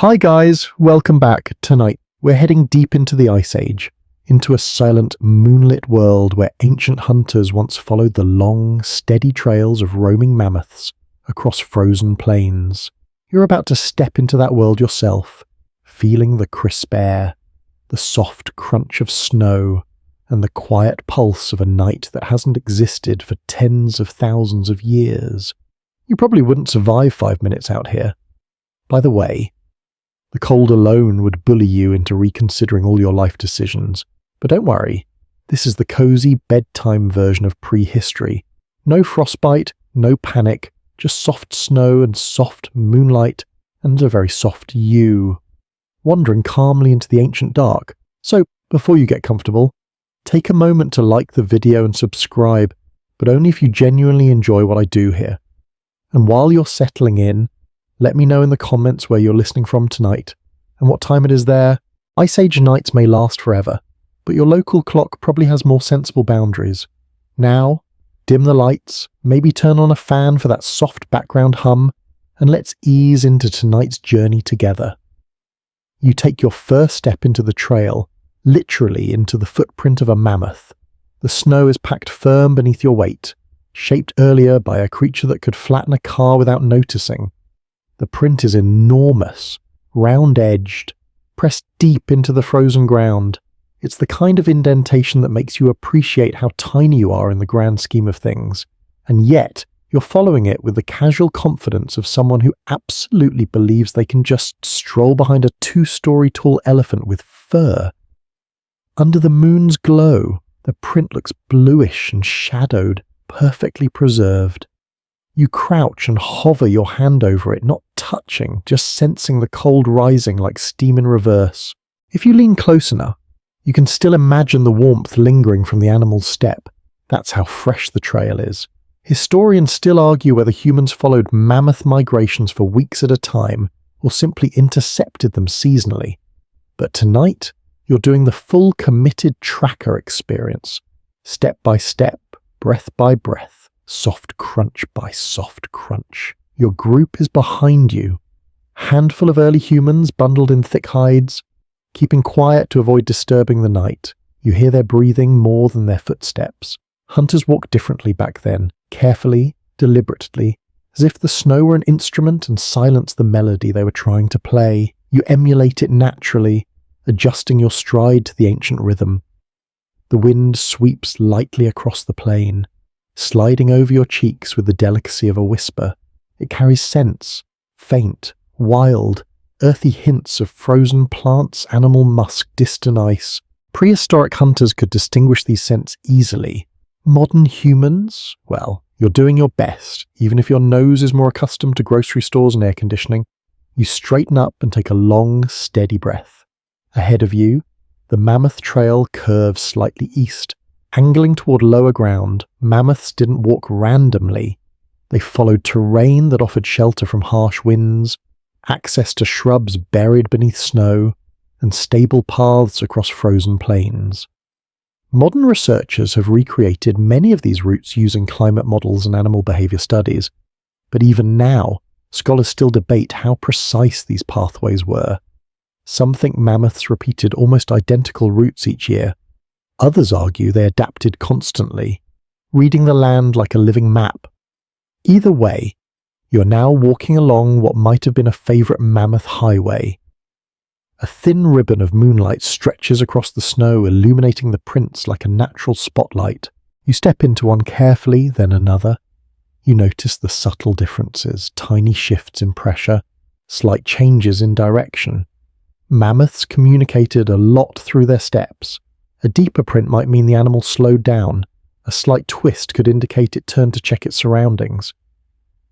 Hi guys, welcome back. Tonight, we're heading deep into the Ice Age, into a silent, moonlit world where ancient hunters once followed the long, steady trails of roaming mammoths across frozen plains. You're about to step into that world yourself, feeling the crisp air, the soft crunch of snow, and the quiet pulse of a night that hasn't existed for tens of thousands of years. You probably wouldn't survive 5 minutes out here. By the way, the cold alone would bully you into reconsidering all your life decisions. But don't worry, this is the cozy bedtime version of prehistory. No frostbite, no panic, just soft snow and soft moonlight, and a very soft you, wandering calmly into the ancient dark. So, before you get comfortable, take a moment to like the video and subscribe, but only if you genuinely enjoy what I do here. And while you're settling in, let me know in the comments where you're listening from tonight, and what time it is there. Ice Age nights may last forever, but your local clock probably has more sensible boundaries. Now, dim the lights, maybe turn on a fan for that soft background hum, and let's ease into tonight's journey together. You take your first step into the trail, literally into the footprint of a mammoth. The snow is packed firm beneath your weight, shaped earlier by a creature that could flatten a car without noticing. The print is enormous, round-edged, pressed deep into the frozen ground. It's the kind of indentation that makes you appreciate how tiny you are in the grand scheme of things, and yet you're following it with the casual confidence of someone who absolutely believes they can just stroll behind a 2-story tall elephant with fur. Under the moon's glow, the print looks bluish and shadowed, perfectly preserved. You crouch and hover your hand over it, not touching, just sensing the cold rising like steam in reverse. If you lean close enough, you can still imagine the warmth lingering from the animal's step. That's how fresh the trail is. Historians still argue whether humans followed mammoth migrations for weeks at a time or simply intercepted them seasonally. But tonight, you're doing the full committed tracker experience. Step by step, breath by breath. Soft crunch by soft crunch. Your group is behind you. Handful of early humans bundled in thick hides, keeping quiet to avoid disturbing the night. You hear their breathing more than their footsteps. Hunters walk differently back then, carefully, deliberately, as if the snow were an instrument and silenced the melody they were trying to play. You emulate it naturally, adjusting your stride to the ancient rhythm. The wind sweeps lightly across the plain, sliding over your cheeks with the delicacy of a whisper. It carries scents, faint, wild, earthy hints of frozen plants, animal musk, distant ice. Prehistoric hunters could distinguish these scents easily. Modern humans? Well, you're doing your best, even if your nose is more accustomed to grocery stores and air conditioning. You straighten up and take a long, steady breath. Ahead of you, the Mammoth Trail curves slightly east. Angling toward lower ground, mammoths didn't walk randomly. They followed terrain that offered shelter from harsh winds, access to shrubs buried beneath snow, and stable paths across frozen plains. Modern researchers have recreated many of these routes using climate models and animal behavior studies, but even now, scholars still debate how precise these pathways were. Some think mammoths repeated almost identical routes each year. Others argue they adapted constantly, reading the land like a living map. Either way, you're now walking along what might have been a favourite mammoth highway. A thin ribbon of moonlight stretches across the snow, illuminating the prints like a natural spotlight. You step into one carefully, then another. You notice the subtle differences, tiny shifts in pressure, slight changes in direction. Mammoths communicated a lot through their steps. A deeper print might mean the animal slowed down. A slight twist could indicate it turned to check its surroundings.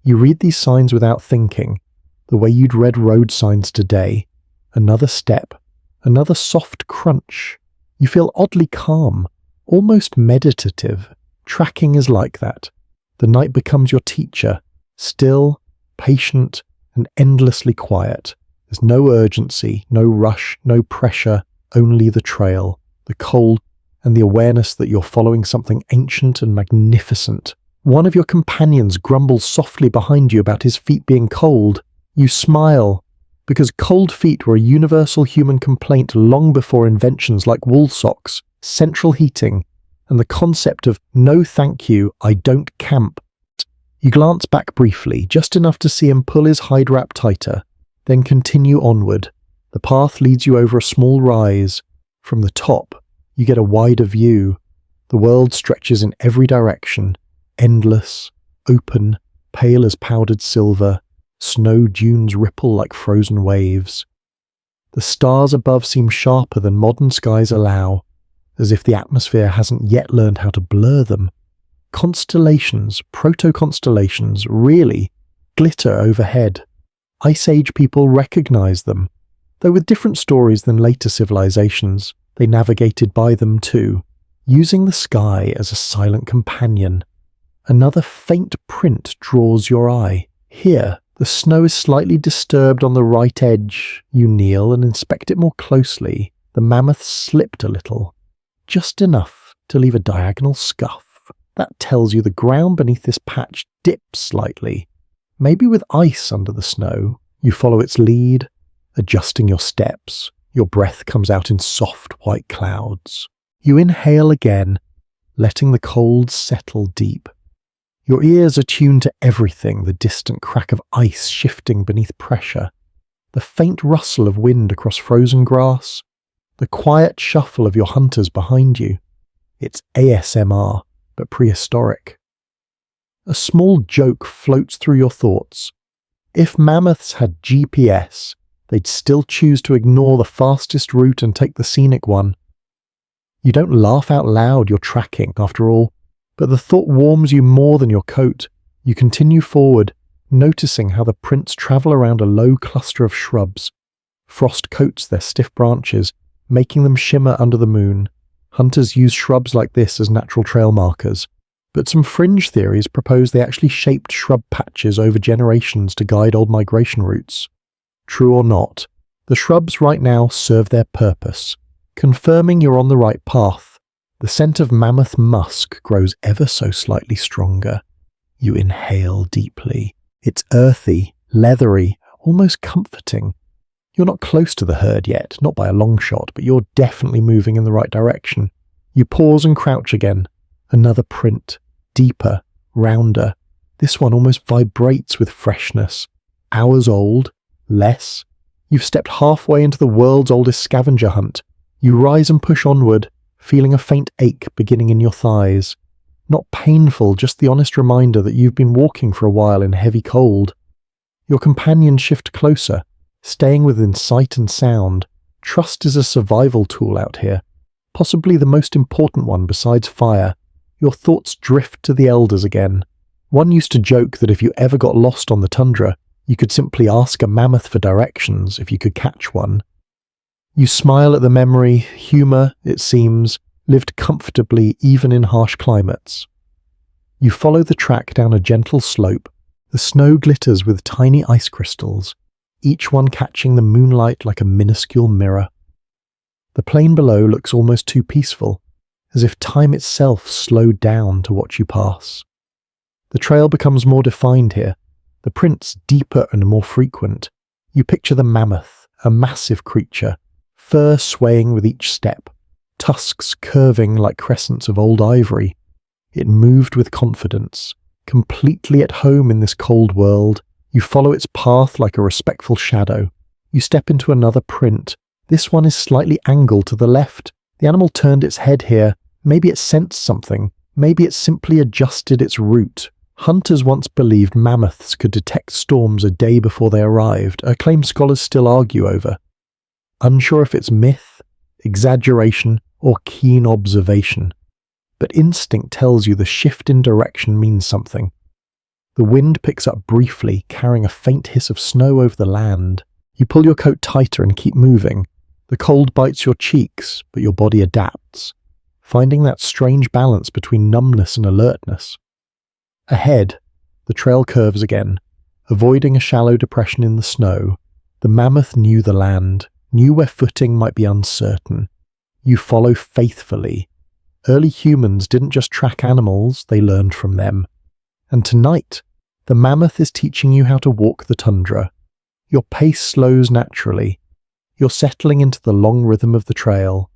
You read these signs without thinking, the way you'd read road signs today. Another step, another soft crunch. You feel oddly calm, almost meditative. Tracking is like that. The night becomes your teacher, still, patient, and endlessly quiet. There's no urgency, no rush, no pressure, only the trail. The cold, and the awareness that you're following something ancient and magnificent. One of your companions grumbles softly behind you about his feet being cold. You smile, because cold feet were a universal human complaint long before inventions like wool socks, central heating, and the concept of "no thank you, I don't camp." You glance back briefly, just enough to see him pull his hide wrap tighter, then continue onward. The path leads you over a small rise. From the top, you get a wider view. The world stretches in every direction, endless, open, pale as powdered silver. Snow dunes ripple like frozen waves. The stars above seem sharper than modern skies allow, as if the atmosphere hasn't yet learned how to blur them. Constellations, proto-constellations, really, glitter overhead. Ice Age people recognize them, though with different stories than later civilizations. They navigated by them too, using the sky as a silent companion. Another faint print draws your eye. Here, the snow is slightly disturbed on the right edge. You kneel and inspect it more closely. The mammoth slipped a little, just enough to leave a diagonal scuff. That tells you the ground beneath this patch dips slightly, maybe with ice under the snow. You follow its lead, adjusting your steps. Your breath comes out in soft white clouds. You inhale again, letting the cold settle deep. Your ears are tuned to everything, the distant crack of ice shifting beneath pressure, the faint rustle of wind across frozen grass, the quiet shuffle of your hunters behind you. It's ASMR, but prehistoric. A small joke floats through your thoughts. If mammoths had GPS, they'd still choose to ignore the fastest route and take the scenic one. You don't laugh out loud, you're tracking, after all, but the thought warms you more than your coat. You continue forward, noticing how the prints travel around a low cluster of shrubs. Frost coats their stiff branches, making them shimmer under the moon. Hunters use shrubs like this as natural trail markers, but some fringe theories propose they actually shaped shrub patches over generations to guide old migration routes. True or not, the shrubs right now serve their purpose, confirming you're on the right path. The scent of mammoth musk grows ever so slightly stronger. You inhale deeply. It's earthy, leathery, almost comforting. You're not close to the herd yet, not by a long shot, but you're definitely moving in the right direction. You pause and crouch again. Another print, deeper, rounder. This one almost vibrates with freshness. Hours old, less. You've stepped halfway into the world's oldest scavenger hunt. You rise and push onward, feeling a faint ache beginning in your thighs. Not painful, just the honest reminder that you've been walking for a while in heavy cold. Your companions shift closer, staying within sight and sound. Trust is a survival tool out here, possibly the most important one besides fire. Your thoughts drift to the elders again. One used to joke that if you ever got lost on the tundra, you could simply ask a mammoth for directions if you could catch one. You smile at the memory. Humor, it seems, lived comfortably even in harsh climates. You follow the track down a gentle slope. The snow glitters with tiny ice crystals, each one catching the moonlight like a minuscule mirror. The plain below looks almost too peaceful, as if time itself slowed down to watch you pass. The trail becomes more defined here, the prints deeper and more frequent. You picture the mammoth, a massive creature, fur swaying with each step, tusks curving like crescents of old ivory. It moved with confidence, completely at home in this cold world. You follow its path like a respectful shadow. You step into another print. This one is slightly angled to the left. The animal turned its head here. Maybe it sensed something. Maybe it simply adjusted its route. Hunters once believed mammoths could detect storms a day before they arrived, a claim scholars still argue over. Unsure if it's myth, exaggeration, or keen observation. But instinct tells you the shift in direction means something. The wind picks up briefly, carrying a faint hiss of snow over the land. You pull your coat tighter and keep moving. The cold bites your cheeks, but your body adapts, finding that strange balance between numbness and alertness. Ahead, the trail curves again, avoiding a shallow depression in the snow. The mammoth knew the land, knew where footing might be uncertain. You follow faithfully. Early humans didn't just track animals, they learned from them. And tonight, the mammoth is teaching you how to walk the tundra. Your pace slows naturally. You're settling into the long rhythm of the trail.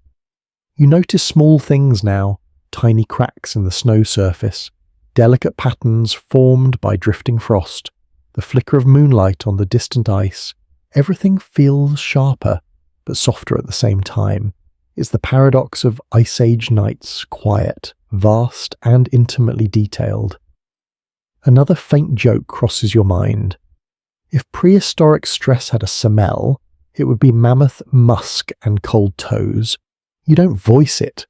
You notice small things now, tiny cracks in the snow surface, delicate patterns formed by drifting frost, the flicker of moonlight on the distant ice. Everything feels sharper, but softer at the same time. It's the paradox of Ice Age nights, quiet, vast, and intimately detailed. Another faint joke crosses your mind. If prehistoric stress had a smell, it would be mammoth musk and cold toes. You don't voice it,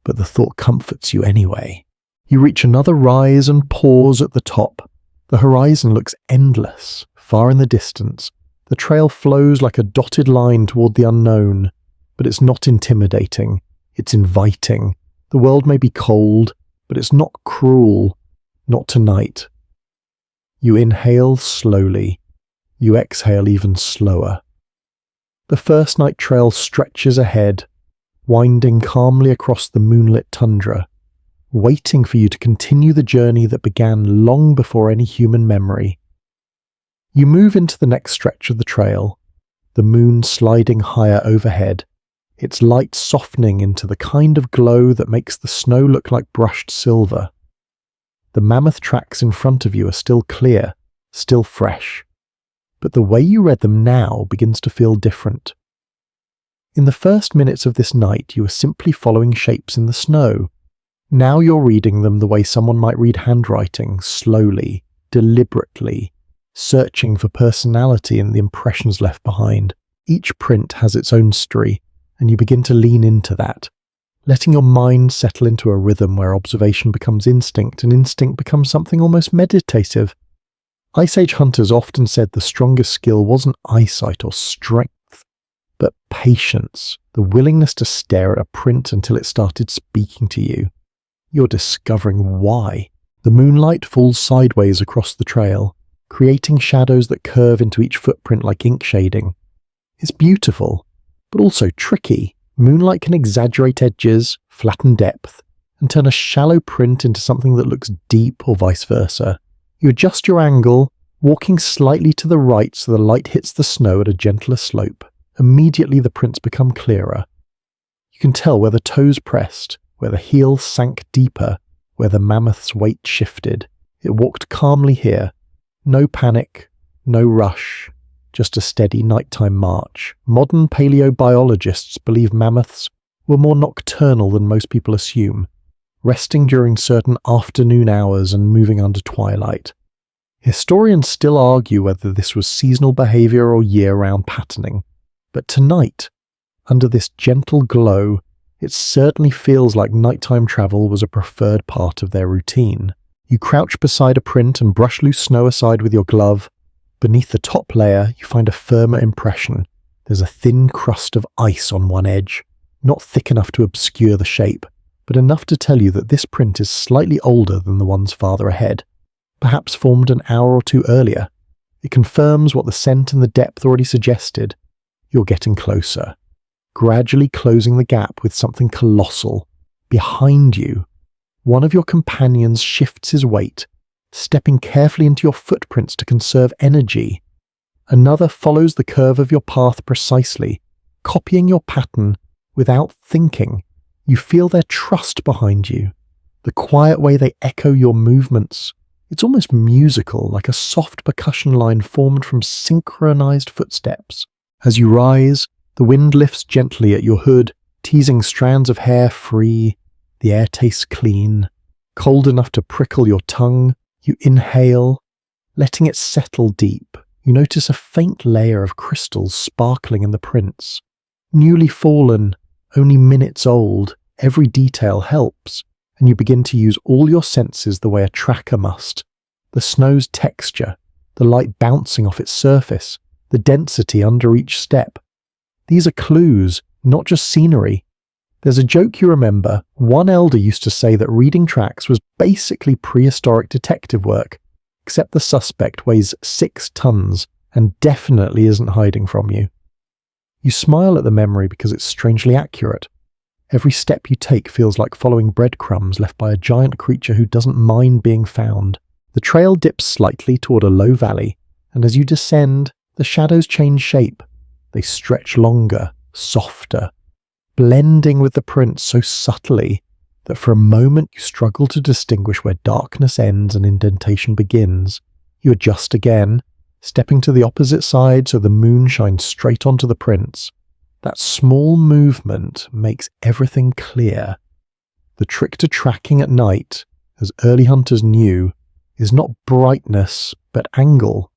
but the thought comforts you anyway. You reach another rise and pause at the top. The horizon looks endless, far in the distance. The trail flows like a dotted line toward the unknown, but it's not intimidating. It's inviting. The world may be cold, but it's not cruel. Not tonight. You inhale slowly. You exhale even slower. The first night trail stretches ahead, winding calmly across the moonlit tundra, waiting for you to continue the journey that began long before any human memory. You move into the next stretch of the trail, the moon sliding higher overhead, its light softening into the kind of glow that makes the snow look like brushed silver. The mammoth tracks in front of you are still clear, still fresh, but the way you read them now begins to feel different. In the first minutes of this night, you were simply following shapes in the snow. Now you're reading them the way someone might read handwriting, slowly, deliberately, searching for personality in the impressions left behind. Each print has its own story, and you begin to lean into that, letting your mind settle into a rhythm where observation becomes instinct and instinct becomes something almost meditative. Ice Age hunters often said the strongest skill wasn't eyesight or strength, but patience, the willingness to stare at a print until it started speaking to you. You're discovering why. The moonlight falls sideways across the trail, creating shadows that curve into each footprint like ink shading. It's beautiful, but also tricky. Moonlight can exaggerate edges, flatten depth, and turn a shallow print into something that looks deep or vice versa. You adjust your angle, walking slightly to the right so the light hits the snow at a gentler slope. Immediately the prints become clearer. You can tell where the toes pressed, where the heel sank deeper, where the mammoth's weight shifted. It walked calmly here. No panic, no rush, just a steady nighttime march. Modern paleobiologists believe mammoths were more nocturnal than most people assume, resting during certain afternoon hours and moving under twilight. Historians still argue whether this was seasonal behavior or year-round patterning, but tonight, under this gentle glow, it certainly feels like nighttime travel was a preferred part of their routine. You crouch beside a print and brush loose snow aside with your glove. Beneath the top layer, you find a firmer impression. There's a thin crust of ice on one edge, not thick enough to obscure the shape, but enough to tell you that this print is slightly older than the ones farther ahead, perhaps formed an hour or two earlier. It confirms what the scent and the depth already suggested. You're getting closer, gradually closing the gap with something colossal. Behind you, one of your companions shifts his weight, stepping carefully into your footprints to conserve energy. Another follows the curve of your path precisely, copying your pattern without thinking. You feel their trust behind you, the quiet way they echo your movements. It's almost musical, like a soft percussion line formed from synchronized footsteps. As you rise, the wind lifts gently at your hood, teasing strands of hair free. The air tastes clean, cold enough to prickle your tongue. You inhale, letting it settle deep. You notice a faint layer of crystals sparkling in the prints. Newly fallen, only minutes old, every detail helps, and you begin to use all your senses the way a tracker must. The snow's texture, the light bouncing off its surface, the density under each step. These are clues, not just scenery. There's a joke you remember. One elder used to say that reading tracks was basically prehistoric detective work, except the suspect weighs 6 tons and definitely isn't hiding from you. You smile at the memory because it's strangely accurate. Every step you take feels like following breadcrumbs left by a giant creature who doesn't mind being found. The trail dips slightly toward a low valley, and as you descend, The shadows change shape. They stretch longer, softer, blending with the prints so subtly that for a moment you struggle to distinguish where darkness ends and indentation begins. You adjust again, stepping to the opposite side so the moon shines straight onto the prints. That small movement makes everything clear. The trick to tracking at night, as early hunters knew, is not brightness, but angle.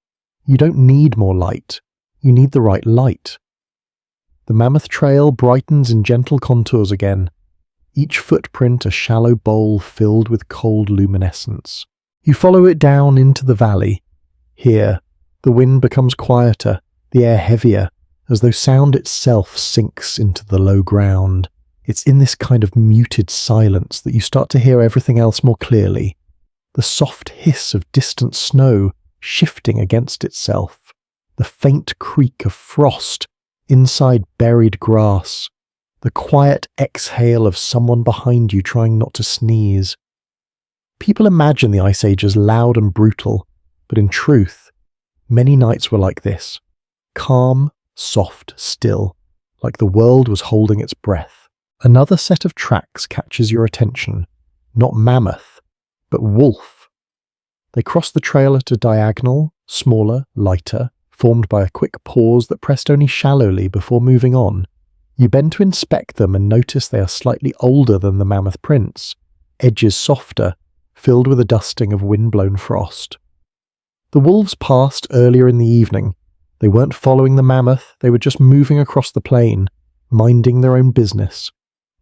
You don't need more light. You need the right light. The Mammoth Trail brightens in gentle contours again, each footprint a shallow bowl filled with cold luminescence. You follow it down into the valley. Here, the wind becomes quieter, the air heavier, as though sound itself sinks into the low ground. It's in this kind of muted silence that you start to hear everything else more clearly. The soft hiss of distant snow shifting against itself, the faint creak of frost inside buried grass, the quiet exhale of someone behind you trying not to sneeze. People imagine the Ice Age as loud and brutal, but in truth, many nights were like this. Calm, soft, still, like the world was holding its breath. Another set of tracks catches your attention. Not mammoth, but wolf. They cross the trail at a diagonal, smaller, lighter, formed by a quick pause that pressed only shallowly before moving on. You bend to inspect them and notice they are slightly older than the mammoth prints, edges softer, filled with a dusting of wind-blown frost. The wolves passed earlier in the evening. They weren't following the mammoth, they were just moving across the plain, minding their own business.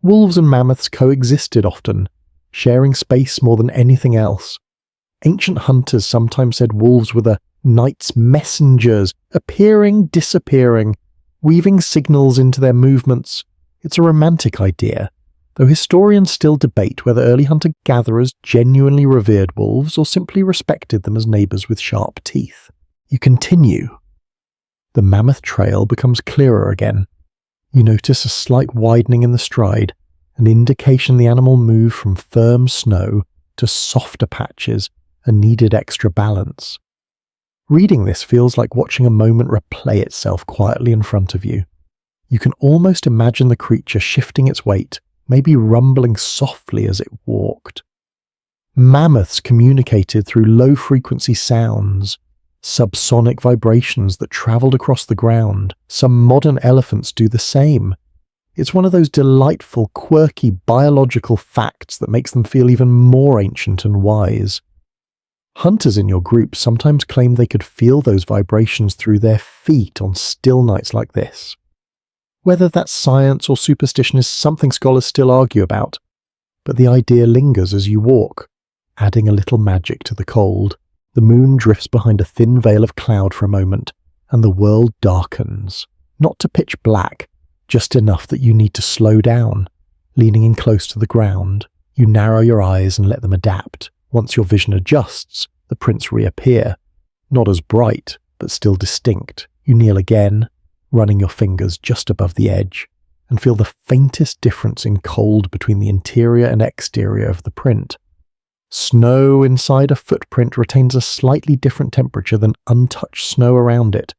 Wolves and mammoths coexisted often, sharing space more than anything else. Ancient hunters sometimes said wolves were the night's messengers, appearing, disappearing, weaving signals into their movements. It's a romantic idea, though historians still debate whether early hunter-gatherers genuinely revered wolves or simply respected them as neighbours with sharp teeth. You continue. The Mammoth Trail becomes clearer again. You notice a slight widening in the stride, an indication the animal moved from firm snow to softer patches and needed extra balance. Reading this feels like watching a moment replay itself quietly in front of you. You can almost imagine the creature shifting its weight, maybe rumbling softly as it walked. Mammoths communicated through low-frequency sounds, subsonic vibrations that travelled across the ground. Some modern elephants do the same. It's one of those delightful, quirky biological facts that makes them feel even more ancient and wise. Hunters in your group sometimes claim they could feel those vibrations through their feet on still nights like this. Whether that's science or superstition is something scholars still argue about, but the idea lingers as you walk, adding a little magic to the cold. The moon drifts behind a thin veil of cloud for a moment, and the world darkens. Not to pitch black, just enough that you need to slow down. Leaning in close to the ground, you narrow your eyes and let them adapt. Once your vision adjusts, the prints reappear. Not as bright, but still distinct. You kneel again, running your fingers just above the edge, and feel the faintest difference in cold between the interior and exterior of the print. Snow inside a footprint retains a slightly different temperature than untouched snow around it,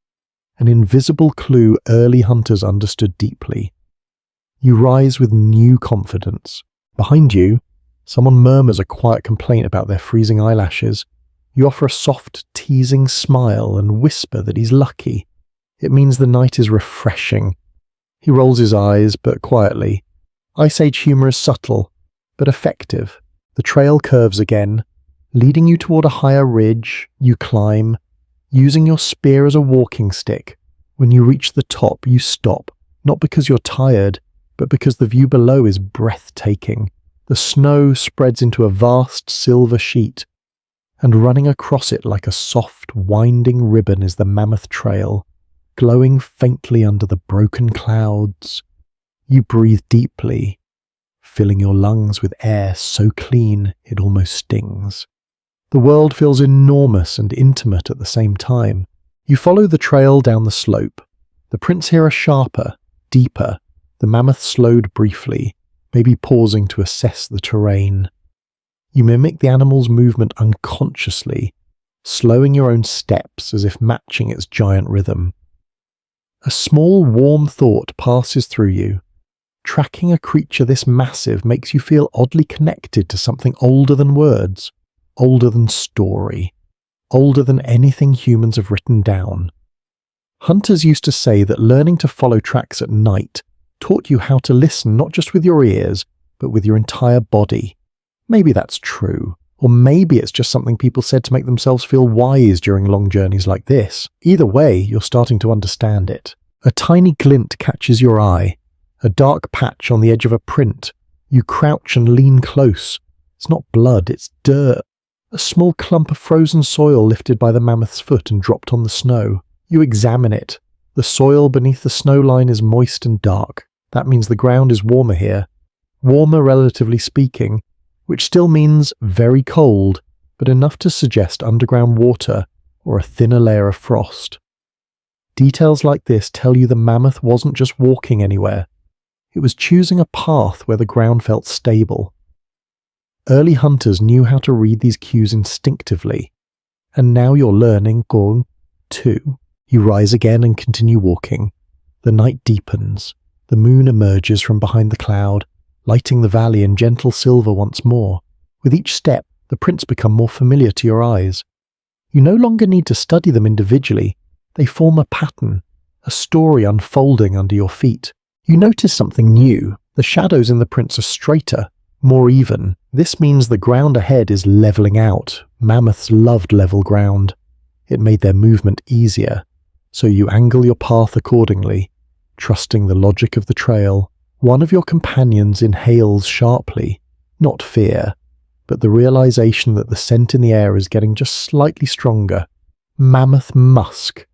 an invisible clue early hunters understood deeply. You rise with new confidence. Behind you, someone murmurs a quiet complaint about their freezing eyelashes. You offer a soft, teasing smile and whisper that he's lucky. It means the night is refreshing. He rolls his eyes, but quietly. Ice Age humour is subtle, but effective. The trail curves again, leading you toward a higher ridge. You climb, using your spear as a walking stick. When you reach the top, you stop, not because you're tired, but because the view below is breathtaking. The snow spreads into a vast silver sheet, and running across it like a soft, winding ribbon is the Mammoth Trail, glowing faintly under the broken clouds. You breathe deeply, filling your lungs with air so clean it almost stings. The world feels enormous and intimate at the same time. You follow the trail down the slope. The prints here are sharper, deeper. The mammoth slowed briefly, maybe pausing to assess the terrain. You mimic the animal's movement unconsciously, slowing your own steps as if matching its giant rhythm. A small, warm thought passes through you. Tracking a creature this massive makes you feel oddly connected to something older than words, older than story, older than anything humans have written down. Hunters used to say that learning to follow tracks at night taught you how to listen not just with your ears, but with your entire body. Maybe that's true, or maybe it's just something people said to make themselves feel wise during long journeys like this. Either way, you're starting to understand it. A tiny glint catches your eye, a dark patch on the edge of a print. You crouch and lean close. It's not blood, it's dirt. A small clump of frozen soil lifted by the mammoth's foot and dropped on the snow. You examine it. The soil beneath the snow line is moist and dark. That means the ground is warmer here. Warmer, relatively speaking, which still means very cold, but enough to suggest underground water or a thinner layer of frost. Details like this tell you the mammoth wasn't just walking anywhere. It was choosing a path where the ground felt stable. Early hunters knew how to read these cues instinctively, and now you're learning going too. You rise again and continue walking. The night deepens. The moon emerges from behind the cloud, lighting the valley in gentle silver once more. With each step, the prints become more familiar to your eyes. You no longer need to study them individually. They form a pattern, a story unfolding under your feet. You notice something new. The shadows in the prints are straighter, more even. This means the ground ahead is leveling out. Mammoths loved level ground. It made their movement easier, so you angle your path accordingly, trusting the logic of the trail. One of your companions inhales sharply, not fear, but the realization that the scent in the air is getting just slightly stronger. Mammoth musk.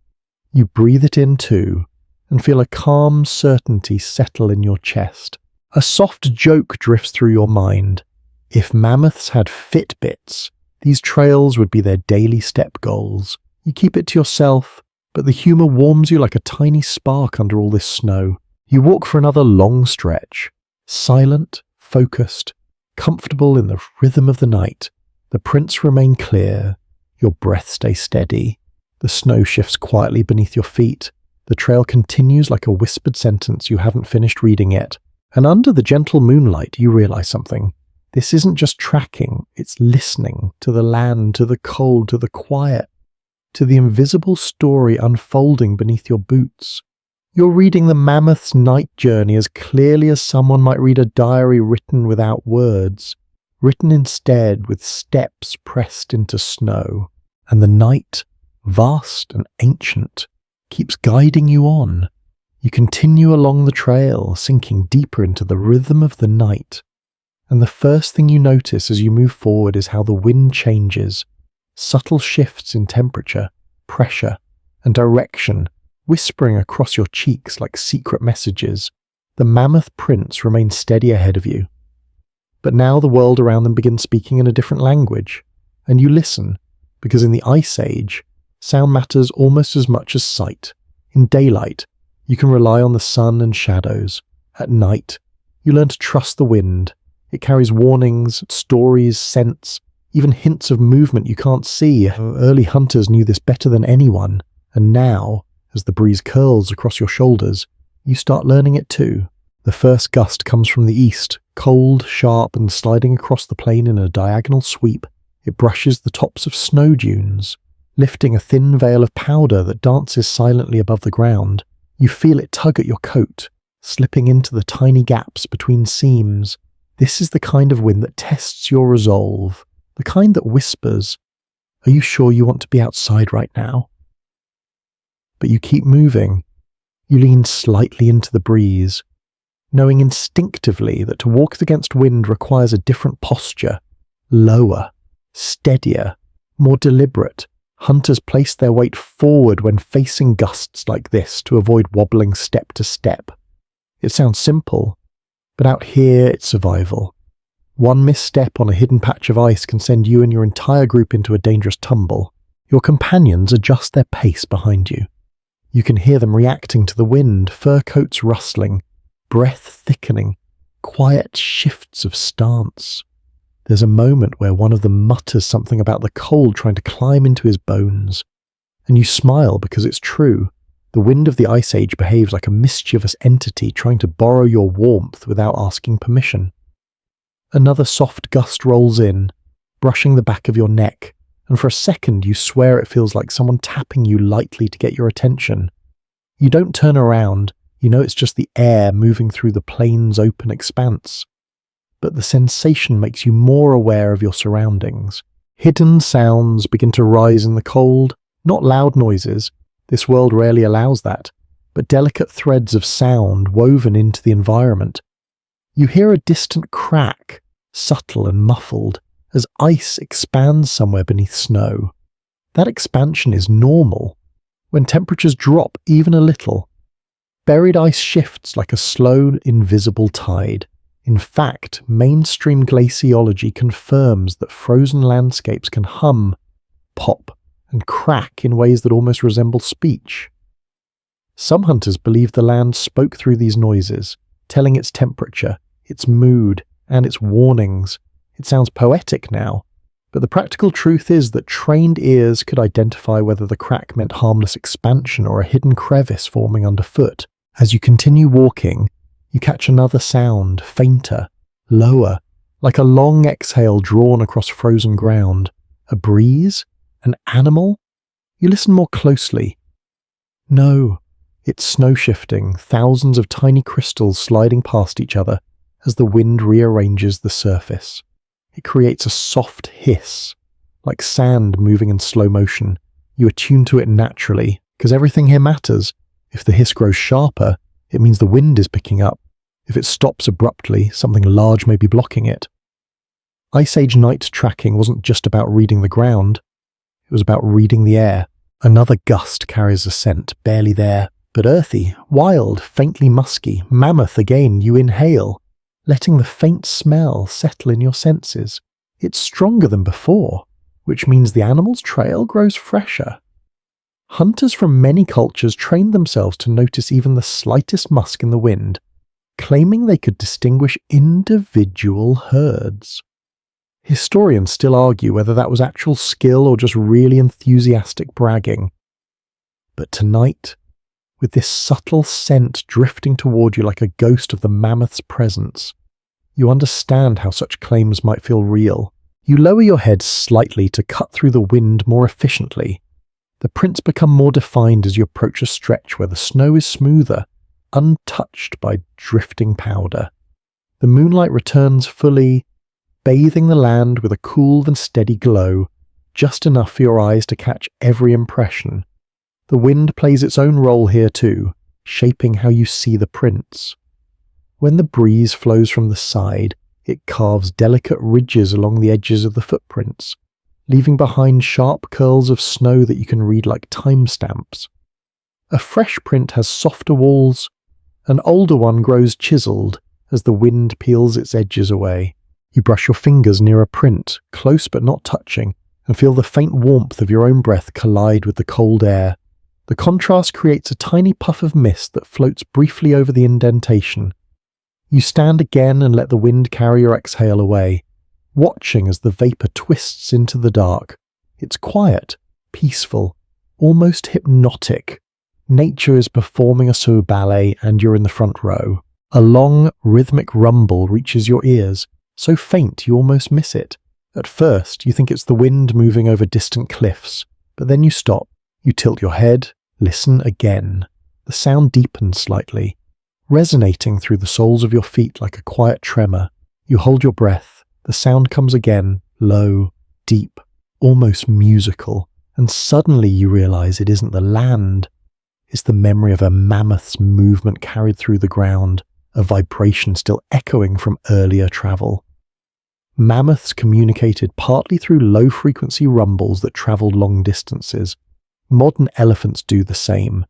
You breathe it in too, and feel a calm certainty settle in your chest. A soft joke drifts through your mind. If mammoths had Fitbits, these trails would be their daily step goals. You keep it to yourself, but the humor warms you like a tiny spark under all this snow. You walk for another long stretch, silent, focused, comfortable in the rhythm of the night. The prints remain clear. Your breath stays steady. The snow shifts quietly beneath your feet. The trail continues like a whispered sentence you haven't finished reading yet. And under the gentle moonlight, you realize something. This isn't just tracking, it's listening to the land, to the cold, to the quiet, to the invisible story unfolding beneath your boots. You're reading the mammoth's night journey as clearly as someone might read a diary written without words, written instead with steps pressed into snow. And the night, vast and ancient, keeps guiding you on. You continue along the trail, sinking deeper into the rhythm of the night. And the first thing you notice as you move forward is how the wind changes. Subtle shifts in temperature, pressure, and direction, whispering across your cheeks like secret messages. The mammoth prints remain steady ahead of you. But now the world around them begins speaking in a different language, and you listen, because in the Ice Age, sound matters almost as much as sight. In daylight, you can rely on the sun and shadows. At night, you learn to trust the wind. It carries warnings, stories, scents, even hints of movement you can't see. Early hunters knew this better than anyone, and now, as the breeze curls across your shoulders, you start learning it too. The first gust comes from the east, cold, sharp, and sliding across the plain in a diagonal sweep. It brushes the tops of snow dunes, lifting a thin veil of powder that dances silently above the ground. You feel it tug at your coat, slipping into the tiny gaps between seams. This is the kind of wind that tests your resolve, the kind that whispers, "Are you sure you want to be outside right now?" But you keep moving. You lean slightly into the breeze, knowing instinctively that to walk against wind requires a different posture, lower, steadier, more deliberate. Hunters place their weight forward when facing gusts like this to avoid wobbling step to step. It sounds simple, but out here it's survival. One misstep on a hidden patch of ice can send you and your entire group into a dangerous tumble. Your companions adjust their pace behind you. You can hear them reacting to the wind, fur coats rustling, breath thickening, quiet shifts of stance. There's a moment where one of them mutters something about the cold trying to climb into his bones. And you smile because it's true. The wind of the Ice Age behaves like a mischievous entity trying to borrow your warmth without asking permission. Another soft gust rolls in, brushing the back of your neck, and for a second you swear it feels like someone tapping you lightly to get your attention. You don't turn around, you know it's just the air moving through the plain's open expanse. But the sensation makes you more aware of your surroundings. Hidden sounds begin to rise in the cold, not loud noises, this world rarely allows that, but delicate threads of sound woven into the environment. You hear a distant crack, subtle and muffled, as ice expands somewhere beneath snow. That expansion is normal. When temperatures drop even a little, buried ice shifts like a slow, invisible tide. In fact, mainstream glaciology confirms that frozen landscapes can hum, pop, and crack in ways that almost resemble speech. Some hunters believe the land spoke through these noises, telling its temperature, its mood, and its warnings. It sounds poetic now, but the practical truth is that trained ears could identify whether the crack meant harmless expansion or a hidden crevice forming underfoot. As you continue walking, you catch another sound, fainter, lower, like a long exhale drawn across frozen ground. A breeze? An animal? You listen more closely. No, it's snow shifting, thousands of tiny crystals sliding past each other as the wind rearranges the surface. It creates a soft hiss, like sand moving in slow motion. You attune to it naturally, because everything here matters. If the hiss grows sharper, it means the wind is picking up. If it stops abruptly, something large may be blocking it. Ice Age night tracking wasn't just about reading the ground. It was about reading the air. Another gust carries a scent, barely there, but earthy, wild, faintly musky. Mammoth again, you inhale, letting the faint smell settle in your senses. It's stronger than before, which means the animal's trail grows fresher. Hunters from many cultures trained themselves to notice even the slightest musk in the wind, claiming they could distinguish individual herds. Historians still argue whether that was actual skill or just really enthusiastic bragging. But tonight, with this subtle scent drifting toward you like a ghost of the mammoth's presence, you understand how such claims might feel real. You lower your head slightly to cut through the wind more efficiently. The prints become more defined as you approach a stretch where the snow is smoother, untouched by drifting powder. The moonlight returns fully, bathing the land with a cool and steady glow, just enough for your eyes to catch every impression. The wind plays its own role here too, shaping how you see the prints. When the breeze flows from the side, it carves delicate ridges along the edges of the footprints, leaving behind sharp curls of snow that you can read like timestamps. A fresh print has softer walls, an older one grows chiseled as the wind peels its edges away. You brush your fingers near a print, close but not touching, and feel the faint warmth of your own breath collide with the cold air. The contrast creates a tiny puff of mist that floats briefly over the indentation. You stand again and let the wind carry your exhale away, watching as the vapor twists into the dark. It's quiet, peaceful, almost hypnotic. Nature is performing a slow ballet and you're in the front row. A long, rhythmic rumble reaches your ears, so faint you almost miss it. At first, you think it's the wind moving over distant cliffs, but then you stop. You tilt your head, listen again. The sound deepens slightly, resonating through the soles of your feet like a quiet tremor. You hold your breath. The sound comes again, low, deep, almost musical, and suddenly you realize it isn't the land. It's the memory of a mammoth's movement carried through the ground, a vibration still echoing from earlier travel. Mammoths communicated partly through low-frequency rumbles that traveled long distances. Modern elephants do the same,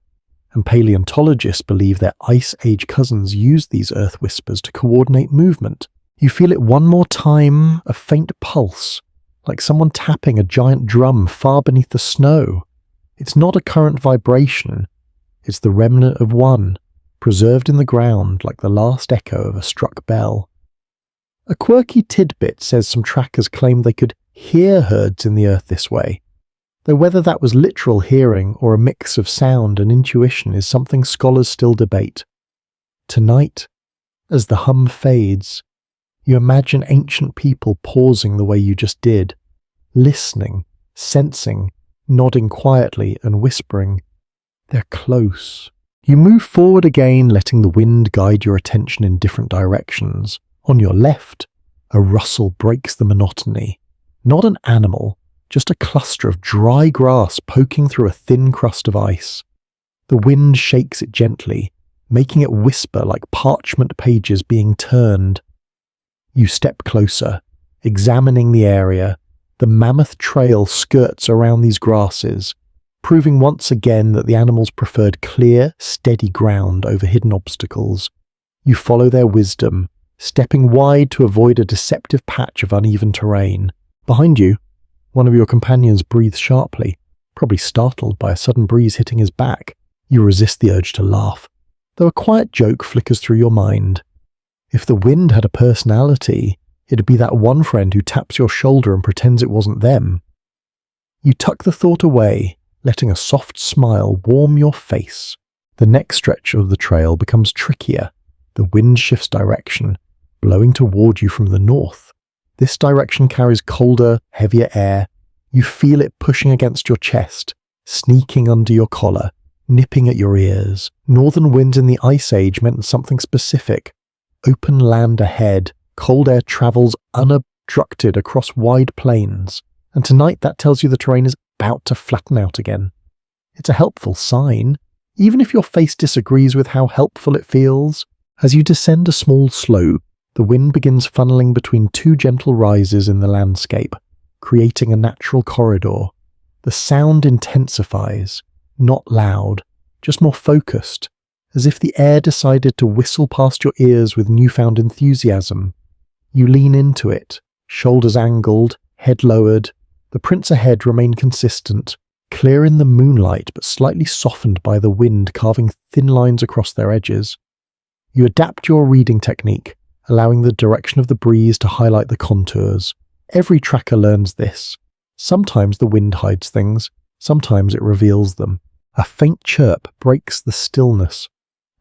and paleontologists believe their Ice Age cousins used these earth whispers to coordinate movement. You feel it one more time, a faint pulse, like someone tapping a giant drum far beneath the snow. It's not a current vibration, it's the remnant of one, preserved in the ground like the last echo of a struck bell. A quirky tidbit says some trackers claimed they could hear herds in the earth this way, though whether that was literal hearing or a mix of sound and intuition is something scholars still debate. Tonight, as the hum fades, you imagine ancient people pausing the way you just did, listening, sensing, nodding quietly and whispering. They're close. You move forward again, letting the wind guide your attention in different directions. On your left, a rustle breaks the monotony. Not an animal, just a cluster of dry grass poking through a thin crust of ice. The wind shakes it gently, making it whisper like parchment pages being turned. You step closer, examining the area. The mammoth trail skirts around these grasses, proving once again that the animals preferred clear, steady ground over hidden obstacles. You follow their wisdom, stepping wide to avoid a deceptive patch of uneven terrain. Behind you, one of your companions breathes sharply, probably startled by a sudden breeze hitting his back. You resist the urge to laugh, though a quiet joke flickers through your mind. If the wind had a personality, it'd be that one friend who taps your shoulder and pretends it wasn't them. You tuck the thought away, letting a soft smile warm your face. The next stretch of the trail becomes trickier. The wind shifts direction, blowing toward you from the north. This direction carries colder, heavier air. You feel it pushing against your chest, sneaking under your collar, nipping at your ears. Northern winds in the Ice Age meant something specific. Open land ahead, cold air travels unobstructed across wide plains, and tonight that tells you the terrain is about to flatten out again. It's a helpful sign, even if your face disagrees with how helpful it feels. As you descend a small slope, the wind begins funneling between two gentle rises in the landscape, creating a natural corridor. The sound intensifies, not loud, just more focused, as if the air decided to whistle past your ears with newfound enthusiasm. You lean into it, shoulders angled, head lowered. The prints ahead remain consistent, clear in the moonlight but slightly softened by the wind carving thin lines across their edges. You adapt your reading technique, allowing the direction of the breeze to highlight the contours. Every tracker learns this. Sometimes the wind hides things, sometimes it reveals them. A faint chirp breaks the stillness.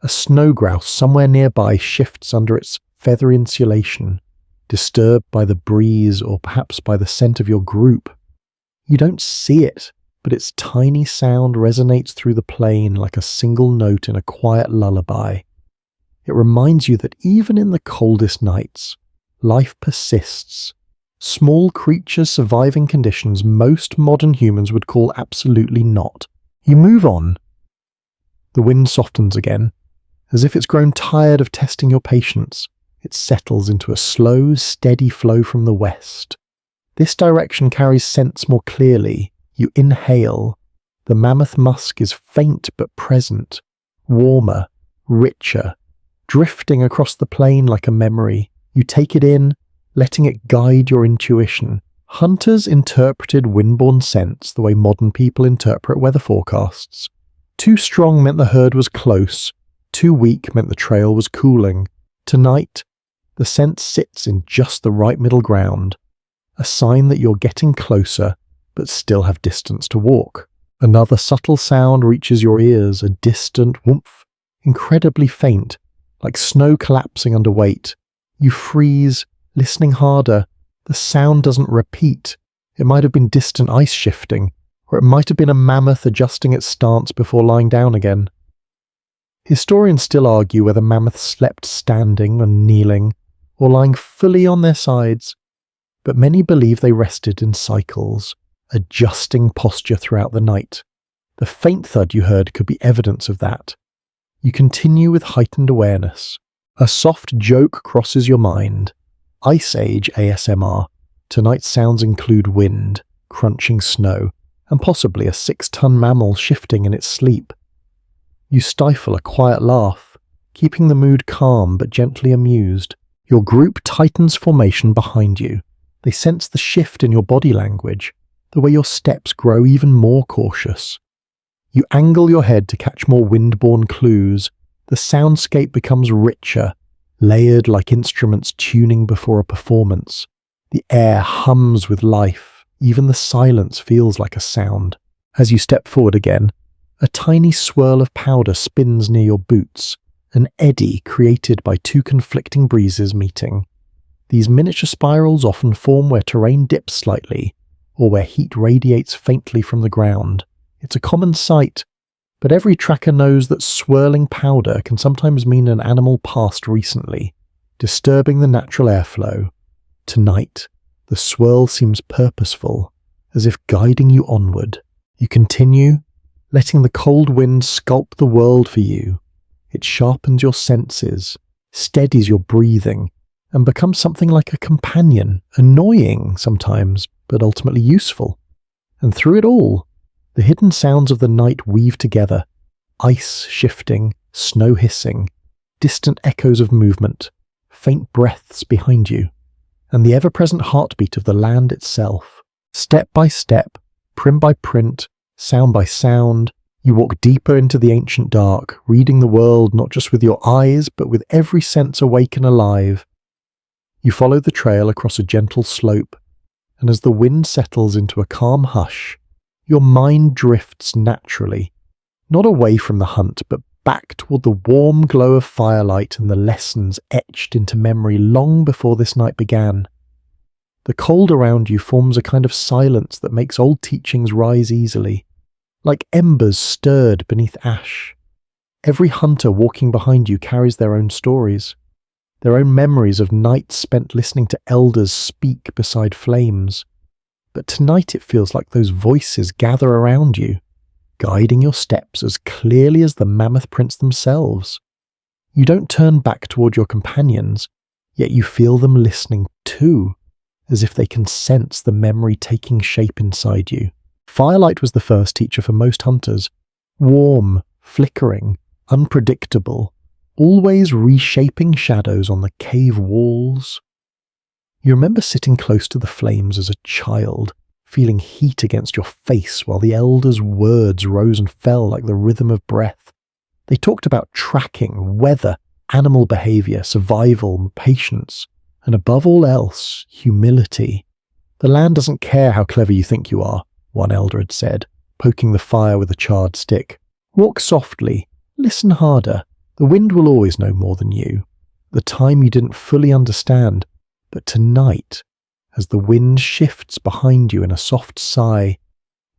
A snow grouse somewhere nearby shifts under its feathery insulation, disturbed by the breeze or perhaps by the scent of your group. You don't see it, but its tiny sound resonates through the plain like a single note in a quiet lullaby. It reminds you that even in the coldest nights, life persists. Small creatures surviving conditions most modern humans would call absolutely not. You move on. The wind softens again. As if it's grown tired of testing your patience, it settles into a slow, steady flow from the west. This direction carries scents more clearly. You inhale. The mammoth musk is faint but present, warmer, richer, drifting across the plain like a memory. You take it in, letting it guide your intuition. Hunters interpreted windborne scents the way modern people interpret weather forecasts. Too strong meant the herd was close. Too weak meant the trail was cooling. Tonight, the scent sits in just the right middle ground, a sign that you're getting closer but still have distance to walk. Another subtle sound reaches your ears, a distant whoomph, incredibly faint, like snow collapsing under weight. You freeze, listening harder. The sound doesn't repeat. It might have been distant ice shifting, or it might have been a mammoth adjusting its stance before lying down again. Historians still argue whether mammoths slept standing and kneeling, or lying fully on their sides, but many believe they rested in cycles, adjusting posture throughout the night. The faint thud you heard could be evidence of that. You continue with heightened awareness. A soft joke crosses your mind. Ice Age ASMR. Tonight's sounds include wind, crunching snow, and possibly a 6-ton mammal shifting in its sleep. You stifle a quiet laugh, keeping the mood calm but gently amused. Your group tightens formation behind you. They sense the shift in your body language, the way your steps grow even more cautious. You angle your head to catch more windborne clues. The soundscape becomes richer, layered like instruments tuning before a performance. The air hums with life, even the silence feels like a sound. As you step forward again, a tiny swirl of powder spins near your boots, an eddy created by two conflicting breezes meeting. These miniature spirals often form where terrain dips slightly, or where heat radiates faintly from the ground. It's a common sight, but every tracker knows that swirling powder can sometimes mean an animal passed recently, disturbing the natural airflow. Tonight, the swirl seems purposeful, as if guiding you onward. You continue, letting the cold wind sculpt the world for you. It sharpens your senses, steadies your breathing, and becomes something like a companion, annoying sometimes, but ultimately useful. And through it all, the hidden sounds of the night weave together, ice shifting, snow hissing, distant echoes of movement, faint breaths behind you, and the ever-present heartbeat of the land itself. Step by step, print by print, sound by sound, you walk deeper into the ancient dark, reading the world not just with your eyes, but with every sense awake and alive. You follow the trail across a gentle slope, and as the wind settles into a calm hush, your mind drifts naturally, not away from the hunt, but back toward the warm glow of firelight and the lessons etched into memory long before this night began. The cold around you forms a kind of silence that makes old teachings rise easily, like embers stirred beneath ash. Every hunter walking behind you carries their own stories, their own memories of nights spent listening to elders speak beside flames. But tonight it feels like those voices gather around you, guiding your steps as clearly as the mammoth prints themselves. You don't turn back toward your companions, yet you feel them listening too, as if they can sense the memory taking shape inside you. Firelight was the first teacher for most hunters, warm, flickering, unpredictable, always reshaping shadows on the cave walls. You remember sitting close to the flames as a child, feeling heat against your face while the elders' words rose and fell like the rhythm of breath. They talked about tracking, weather, animal behavior, survival, patience, and above all else, humility. The land doesn't care how clever you think you are, one elder had said, poking the fire with a charred stick. Walk softly, listen harder. The wind will always know more than you. The time you didn't fully understand, but tonight, as the wind shifts behind you in a soft sigh,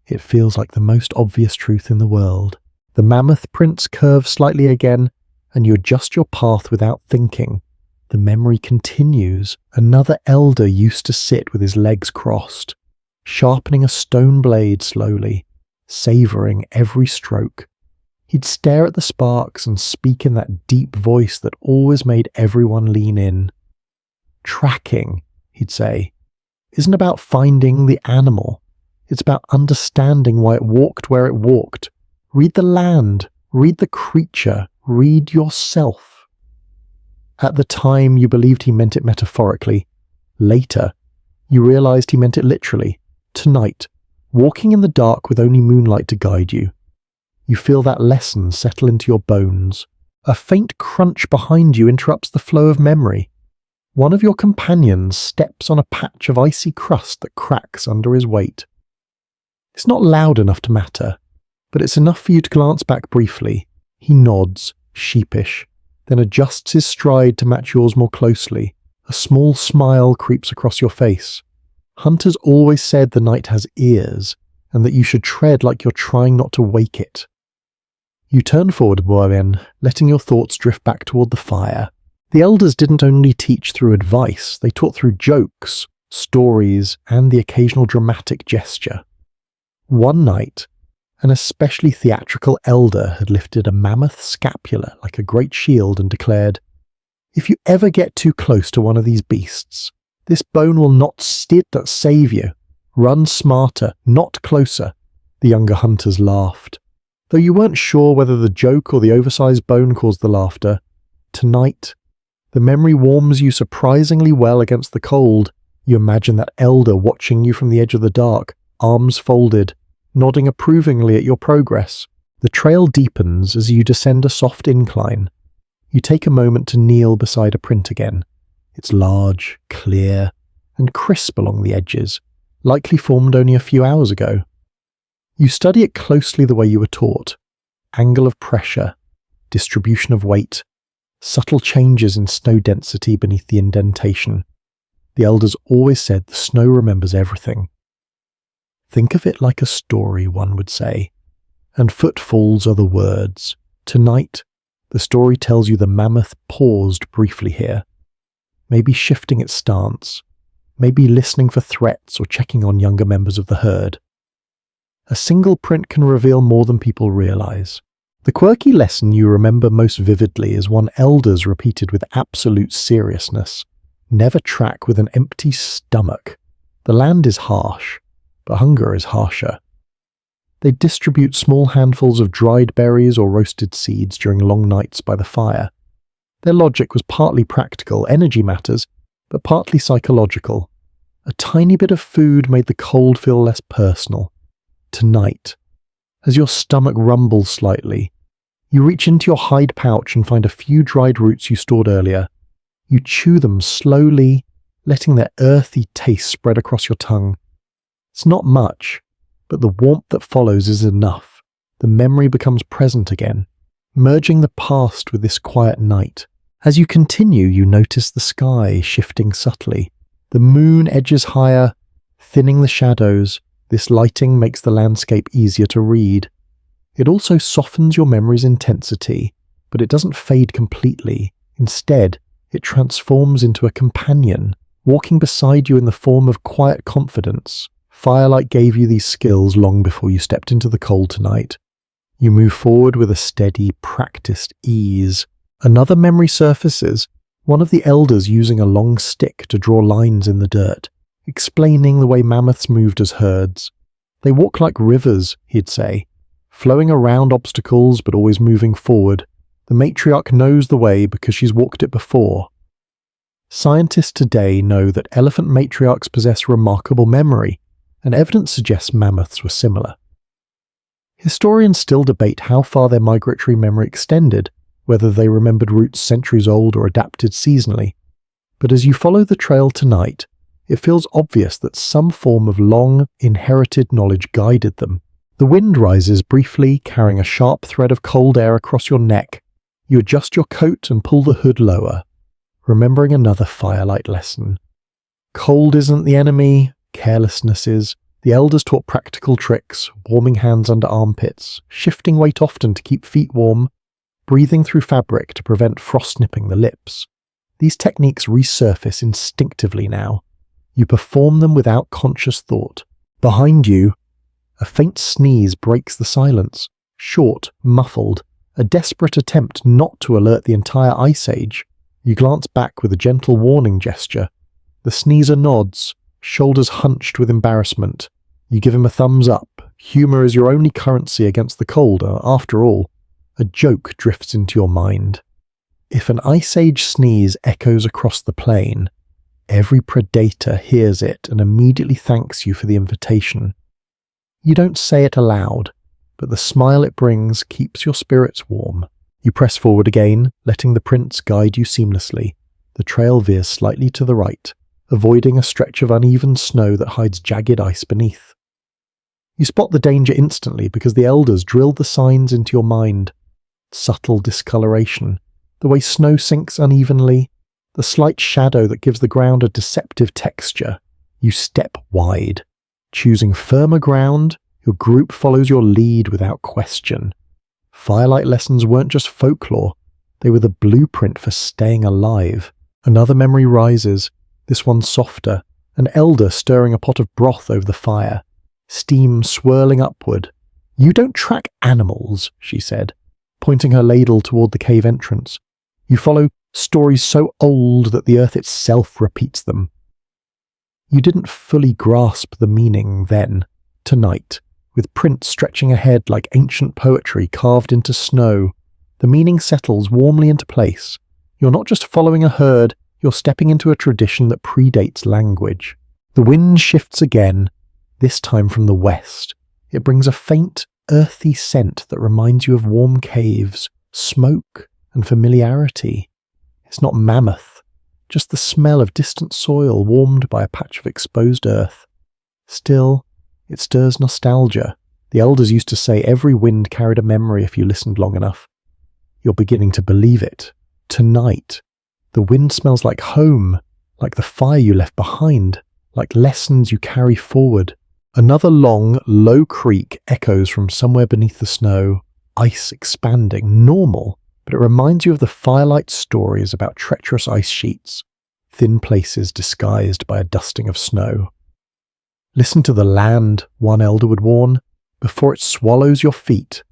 it feels like the most obvious truth in the world. The mammoth prints curve slightly again, and you adjust your path without thinking. The memory continues. Another elder used to sit with his legs crossed, sharpening a stone blade slowly, savouring every stroke. He'd stare at the sparks and speak in that deep voice that always made everyone lean in. Tracking, he'd say, isn't about finding the animal. It's about understanding why it walked where it walked. Read the land, read the creature, read yourself. At the time, you believed he meant it metaphorically. Later, you realized he meant it literally. Tonight, walking in the dark with only moonlight to guide you, you feel that lesson settle into your bones. A faint crunch behind you interrupts the flow of memory. One of your companions steps on a patch of icy crust that cracks under his weight. It's not loud enough to matter, but it's enough for you to glance back briefly. He nods, sheepish, then adjusts his stride to match yours more closely. A small smile creeps across your face. Hunters always said the night has ears, and that you should tread like you're trying not to wake it. You turn forward, Boaven, letting your thoughts drift back toward the fire. The elders didn't only teach through advice, they taught through jokes, stories, and the occasional dramatic gesture. One night, an especially theatrical elder had lifted a mammoth scapular like a great shield and declared, "If you ever get too close to one of these beasts, this bone will not save you. Run smarter, not closer." The younger hunters laughed. Though you weren't sure whether the joke or the oversized bone caused the laughter, tonight, the memory warms you surprisingly well against the cold. You imagine that elder watching you from the edge of the dark, arms folded, nodding approvingly at your progress. The trail deepens as you descend a soft incline. You take a moment to kneel beside a print again. It's large, clear, and crisp along the edges, likely formed only a few hours ago. You study it closely the way you were taught. Angle of pressure, distribution of weight, subtle changes in snow density beneath the indentation. The elders always said the snow remembers everything. Think of it like a story, one would say, and footfalls are the words. Tonight, the story tells you the mammoth paused briefly here, maybe shifting its stance, maybe listening for threats or checking on younger members of the herd. A single print can reveal more than people realize. The quirky lesson you remember most vividly is one elders repeated with absolute seriousness. Never track with an empty stomach. The land is harsh, but hunger is harsher. They distribute small handfuls of dried berries or roasted seeds during long nights by the fire. Their logic was partly practical, energy matters, but partly psychological. A tiny bit of food made the cold feel less personal. Tonight, as your stomach rumbles slightly, you reach into your hide pouch and find a few dried roots you stored earlier. You chew them slowly, letting their earthy taste spread across your tongue. It's not much, but the warmth that follows is enough. The memory becomes present again, merging the past with this quiet night. As you continue, you notice the sky shifting subtly. The moon edges higher, thinning the shadows. This lighting makes the landscape easier to read. It also softens your memory's intensity, but it doesn't fade completely. Instead, it transforms into a companion, walking beside you in the form of quiet confidence. Firelight gave you these skills long before you stepped into the cold tonight. You move forward with a steady, practiced ease. Another memory surfaces, one of the elders using a long stick to draw lines in the dirt, explaining the way mammoths moved as herds. They walk like rivers, he'd say, flowing around obstacles but always moving forward. The matriarch knows the way because she's walked it before. Scientists today know that elephant matriarchs possess remarkable memory, and evidence suggests mammoths were similar. Historians still debate how far their migratory memory extended, whether they remembered routes centuries old or adapted seasonally. But as you follow the trail tonight, it feels obvious that some form of long, inherited knowledge guided them. The wind rises briefly, carrying a sharp thread of cold air across your neck. You adjust your coat and pull the hood lower, remembering another firelight lesson. Cold isn't the enemy, carelessness is. The elders taught practical tricks, warming hands under armpits, shifting weight often to keep feet warm, breathing through fabric to prevent frost nipping the lips. These techniques resurface instinctively now. You perform them without conscious thought. Behind you, a faint sneeze breaks the silence, short, muffled, a desperate attempt not to alert the entire ice age. You glance back with a gentle warning gesture. The sneezer nods, shoulders hunched with embarrassment. You give him a thumbs up. Humor is your only currency against the cold. After all, a joke drifts into your mind. If an ice age sneeze echoes across the plain, every predator hears it and immediately thanks you for the invitation. You don't say it aloud, but the smile it brings keeps your spirits warm. You press forward again, letting the prints guide you seamlessly. The trail veers slightly to the right, avoiding a stretch of uneven snow that hides jagged ice beneath. You spot the danger instantly because the elders drilled the signs into your mind. Subtle discoloration, the way snow sinks unevenly, the slight shadow that gives the ground a deceptive texture. You step wide. Choosing firmer ground, your group follows your lead without question. Firelight lessons weren't just folklore, they were the blueprint for staying alive. Another memory rises, this one softer, an elder stirring a pot of broth over the fire, steam swirling upward. "You don't track animals," she said, pointing her ladle toward the cave entrance. "You follow stories so old that the earth itself repeats them." You didn't fully grasp the meaning then. Tonight, with prints stretching ahead like ancient poetry carved into snow, the meaning settles warmly into place. You're not just following a herd, you're stepping into a tradition that predates language. The wind shifts again, this time from the west. It brings a faint, earthy scent that reminds you of warm caves, smoke, and familiarity. It's not Mammoth, just the smell of distant soil warmed by a patch of exposed earth. Still, it stirs nostalgia. The elders used to say every wind carried a memory if you listened long enough. You're beginning to believe it. Tonight, the wind smells like home, like the fire you left behind, like lessons you carry forward. Another long, low creak echoes from somewhere beneath the snow, ice expanding, normal, but it reminds you of the firelight stories about treacherous ice sheets, thin places disguised by a dusting of snow. Listen to the land, one elder would warn, before it swallows your feet.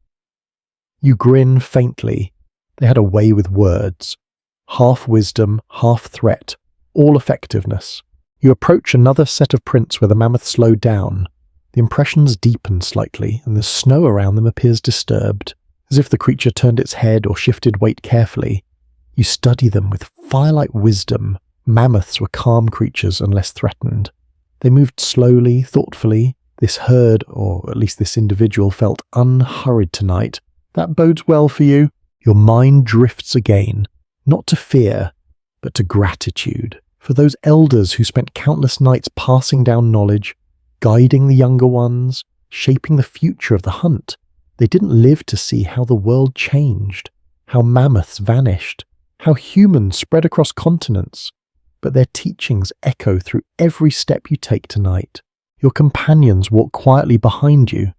You grin faintly. They had a way with words. Half wisdom, half threat, all effectiveness. You approach another set of prints where the mammoth slowed down. The impressions deepen slightly, and the snow around them appears disturbed, as if the creature turned its head or shifted weight carefully. You study them with firelight wisdom. Mammoths were calm creatures and less threatened. They moved slowly, thoughtfully. This herd, or at least this individual, felt unhurried tonight. That bodes well for you. Your mind drifts again, not to fear, but to gratitude for those elders who spent countless nights passing down knowledge, guiding the younger ones, shaping the future of the hunt. They didn't live to see how the world changed, how mammoths vanished, how humans spread across continents, but their teachings echo through every step you take tonight. Your companions walk quietly behind you,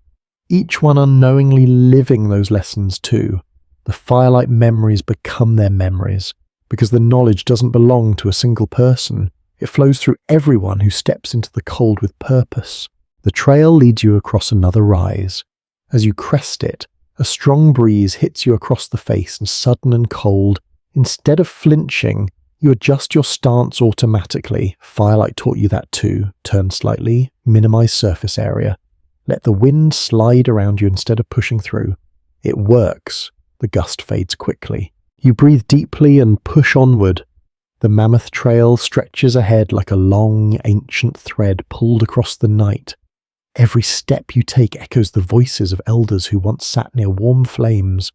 each one unknowingly living those lessons too. The firelight memories become their memories, because the knowledge doesn't belong to a single person. It flows through everyone who steps into the cold with purpose. The trail leads you across another rise. As you crest it, a strong breeze hits you across the face, and sudden and cold. Instead of flinching, you adjust your stance automatically. Firelight taught you that too. Turn slightly, minimize surface area. Let the wind slide around you instead of pushing through. It works. The gust fades quickly. You breathe deeply and push onward. The mammoth trail stretches ahead like a long, ancient thread pulled across the night. Every step you take echoes the voices of elders who once sat near warm flames,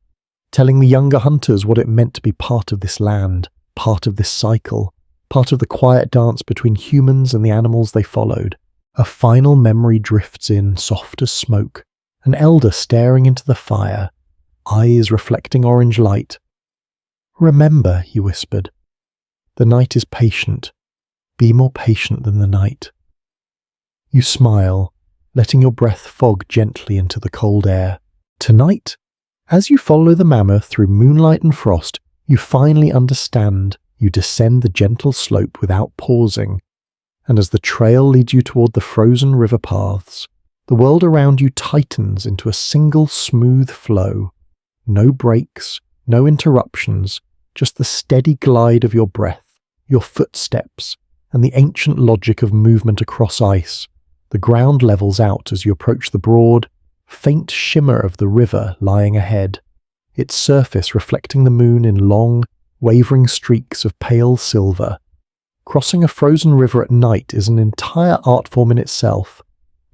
telling the younger hunters what it meant to be part of this land, part of this cycle, part of the quiet dance between humans and the animals they followed. A final memory drifts in, soft as smoke, an elder staring into the fire, eyes reflecting orange light. "Remember," he whispered, "the night is patient. Be more patient than the night." You smile, letting your breath fog gently into the cold air. Tonight, as you follow the mammoth through moonlight and frost, you finally understand. You descend the gentle slope without pausing, and as the trail leads you toward the frozen river paths, the world around you tightens into a single smooth flow. No breaks, no interruptions, just the steady glide of your breath, your footsteps, and the ancient logic of movement across ice. The ground levels out as you approach the broad, faint shimmer of the river lying ahead, its surface reflecting the moon in long, wavering streaks of pale silver. Crossing a frozen river at night is an entire art form in itself,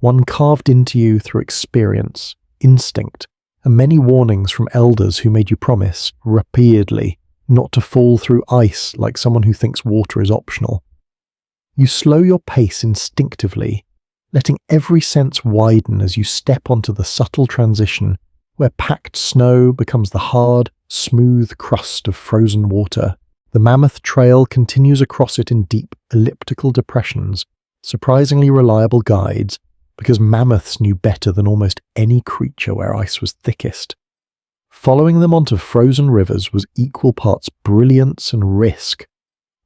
one carved into you through experience, instinct, and many warnings from elders who made you promise, repeatedly, not to fall through ice like someone who thinks water is optional. You slow your pace instinctively, letting every sense widen as you step onto the subtle transition where packed snow becomes the hard, smooth crust of frozen water. The mammoth trail continues across it in deep, elliptical depressions, surprisingly reliable guides, because mammoths knew better than almost any creature where ice was thickest. Following them onto frozen rivers was equal parts brilliance and risk,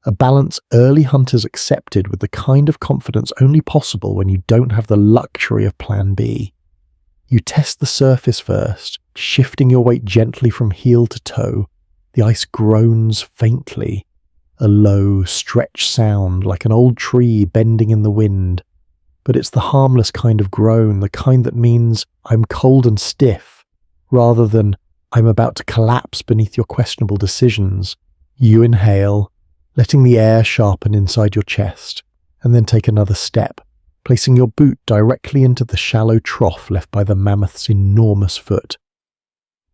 a balance early hunters accepted with the kind of confidence only possible when you don't have the luxury of Plan B. You test the surface first, shifting your weight gently from heel to toe. The ice groans faintly, a low, stretched sound like an old tree bending in the wind. But it's the harmless kind of groan, the kind that means I'm cold and stiff, rather than I'm about to collapse beneath your questionable decisions. You inhale, letting the air sharpen inside your chest, and then take another step, placing your boot directly into the shallow trough left by the mammoth's enormous foot.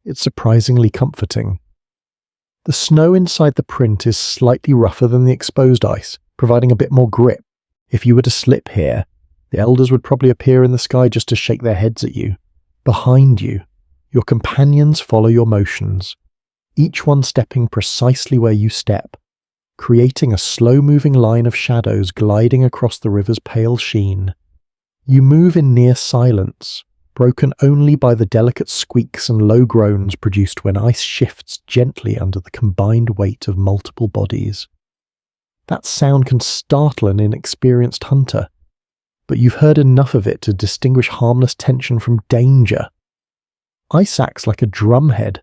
It's surprisingly comforting. The snow inside the print is slightly rougher than the exposed ice, providing a bit more grip. If you were to slip here, the elders would probably appear in the sky just to shake their heads at you. Behind you, your companions follow your motions, each one stepping precisely where you step, creating a slow-moving line of shadows gliding across the river's pale sheen. You move in near silence, broken only by the delicate squeaks and low groans produced when ice shifts gently under the combined weight of multiple bodies. That sound can startle an inexperienced hunter, but you've heard enough of it to distinguish harmless tension from danger. Ice acts like a drumhead.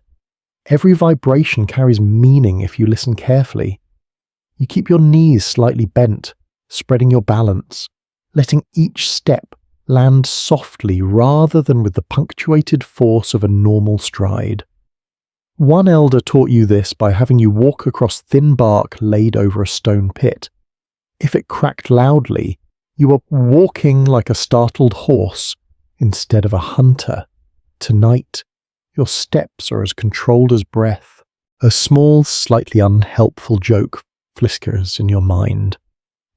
Every vibration carries meaning if you listen carefully. You keep your knees slightly bent, spreading your balance, letting each step land softly rather than with the punctuated force of a normal stride. One elder taught you this by having you walk across thin bark laid over a stone pit. If it cracked loudly, you were walking like a startled horse instead of a hunter. Tonight, your steps are as controlled as breath. A small, slightly unhelpful joke flickers in your mind.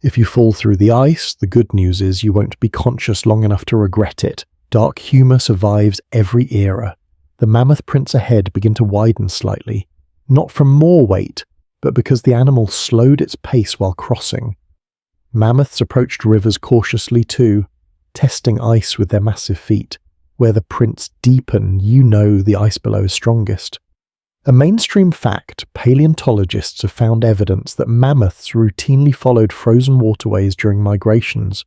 If you fall through the ice, the good news is you won't be conscious long enough to regret it. Dark humour survives every era. The mammoth prints ahead begin to widen slightly, not from more weight, but because the animal slowed its pace while crossing. Mammoths approached rivers cautiously too, testing ice with their massive feet. Where the prints deepen, you know the ice below is strongest. A mainstream fact, paleontologists have found evidence that mammoths routinely followed frozen waterways during migrations,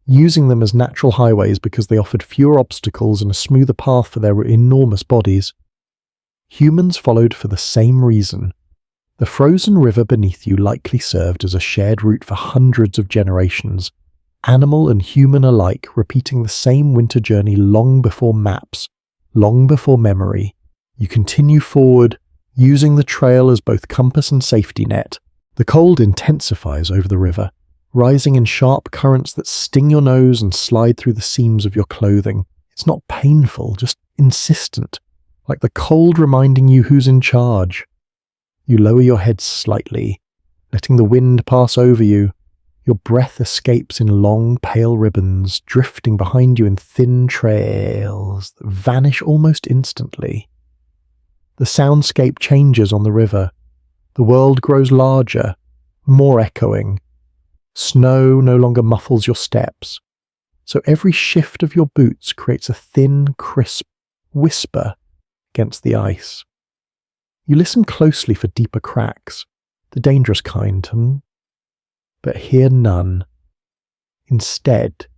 using them as natural highways because they offered fewer obstacles and a smoother path for their enormous bodies. Humans followed for the same reason. The frozen river beneath you likely served as a shared route for hundreds of generations, animal and human alike repeating the same winter journey long before maps, long before memory. You continue forward, using the trail as both compass and safety net. The cold intensifies over the river, rising in sharp currents that sting your nose and slide through the seams of your clothing. It's not painful, just insistent, like the cold reminding you who's in charge. You lower your head slightly, letting the wind pass over you. Your breath escapes in long, pale ribbons, drifting behind you in thin trails that vanish almost instantly. The soundscape changes on the river. The world grows larger, more echoing. Snow no longer muffles your steps, so every shift of your boots creates a thin, crisp whisper against the ice. You listen closely for deeper cracks, the dangerous kind, but hear none. Instead,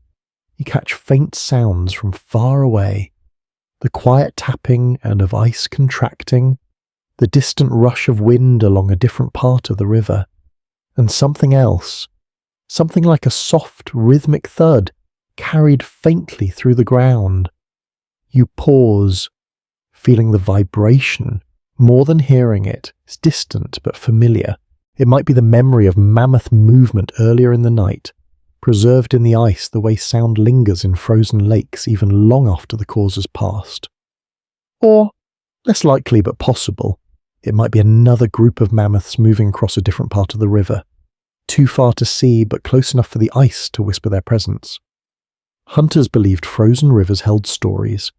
you catch faint sounds from far away, the quiet tapping and of ice contracting, the distant rush of wind along a different part of the river, and something else, something like a soft, rhythmic thud, carried faintly through the ground. You pause, feeling the vibration, more than hearing it. It's distant but familiar. It might be the memory of mammoth movement earlier in the night, preserved in the ice the way sound lingers in frozen lakes even long after the cause has passed. Or, less likely but possible, it might be another group of mammoths moving across a different part of the river, too far to see but close enough for the ice to whisper their presence. Hunters believed frozen rivers held stories.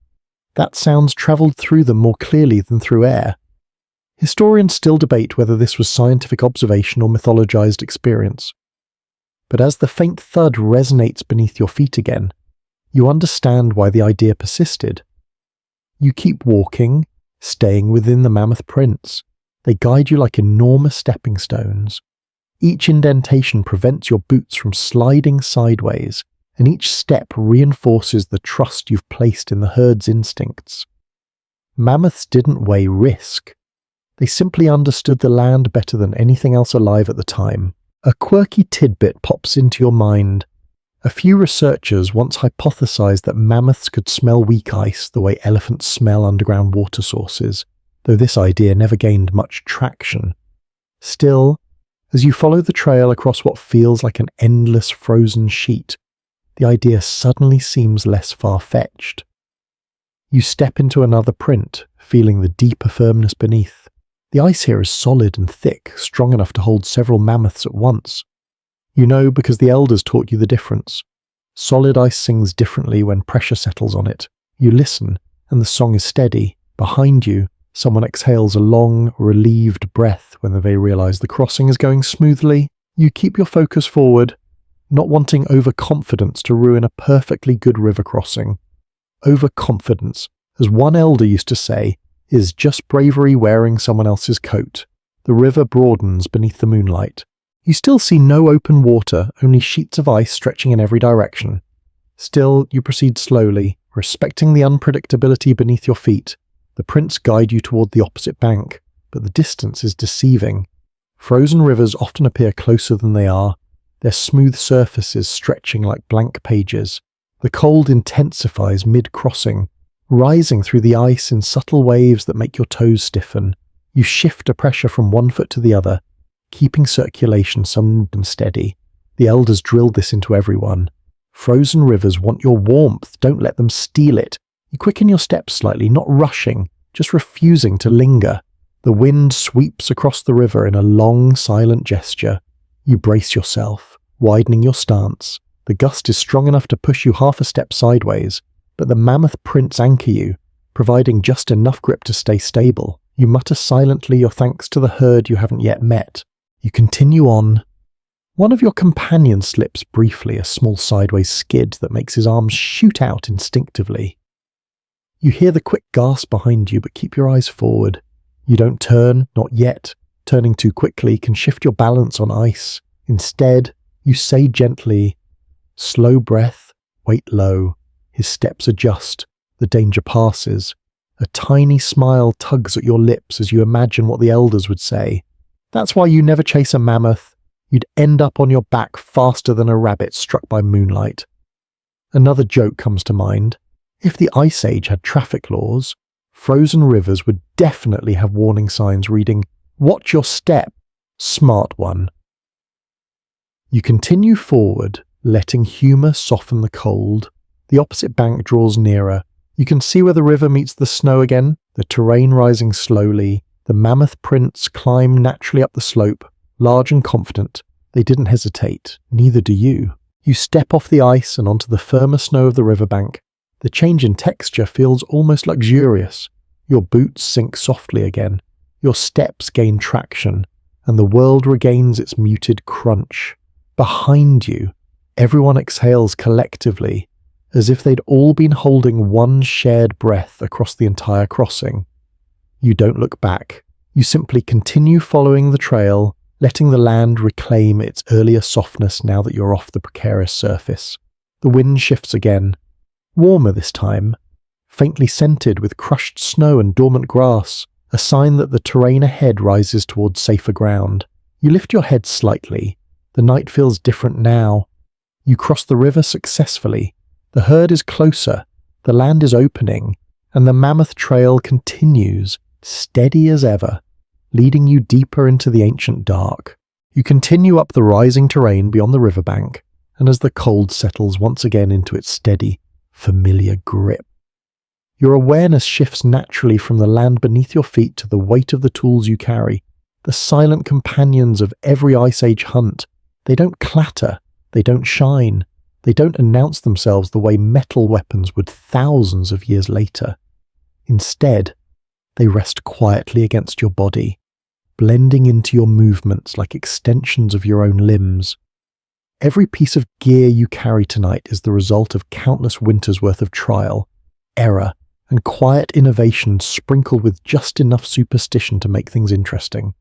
That sounds travelled through them more clearly than through air. Historians still debate whether this was scientific observation or mythologized experience. But as the faint thud resonates beneath your feet again, you understand why the idea persisted. You keep walking, staying within the mammoth prints. They guide you like enormous stepping stones. Each indentation prevents your boots from sliding sideways, and each step reinforces the trust you've placed in the herd's instincts. Mammoths didn't weigh risk. They simply understood the land better than anything else alive at the time. A quirky tidbit pops into your mind. A few researchers once hypothesized that mammoths could smell weak ice the way elephants smell underground water sources, though this idea never gained much traction. Still, as you follow the trail across what feels like an endless frozen sheet, the idea suddenly seems less far-fetched. You step into another print, feeling the deeper firmness beneath. The ice here is solid and thick, strong enough to hold several mammoths at once. You know because the elders taught you the difference. Solid ice sings differently when pressure settles on it. You listen, and the song is steady. Behind you, someone exhales a long, relieved breath when they realize the crossing is going smoothly. You keep your focus forward, not wanting overconfidence to ruin a perfectly good river crossing. Overconfidence, as one elder used to say, is just bravery wearing someone else's coat. The river broadens beneath the moonlight. You still see no open water, only sheets of ice stretching in every direction. Still, you proceed slowly, respecting the unpredictability beneath your feet. The prints guide you toward the opposite bank, but the distance is deceiving. Frozen rivers often appear closer than they are, their smooth surfaces stretching like blank pages. The cold intensifies mid-crossing, rising through the ice in subtle waves that make your toes stiffen. You shift a pressure from one foot to the other, keeping circulation smooth and steady. The elders drilled this into everyone. Frozen rivers want your warmth, don't let them steal it. You quicken your steps slightly, not rushing, just refusing to linger. The wind sweeps across the river in a long, silent gesture. You brace yourself, widening your stance. The gust is strong enough to push you half a step sideways, but the mammoth prints anchor you, providing just enough grip to stay stable. You mutter silently your thanks to the herd you haven't yet met. You continue on. One of your companions slips briefly, a small sideways skid that makes his arms shoot out instinctively. You hear the quick gasp behind you, but keep your eyes forward. You don't turn, not yet. Turning too quickly can shift your balance on ice. Instead, you say gently, slow breath, wait low. His steps adjust. The danger passes. A tiny smile tugs at your lips as you imagine what the elders would say. That's why you never chase a mammoth. You'd end up on your back faster than a rabbit struck by moonlight. Another joke comes to mind. If the Ice Age had traffic laws, frozen rivers would definitely have warning signs reading, "Watch your step, smart one." You continue forward, letting humour soften the cold. The opposite bank draws nearer. You can see where the river meets the snow again, the terrain rising slowly. The mammoth prints climb naturally up the slope, large and confident. They didn't hesitate, neither do you. You step off the ice and onto the firmer snow of the riverbank. The change in texture feels almost luxurious. Your boots sink softly again. Your steps gain traction, and the world regains its muted crunch. Behind you, everyone exhales collectively, as if they'd all been holding one shared breath across the entire crossing. You don't look back. You simply continue following the trail, letting the land reclaim its earlier softness now that you're off the precarious surface. The wind shifts again, warmer this time, faintly scented with crushed snow and dormant grass, a sign that the terrain ahead rises towards safer ground. You lift your head slightly. The night feels different now. You cross the river successfully. The herd is closer, the land is opening, and the mammoth trail continues, steady as ever, leading you deeper into the ancient dark. You continue up the rising terrain beyond the riverbank, and as the cold settles once again into its steady, familiar grip, your awareness shifts naturally from the land beneath your feet to the weight of the tools you carry, the silent companions of every Ice Age hunt. They don't clatter, they don't shine, they don't announce themselves the way metal weapons would thousands of years later. Instead, they rest quietly against your body, blending into your movements like extensions of your own limbs. Every piece of gear you carry tonight is the result of countless winters' worth of trial, error, and quiet innovation sprinkled with just enough superstition to make things interesting.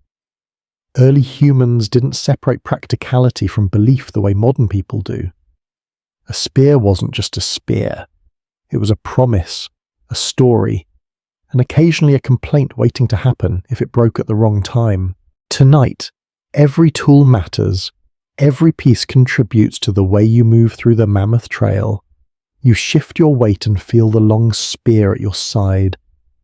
Early humans didn't separate practicality from belief the way modern people do. A spear wasn't just a spear. It was a promise, a story, and occasionally a complaint waiting to happen if it broke at the wrong time. Tonight, every tool matters. Every piece contributes to the way you move through the Mammoth Trail. You shift your weight and feel the long spear at your side,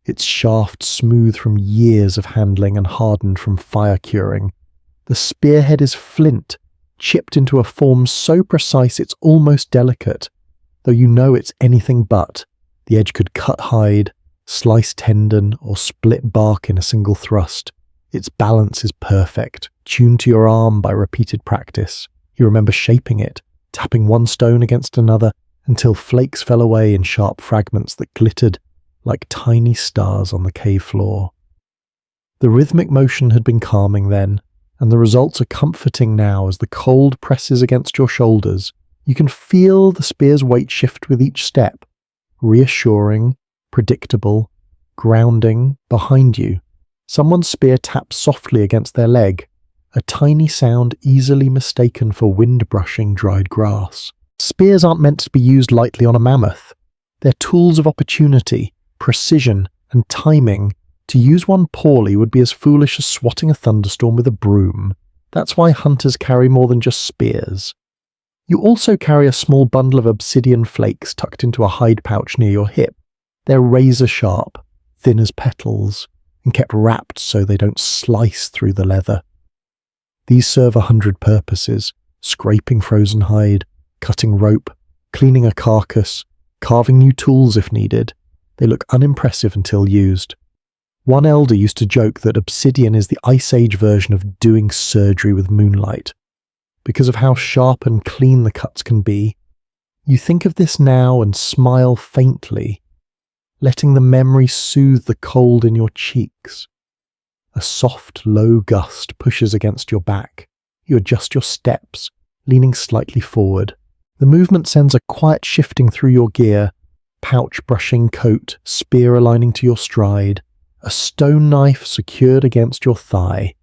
its shaft smooth from years of handling and hardened from fire curing. The spearhead is flint, chipped into a form so precise it's almost delicate, though you know it's anything but. The edge could cut hide, slice tendon, or split bark in a single thrust. Its balance is perfect, tuned to your arm by repeated practice. You remember shaping it, tapping one stone against another until flakes fell away in sharp fragments that glittered like tiny stars on the cave floor. The rhythmic motion had been calming then, and the results are comforting now as the cold presses against your shoulders. You can feel the spear's weight shift with each step, reassuring, predictable, grounding behind you. Someone's spear taps softly against their leg, a tiny sound easily mistaken for wind brushing dried grass. Spears aren't meant to be used lightly on a mammoth. They're tools of opportunity, precision, and timing. To use one poorly would be as foolish as swatting a thunderstorm with a broom. That's why hunters carry more than just spears. You also carry a small bundle of obsidian flakes tucked into a hide pouch near your hip. They're razor sharp, thin as petals, and kept wrapped so they don't slice through the leather. These serve 100 purposes: scraping frozen hide, cutting rope, cleaning a carcass, carving new tools if needed. They look unimpressive until used. One elder used to joke that obsidian is the Ice Age version of doing surgery with moonlight. Because of how sharp and clean the cuts can be, you think of this now and smile faintly, letting the memory soothe the cold in your cheeks. A soft, low gust pushes against your back. You adjust your steps, leaning slightly forward. The movement sends a quiet shifting through your gear, pouch brushing coat, spear aligning to your stride, a stone knife secured against your thigh.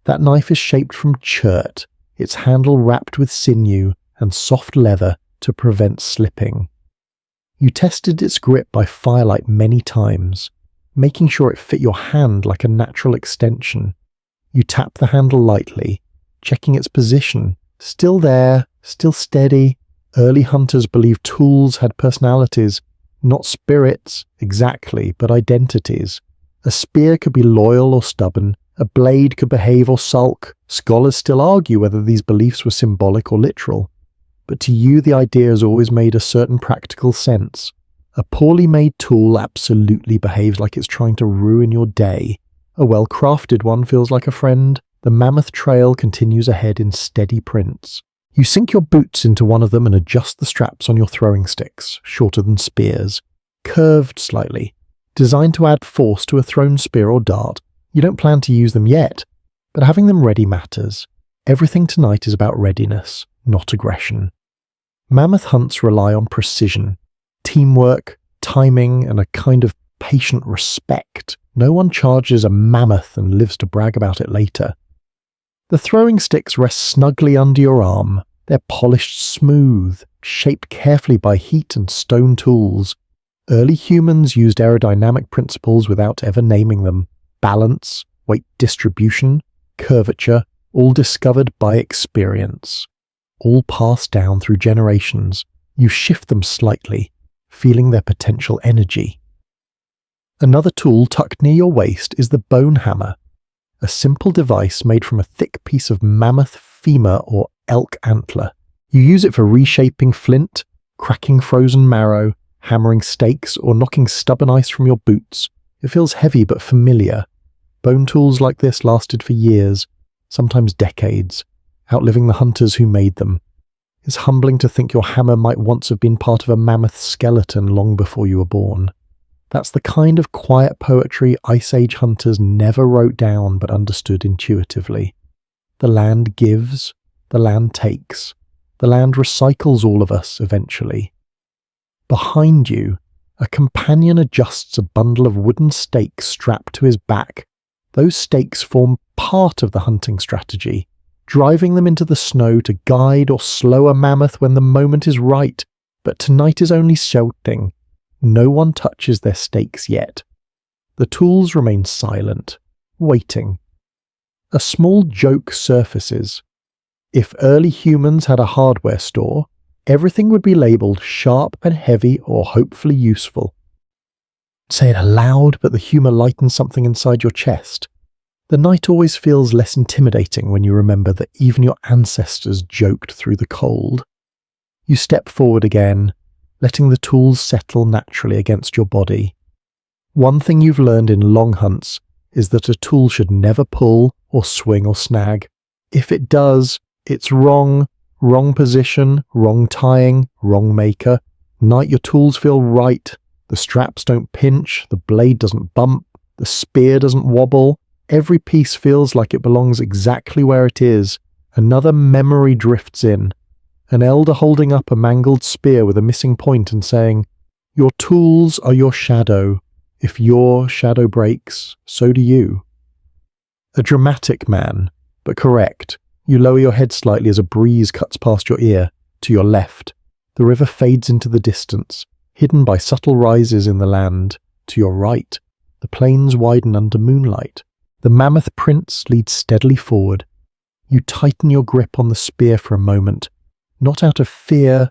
That knife is shaped from chert, its handle wrapped with sinew and soft leather to prevent slipping. You tested its grip by firelight many times, making sure it fit your hand like a natural extension. You tap the handle lightly, checking its position. Still there, still steady. Early hunters believed tools had personalities, not spirits exactly, but identities. A spear could be loyal or stubborn, a blade could behave or sulk. Scholars still argue whether these beliefs were symbolic or literal. But to you the idea has always made a certain practical sense. A poorly made tool absolutely behaves like it's trying to ruin your day. A well-crafted one feels like a friend. The Mammoth trail continues ahead in steady prints. You sink your boots into one of them and adjust the straps on your throwing sticks, shorter than spears, curved slightly, designed to add force to a thrown spear or dart. You don't plan to use them yet, but having them ready matters. Everything tonight is about readiness, not aggression. Mammoth hunts rely on precision, teamwork, timing, and a kind of patient respect. No one charges a mammoth and lives to brag about it later. The throwing sticks rest snugly under your arm. They're polished smooth, shaped carefully by heat and stone tools. Early humans used aerodynamic principles without ever naming them. Balance, weight distribution, curvature, all discovered by experience. All passed down through generations. You shift them slightly, feeling their potential energy. Another tool tucked near your waist is the bone hammer, a simple device made from a thick piece of mammoth femur or elk antler. You use it for reshaping flint, cracking frozen marrow, hammering stakes, or knocking stubborn ice from your boots. It feels heavy but familiar. Bone tools like this lasted for years, sometimes decades, outliving the hunters who made them. It's humbling to think your hammer might once have been part of a mammoth skeleton long before you were born. That's the kind of quiet poetry Ice Age hunters never wrote down but understood intuitively. The land gives, the land takes, the land recycles all of us eventually. Behind you, a companion adjusts a bundle of wooden stakes strapped to his back. Those stakes form part of the hunting strategy, driving them into the snow to guide or slow a mammoth when the moment is right. But tonight is only shouting. No one touches their stakes yet. The tools remain silent, waiting. A small joke surfaces. If early humans had a hardware store, everything would be labelled sharp and heavy or hopefully useful. Say it aloud, but the humour lightens something inside your chest. The night always feels less intimidating when you remember that even your ancestors joked through the cold. You step forward again, letting the tools settle naturally against your body. One thing you've learned in long hunts is that a tool should never pull or swing or snag. If it does, it's wrong. Wrong position, wrong tying, wrong maker. Night, your tools feel right. The straps don't pinch, the blade doesn't bump, the spear doesn't wobble. Every piece feels like it belongs exactly where it is. Another memory drifts in. An elder holding up a mangled spear with a missing point and saying, "Your tools are your shadow. If your shadow breaks, so do you." A dramatic man, but correct. You lower your head slightly as a breeze cuts past your ear. To your left, the river fades into the distance, hidden by subtle rises in the land. To your right, the plains widen under moonlight. The mammoth prints lead steadily forward. You tighten your grip on the spear for a moment, not out of fear,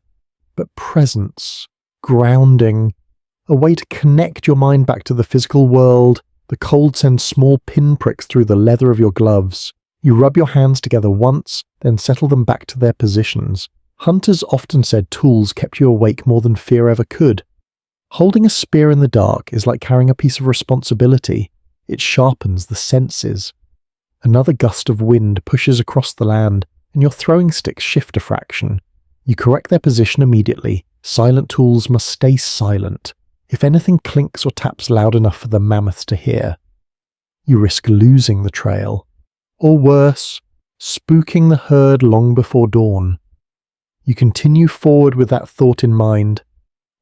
but presence, grounding, a way to connect your mind back to the physical world. The cold sends small pinpricks through the leather of your gloves. You rub your hands together once, then settle them back to their positions. Hunters often said tools kept you awake more than fear ever could. Holding a spear in the dark is like carrying a piece of responsibility. It sharpens the senses. Another gust of wind pushes across the land, and your throwing sticks shift a fraction. You correct their position immediately. Silent tools must stay silent. If anything clinks or taps loud enough for the mammoths to hear, you risk losing the trail. Or worse, spooking the herd long before dawn. You continue forward with that thought in mind,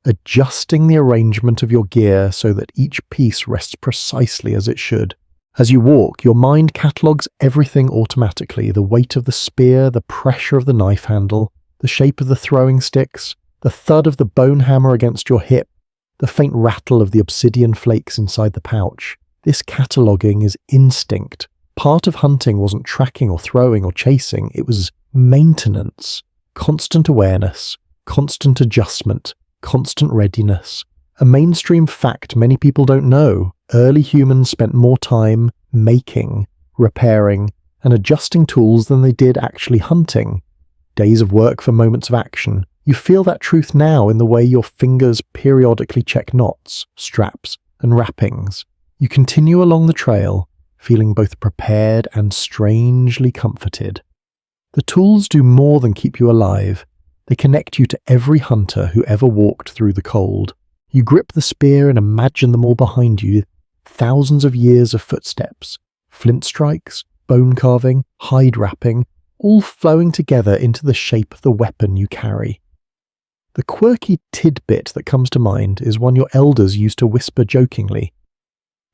adjusting the arrangement of your gear so that each piece rests precisely as it should. As you walk, your mind catalogues everything automatically: the weight of the spear, the pressure of the knife handle, the shape of the throwing sticks, the thud of the bone hammer against your hip, the faint rattle of the obsidian flakes inside the pouch. This cataloguing is instinct. Part of hunting wasn't tracking or throwing or chasing, it was maintenance, constant awareness, constant adjustment, constant readiness. A mainstream fact many people don't know: early humans spent more time making, repairing, and adjusting tools than they did actually hunting. Days of work for moments of action. You feel that truth now in the way your fingers periodically check knots, straps, and wrappings. You continue along the trail, feeling both prepared and strangely comforted. The tools do more than keep you alive. They connect you to every hunter who ever walked through the cold. You grip the spear and imagine them all behind you, thousands of years of footsteps, flint strikes, bone carving, hide wrapping, all flowing together into the shape of the weapon you carry. The quirky tidbit that comes to mind is one your elders used to whisper jokingly.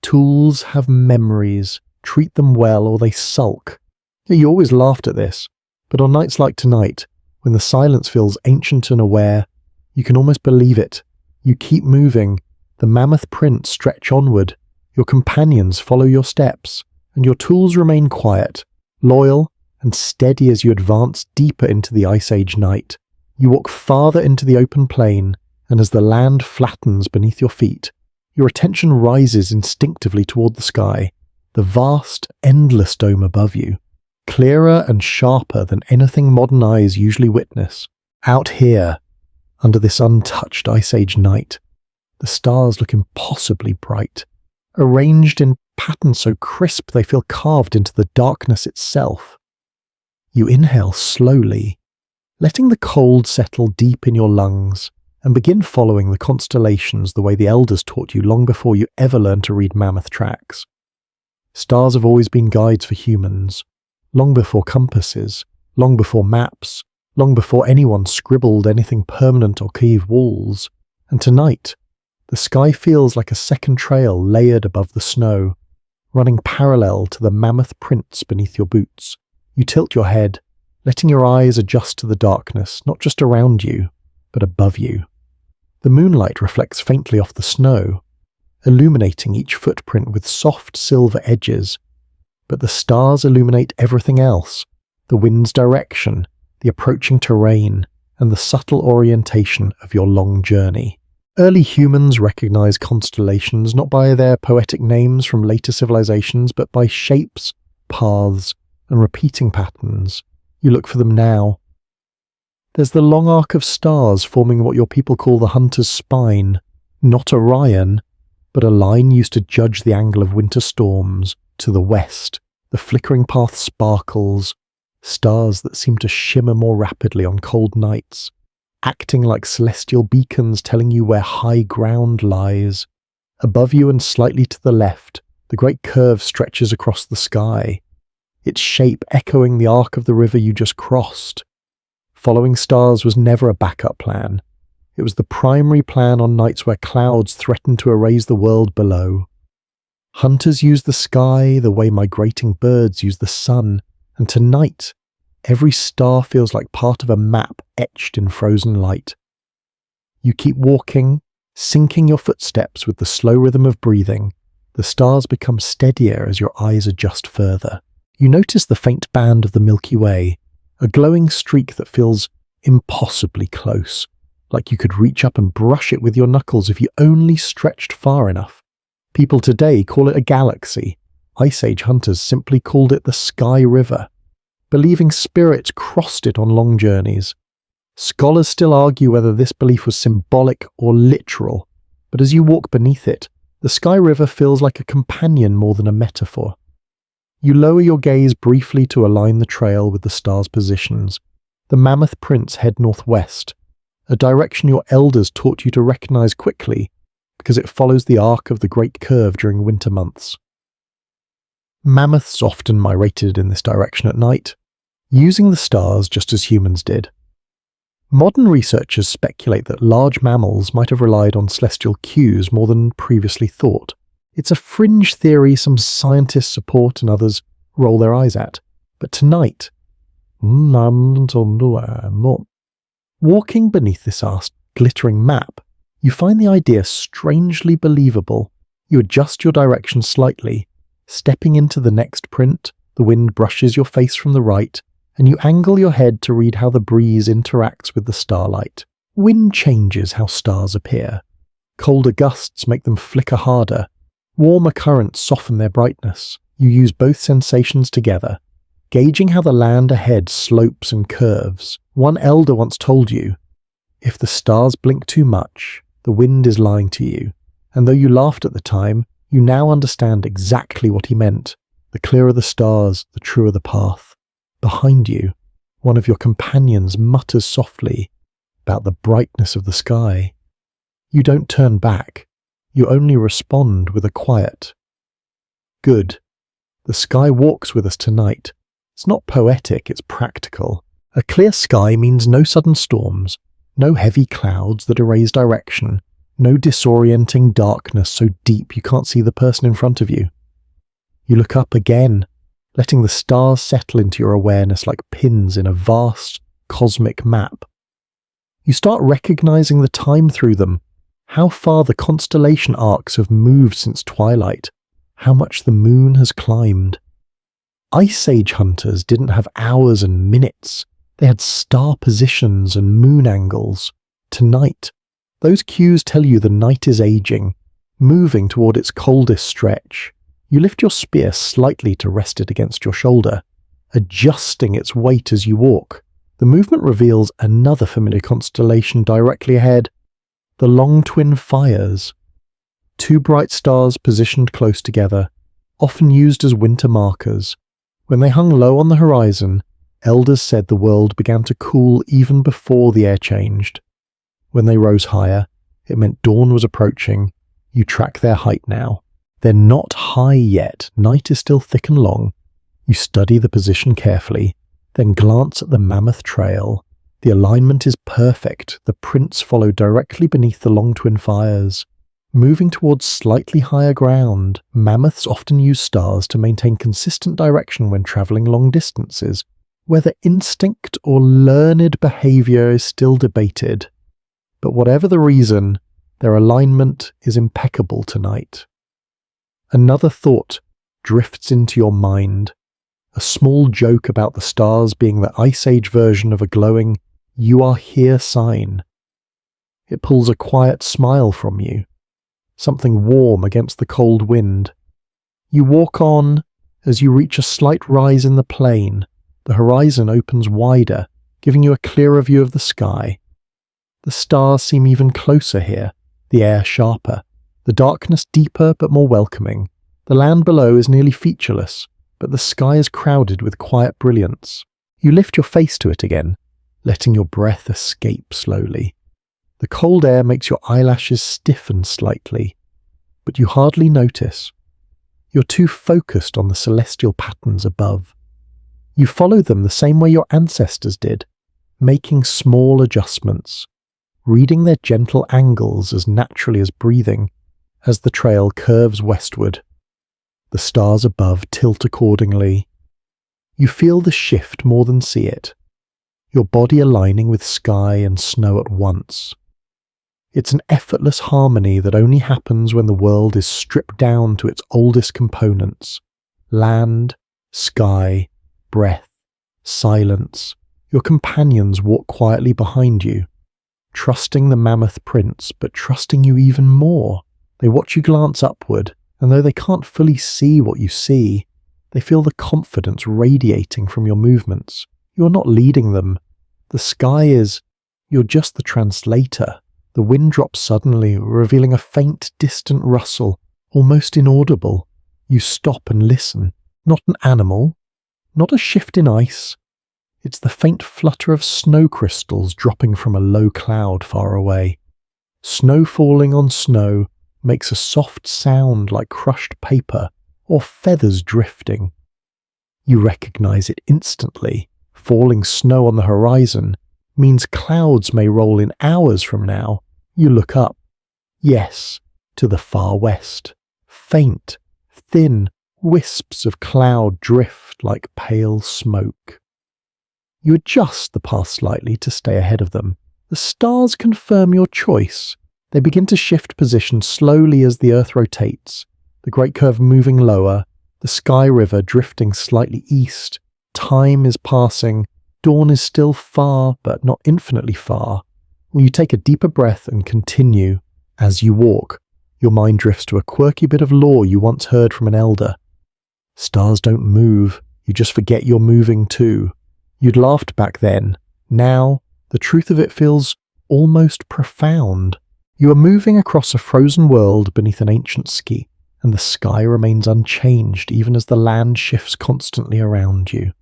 Tools have memories, treat them well or they sulk. You always laughed at this, but on nights like tonight, when the silence feels ancient and aware, you can almost believe it. You keep moving, the mammoth prints stretch onward, your companions follow your steps, and your tools remain quiet, loyal, and steady as you advance deeper into the Ice Age night. You walk farther into the open plain, and as the land flattens beneath your feet, your attention rises instinctively toward the sky, the vast, endless dome above you, clearer and sharper than anything modern eyes usually witness. Out here, under this untouched Ice Age night, the stars look impossibly bright, arranged in patterns so crisp they feel carved into the darkness itself. You inhale slowly, letting the cold settle deep in your lungs, and begin following the constellations the way the elders taught you long before you ever learned to read mammoth tracks. Stars have always been guides for humans, long before compasses, long before maps, long before anyone scribbled anything permanent or cave walls. And tonight, the sky feels like a second trail layered above the snow, running parallel to the mammoth prints beneath your boots. You tilt your head, letting your eyes adjust to the darkness, not just around you, but above you. The moonlight reflects faintly off the snow, illuminating each footprint with soft silver edges, but the stars illuminate everything else: the wind's direction, the approaching terrain, and the subtle orientation of your long journey. Early humans recognized constellations not by their poetic names from later civilizations, but by shapes, paths, and repeating patterns. You look for them now. There's the long arc of stars forming what your people call the hunter's spine, not Orion, but a line used to judge the angle of winter storms. To the west, the flickering path sparkles, stars that seem to shimmer more rapidly on cold nights, acting like celestial beacons telling you where high ground lies. Above you and slightly to the left, the great curve stretches across the sky, its shape echoing the arc of the river you just crossed. Following stars was never a backup plan. It was the primary plan on nights where clouds threatened to erase the world below. Hunters use the sky the way migrating birds use the sun, and tonight, every star feels like part of a map etched in frozen light. You keep walking, syncing your footsteps with the slow rhythm of breathing. The stars become steadier as your eyes adjust further. You notice the faint band of the Milky Way, a glowing streak that feels impossibly close, like you could reach up and brush it with your knuckles if you only stretched far enough. People today call it a galaxy. Ice Age hunters simply called it the Sky River, believing spirits crossed it on long journeys. Scholars still argue whether this belief was symbolic or literal, but as you walk beneath it, the Sky River feels like a companion more than a metaphor. You lower your gaze briefly to align the trail with the stars' positions. The Mammoth prints head northwest, a direction your elders taught you to recognize quickly because it follows the arc of the Great Curve during winter months. Mammoths often migrated in this direction at night, using the stars just as humans did. Modern researchers speculate that large mammals might have relied on celestial cues more than previously thought. It's a fringe theory some scientists support and others roll their eyes at. But tonight, walking beneath this glittering map, you find the idea strangely believable. You adjust your direction slightly. Stepping into the next print, the wind brushes your face from the right, and you angle your head to read how the breeze interacts with the starlight. Wind changes how stars appear. Colder gusts make them flicker harder. Warmer currents soften their brightness. You use both sensations together, gauging how the land ahead slopes and curves. One elder once told you, if the stars blink too much, the wind is lying to you. And though you laughed at the time, you now understand exactly what he meant. The clearer the stars, the truer the path. Behind you, one of your companions mutters softly about the brightness of the sky. You don't turn back. You only respond with a quiet, "Good." The sky walks with us tonight. It's not poetic, it's practical. A clear sky means no sudden storms, no heavy clouds that erase direction, no disorienting darkness so deep you can't see the person in front of you. You look up again, letting the stars settle into your awareness like pins in a vast, cosmic map. You start recognizing the time through them, how far the constellation arcs have moved since twilight, how much the moon has climbed. Ice Age hunters didn't have hours and minutes. They had star positions and moon angles. Tonight, those cues tell you the night is aging, moving toward its coldest stretch. You lift your spear slightly to rest it against your shoulder, adjusting its weight as you walk. The movement reveals another familiar constellation directly ahead, the long twin fires. Two bright stars positioned close together, often used as winter markers. When they hung low on the horizon, elders said the world began to cool even before the air changed. When they rose higher, it meant dawn was approaching. You track their height now. They're not high yet. Night is still thick and long. You study the position carefully, then glance at the Mammoth trail. The alignment is perfect. The prints follow directly beneath the long twin fires. Moving towards slightly higher ground, mammoths often use stars to maintain consistent direction when traveling long distances. Whether instinct or learned behavior is still debated. But whatever the reason, their alignment is impeccable tonight. Another thought drifts into your mind. A small joke about the stars being the Ice Age version of a glowing "you are here" sign. It pulls a quiet smile from you, something warm against the cold wind. You walk on. As you reach a slight rise in the plain, the horizon opens wider, giving you a clearer view of the sky. The stars seem even closer here, the air sharper. the darkness deeper but more welcoming. The land below is nearly featureless, but the sky is crowded with quiet brilliance. You lift your face to it again, letting your breath escape slowly. The cold air makes your eyelashes stiffen slightly, but you hardly notice. You're too focused on the celestial patterns above. You follow them the same way your ancestors did, making small adjustments, reading their gentle angles as naturally as breathing, as the trail curves westward. The stars above tilt accordingly. You feel the shift more than see it, your body aligning with sky and snow at once. It's an effortless harmony that only happens when the world is stripped down to its oldest components: land, sky, breath, silence. Your companions walk quietly behind you, trusting the mammoth prints, but trusting you even more. They watch you glance upward, and though they can't fully see what you see, they feel the confidence radiating from your movements. You're not leading them. The sky is. You're just the translator. The wind drops suddenly, revealing a faint, distant rustle, almost inaudible. You stop and listen. Not an animal, not a shift in ice. It's the faint flutter of snow crystals dropping from a low cloud far away. Snow falling on snow makes a soft sound like crushed paper or feathers drifting. You recognize it instantly. Falling snow on the horizon means clouds may roll in hours from now. You look up. Yes, to the far west. Faint, thin wisps of cloud drift like pale smoke. You adjust the path slightly to stay ahead of them. The stars confirm your choice. They begin to shift position slowly as the earth rotates, the great curve moving lower, the sky river drifting slightly east. Time is passing. Dawn is still far, but not infinitely far. When you take a deeper breath and continue, as you walk, your mind drifts to a quirky bit of lore you once heard from an elder. Stars don't move, you just forget you're moving too. You'd laughed back then. Now, the truth of it feels almost profound. You are moving across a frozen world beneath an ancient ski, and the sky remains unchanged even as the land shifts constantly around you.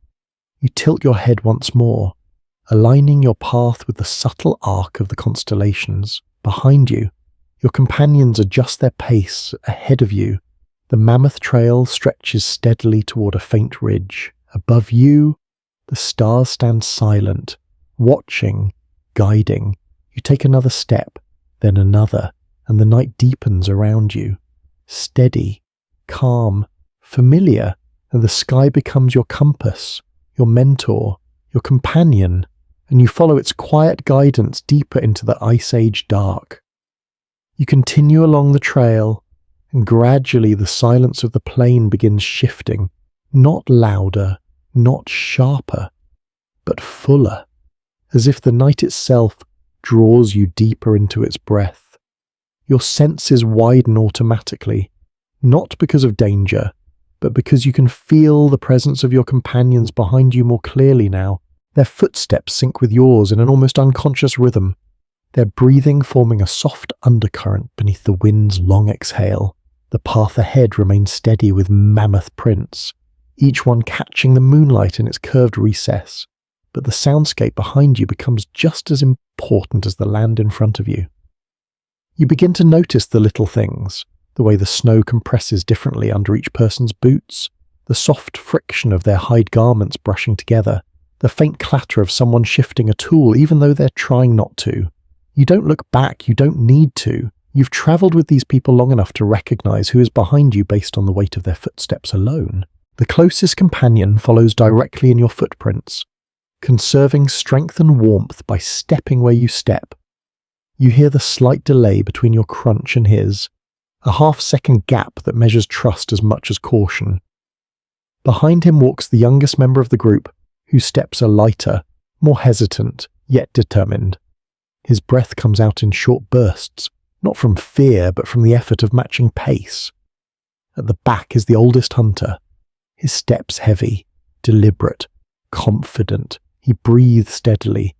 You tilt your head once more, aligning your path with the subtle arc of the constellations. Behind you, your companions adjust their pace. Ahead of you, the Mammoth Trail stretches steadily toward a faint ridge. Above you, the stars stand silent, watching, guiding. You take another step, then another, and the night deepens around you. Steady, calm, familiar, and the sky becomes your compass, your mentor, your companion, and you follow its quiet guidance deeper into the Ice Age dark. You continue along the trail, and gradually the silence of the plain begins shifting, not louder, not sharper, but fuller, as if the night itself draws you deeper into its breath. Your senses widen automatically, not because of danger, but because you can feel the presence of your companions behind you more clearly now. Their footsteps sync with yours in an almost unconscious rhythm, their breathing forming a soft undercurrent beneath the wind's long exhale. The path ahead remains steady with mammoth prints, each one catching the moonlight in its curved recess, but the soundscape behind you becomes just as important as the land in front of you. You begin to notice the little things, the way the snow compresses differently under each person's boots, the soft friction of their hide garments brushing together, the faint clatter of someone shifting a tool even though they're trying not to. You don't look back, you don't need to. You've travelled with these people long enough to recognise who is behind you based on the weight of their footsteps alone. The closest companion follows directly in your footprints, conserving strength and warmth by stepping where you step. You hear the slight delay between your crunch and his, a half-second gap that measures trust as much as caution. Behind him walks the youngest member of the group, whose steps are lighter, more hesitant, yet determined. His breath comes out in short bursts, not from fear, but from the effort of matching pace. At the back is the oldest hunter, his steps heavy, deliberate, confident. He breathes steadily,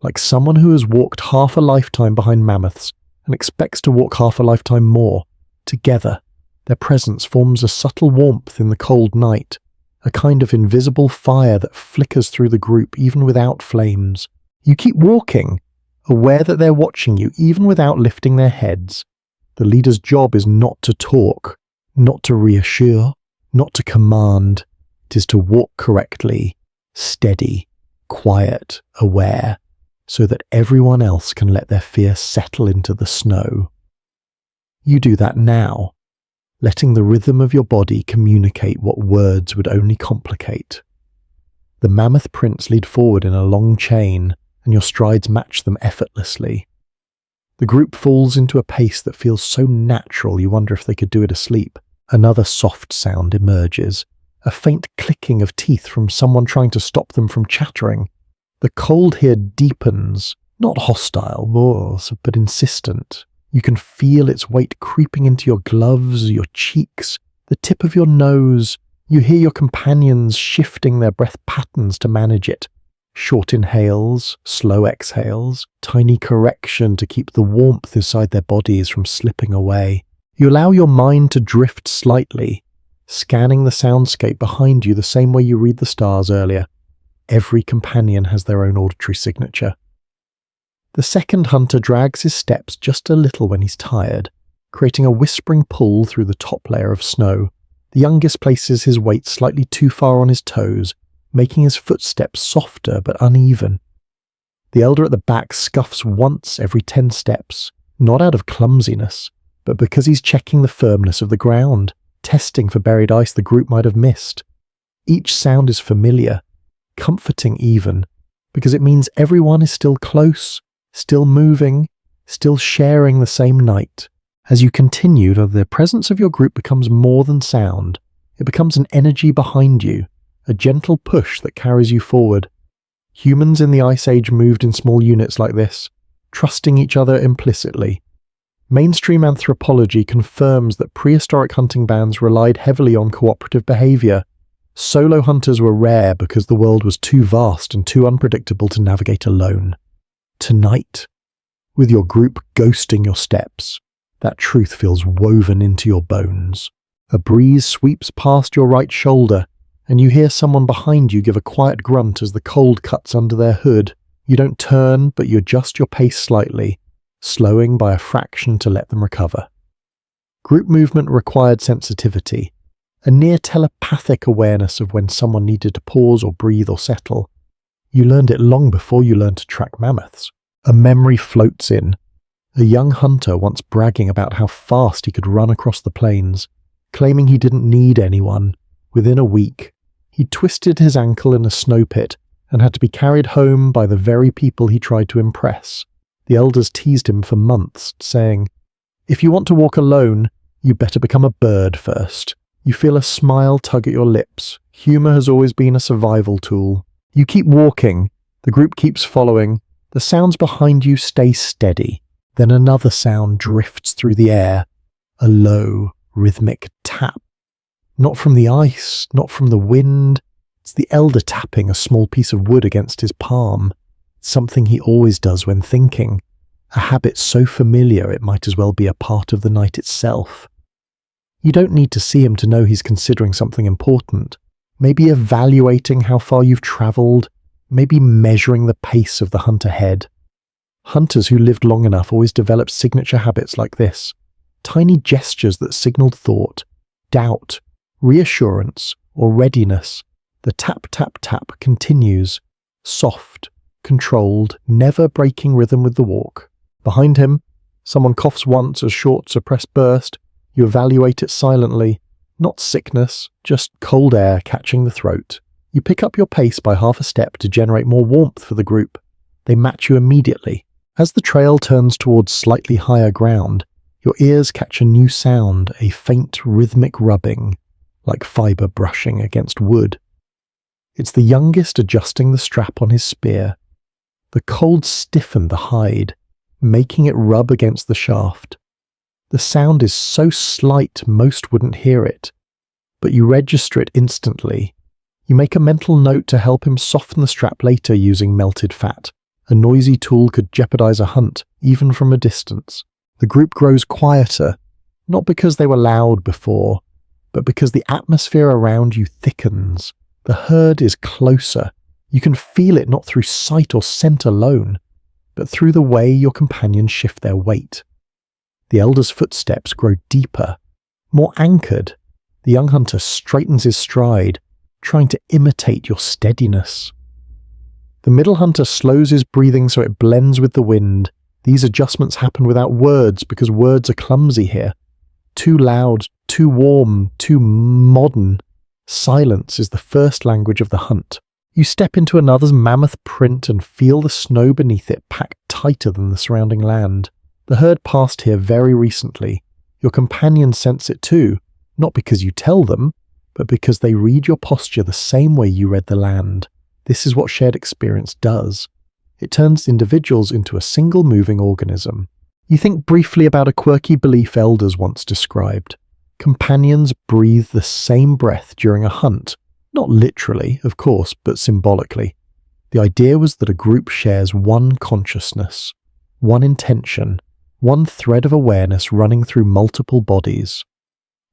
like someone who has walked half a lifetime behind mammoths and expects to walk half a lifetime more. Together, their presence forms a subtle warmth in the cold night, a kind of invisible fire that flickers through the group even without flames. You keep walking, aware that they're watching you even without lifting their heads. The leader's job is not to talk, not to reassure, not to command. It is to walk correctly, steady, quiet, aware, so that everyone else can let their fear settle into the snow. You do that now, letting the rhythm of your body communicate what words would only complicate. The mammoth prints lead forward in a long chain, and your strides match them effortlessly. The group falls into a pace that feels so natural you wonder if they could do it asleep. Another soft sound emerges, a faint clicking of teeth from someone trying to stop them from chattering. The cold here deepens, not hostile, but insistent. You can feel its weight creeping into your gloves, your cheeks, the tip of your nose. You hear your companions shifting their breath patterns to manage it. Short inhales, slow exhales, tiny correction to keep the warmth inside their bodies from slipping away. You allow your mind to drift slightly, scanning the soundscape behind you the same way you read the stars earlier. Every companion has their own auditory signature. The second hunter drags his steps just a little when he's tired, creating a whispering pull through the top layer of snow. The youngest places his weight slightly too far on his toes, making his footsteps softer but uneven. The elder at the back scuffs once every 10 steps, not out of clumsiness, but because he's checking the firmness of the ground, testing for buried ice the group might have missed. Each sound is familiar, comforting even, because it means everyone is still close, still moving, still sharing the same night. As you continue, the presence of your group becomes more than sound. It becomes an energy behind you, a gentle push that carries you forward. Humans in the Ice Age moved in small units like this, trusting each other implicitly. Mainstream anthropology confirms that prehistoric hunting bands relied heavily on cooperative behavior. Solo hunters were rare because the world was too vast and too unpredictable to navigate alone. Tonight, with your group ghosting your steps, that truth feels woven into your bones. A breeze sweeps past your right shoulder, and you hear someone behind you give a quiet grunt as the cold cuts under their hood. You don't turn, but you adjust your pace slightly, slowing by a fraction to let them recover. Group movement required sensitivity, a near telepathic awareness of when someone needed to pause or breathe or settle. You learned it long before you learned to track mammoths. A memory floats in. A young hunter once bragging about how fast he could run across the plains, claiming he didn't need anyone. Within a week, he twisted his ankle in a snow pit and had to be carried home by the very people he tried to impress. The elders teased him for months, saying, "If you want to walk alone, you better become a bird first." You feel a smile tug at your lips. Humor has always been a survival tool. You keep walking. The group keeps following. The sounds behind you stay steady. Then another sound drifts through the air. A low, rhythmic tap. Not from the ice, not from the wind. It's the elder tapping a small piece of wood against his palm. It's something he always does when thinking. A habit so familiar it might as well be a part of the night itself. You don't need to see him to know he's considering something important. Maybe evaluating how far you've traveled, maybe measuring the pace of the hunt ahead. Hunters who lived long enough always developed signature habits like this. Tiny gestures that signaled thought, doubt, reassurance, or readiness. The tap, tap, tap continues, soft, controlled, never breaking rhythm with the walk. Behind him, someone coughs once, a short, suppressed burst. You evaluate it silently. Not sickness, just cold air catching the throat. You pick up your pace by half a step to generate more warmth for the group. They match you immediately. As the trail turns towards slightly higher ground, your ears catch a new sound, a faint rhythmic rubbing, like fiber brushing against wood. It's the youngest adjusting the strap on his spear. The cold stiffened the hide, making it rub against the shaft. The sound is so slight most wouldn't hear it, but you register it instantly. You make a mental note to help him soften the strap later using melted fat. A noisy tool could jeopardize a hunt, even from a distance. The group grows quieter, Not because they were loud before, but because the atmosphere around you thickens. The herd is closer. You can feel it not through sight or scent alone, but through the way your companions shift their weight. The elder's footsteps grow deeper, more anchored. The young hunter straightens his stride, trying to imitate your steadiness. The middle hunter slows his breathing so it blends with the wind. These adjustments happen without words because words are clumsy here. Too loud, too warm, too modern. Silence is the first language of the hunt. You step into another's mammoth print and feel the snow beneath it packed tighter than the surrounding land. The herd passed here very recently. Your companions sense it too, not because you tell them, but because they read your posture the same way you read the land. This is what shared experience does. It turns individuals into a single moving organism. You think briefly about a quirky belief elders once described. Companions breathe the same breath during a hunt. Not literally, of course, but symbolically. The idea was that a group shares one consciousness, one intention, one thread of awareness running through multiple bodies.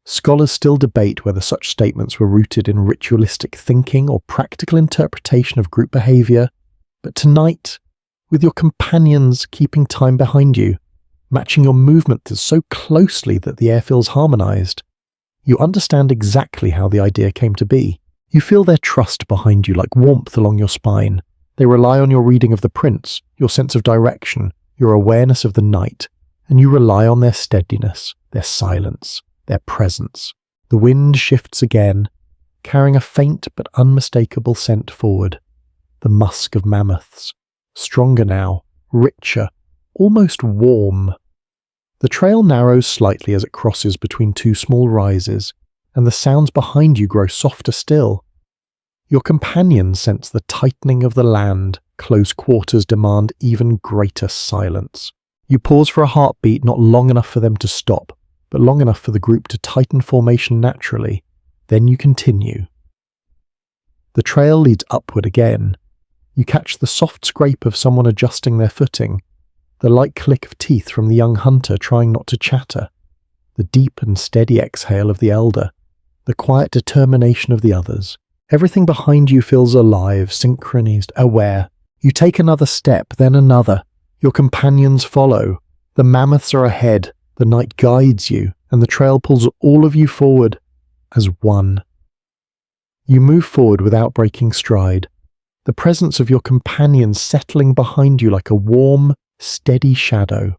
Scholars still debate whether such statements were rooted in ritualistic thinking or practical interpretation of group behavior, but tonight, with your companions keeping time behind you, matching your movements so closely that the air feels harmonized, you understand exactly how the idea came to be. You feel their trust behind you like warmth along your spine. They rely on your reading of the prints, your sense of direction, your awareness of the night, and you rely on their steadiness, their silence, their presence. The wind shifts again, carrying a faint but unmistakable scent forward. The musk of mammoths. Stronger now, richer, almost warm. The trail narrows slightly as it crosses between two small rises, and the sounds behind you grow softer still. Your companions sense the tightening of the land. Close quarters demand even greater silence. You pause for a heartbeat, not long enough for them to stop, but long enough for the group to tighten formation naturally. Then you continue. The trail leads upward again. You catch the soft scrape of someone adjusting their footing, the light click of teeth from the young hunter trying not to chatter, the deep and steady exhale of the elder, the quiet determination of the others. Everything behind you feels alive, synchronized, aware. You take another step, then another. Your companions follow. The mammoths are ahead. The night guides you, and the trail pulls all of you forward as one. You move forward without breaking stride, the presence of your companions settling behind you like a warm, steady shadow.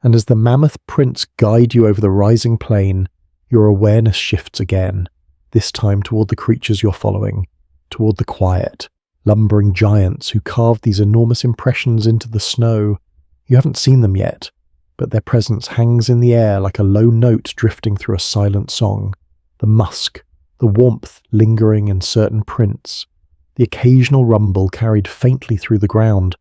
And as the mammoth prints guide you over the rising plain, your awareness shifts again, this time toward the creatures you're following, toward the quiet, lumbering giants who carved these enormous impressions into the snow. You haven't seen them yet, but their presence hangs in the air like a low note drifting through a silent song. The musk, the warmth lingering in certain prints, the occasional rumble carried faintly through the ground.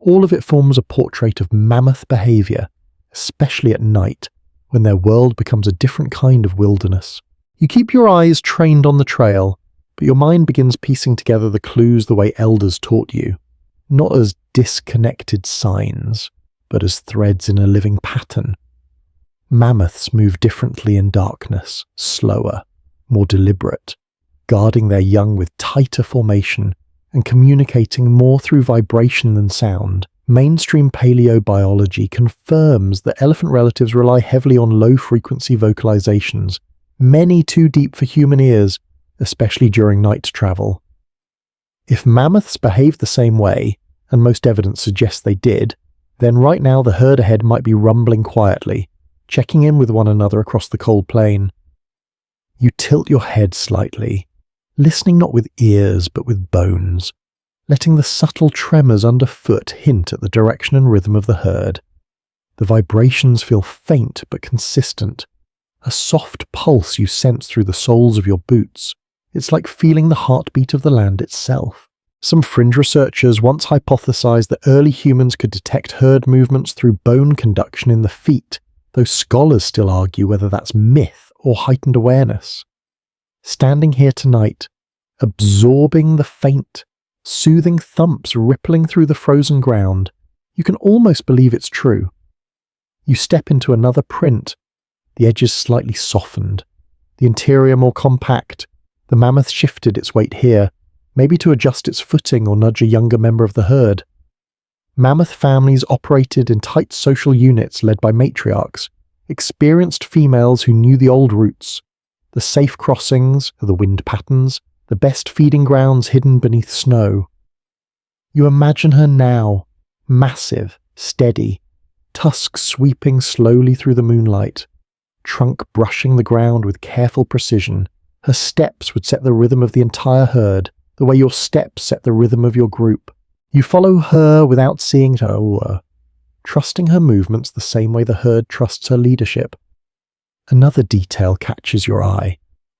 All of it forms a portrait of mammoth behavior, especially at night, when their world becomes a different kind of wilderness. You keep your eyes trained on the trail, but your mind begins piecing together the clues the way elders taught you, not as disconnected signs, but as threads in a living pattern. Mammoths move differently in darkness, slower, more deliberate, guarding their young with tighter formation and communicating more through vibration than sound. Mainstream paleobiology confirms that elephant relatives rely heavily on low-frequency vocalizations, many too deep for human ears, especially during night travel. If mammoths behave the same way, and most evidence suggests they did, then right now the herd ahead might be rumbling quietly, checking in with one another across the cold plain. You tilt your head slightly, listening not with ears but with bones, letting the subtle tremors underfoot hint at the direction and rhythm of the herd. The vibrations feel faint but consistent, a soft pulse you sense through the soles of your boots. It's like feeling the heartbeat of the land itself. Some fringe researchers once hypothesized that early humans could detect herd movements through bone conduction in the feet, though scholars still argue whether that's myth or heightened awareness. Standing here tonight, absorbing the faint, soothing thumps rippling through the frozen ground, you can almost believe it's true. You step into another print, the edges slightly softened, the interior more compact. The mammoth shifted its weight here, maybe to adjust its footing or nudge a younger member of the herd. Mammoth families operated in tight social units led by matriarchs, experienced females who knew the old routes, the safe crossings, the wind patterns, the best feeding grounds hidden beneath snow. You imagine her now, massive, steady, tusks sweeping slowly through the moonlight, trunk brushing the ground with careful precision. Her steps would set the rhythm of the entire herd, the way your steps set the rhythm of your group. You follow her without seeing her, trusting her movements the same way the herd trusts her leadership. Another detail catches your eye,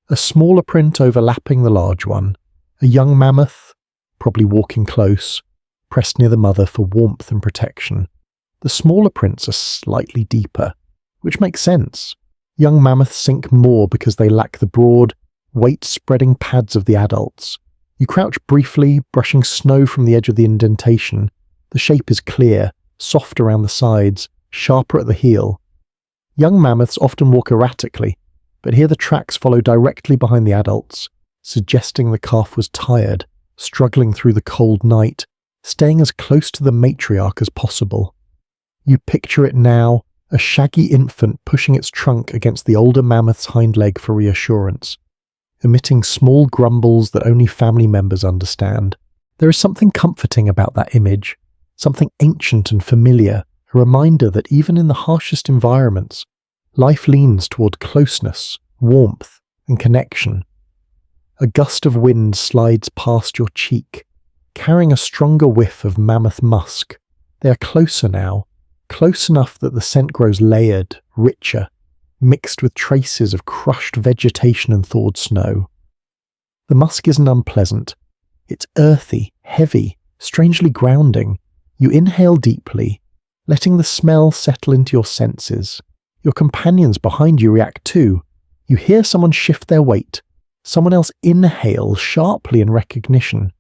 a smaller print overlapping the large one, a young mammoth, probably walking close, pressed near the mother for warmth and protection. The smaller prints are slightly deeper, which makes sense. Young mammoths sink more because they lack the broad, weight-spreading pads of the adults. You crouch briefly, brushing snow from the edge of the indentation. The shape is clear, soft around the sides, sharper at the heel. Young mammoths often walk erratically, but here the tracks follow directly behind the adults, suggesting the calf was tired, struggling through the cold night, staying as close to the matriarch as possible. You picture it now, a shaggy infant pushing its trunk against the older mammoth's hind leg for reassurance, emitting small grumbles that only family members understand. There is something comforting about that image, something ancient and familiar, a reminder that even in the harshest environments, life leans toward closeness, warmth, and connection. A gust of wind slides past your cheek, carrying a stronger whiff of mammoth musk. They are closer now, close enough that the scent grows layered, richer, mixed with traces of crushed vegetation and thawed snow. The musk isn't unpleasant. It's earthy, heavy, strangely grounding. You inhale deeply, letting the smell settle into your senses. Your companions behind you react too. You hear someone shift their weight. Someone else inhales sharply in recognition.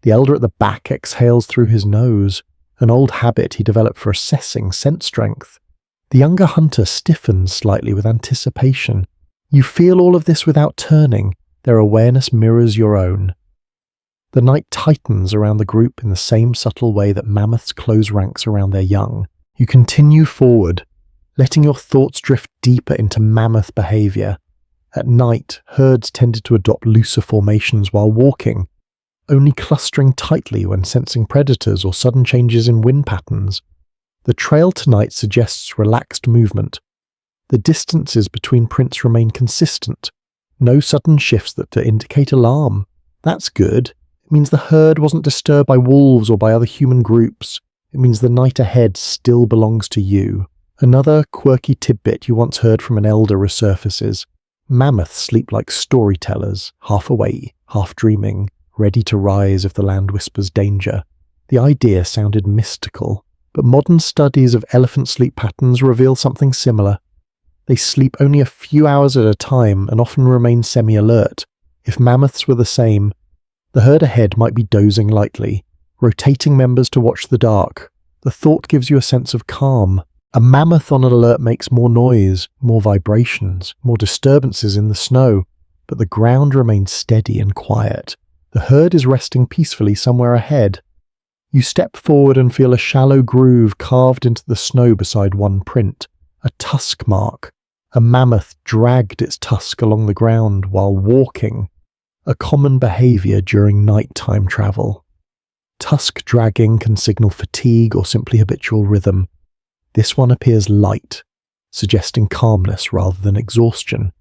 The elder at the back exhales through his nose, an old habit he developed for assessing scent strength. The younger hunter stiffens slightly with anticipation. You feel all of this without turning. Their awareness mirrors your own. The night tightens around the group in the same subtle way that mammoths close ranks around their young. You continue forward, letting your thoughts drift deeper into mammoth behavior. At night, herds tended to adopt looser formations while walking, only clustering tightly when sensing predators or sudden changes in wind patterns. The trail tonight suggests relaxed movement. The distances between prints remain consistent. No sudden shifts that indicate alarm. That's good. It means the herd wasn't disturbed by wolves or by other human groups. It means the night ahead still belongs to you. Another quirky tidbit you once heard from an elder resurfaces. Mammoths sleep like storytellers, half awake, half dreaming, ready to rise if the land whispers danger. The idea sounded mystical, but modern studies of elephant sleep patterns reveal something similar. They sleep only a few hours at a time and often remain semi-alert. If mammoths were the same, the herd ahead might be dozing lightly, rotating members to watch the dark. The thought gives you a sense of calm. A mammoth on alert makes more noise, more vibrations, more disturbances in the snow, but the ground remains steady and quiet. The herd is resting peacefully somewhere ahead. You step forward and feel a shallow groove carved into the snow beside one print, a tusk mark. A mammoth dragged its tusk along the ground while walking, a common behavior during nighttime travel. Tusk dragging can signal fatigue or simply habitual rhythm. This one appears light, suggesting calmness rather than exhaustion.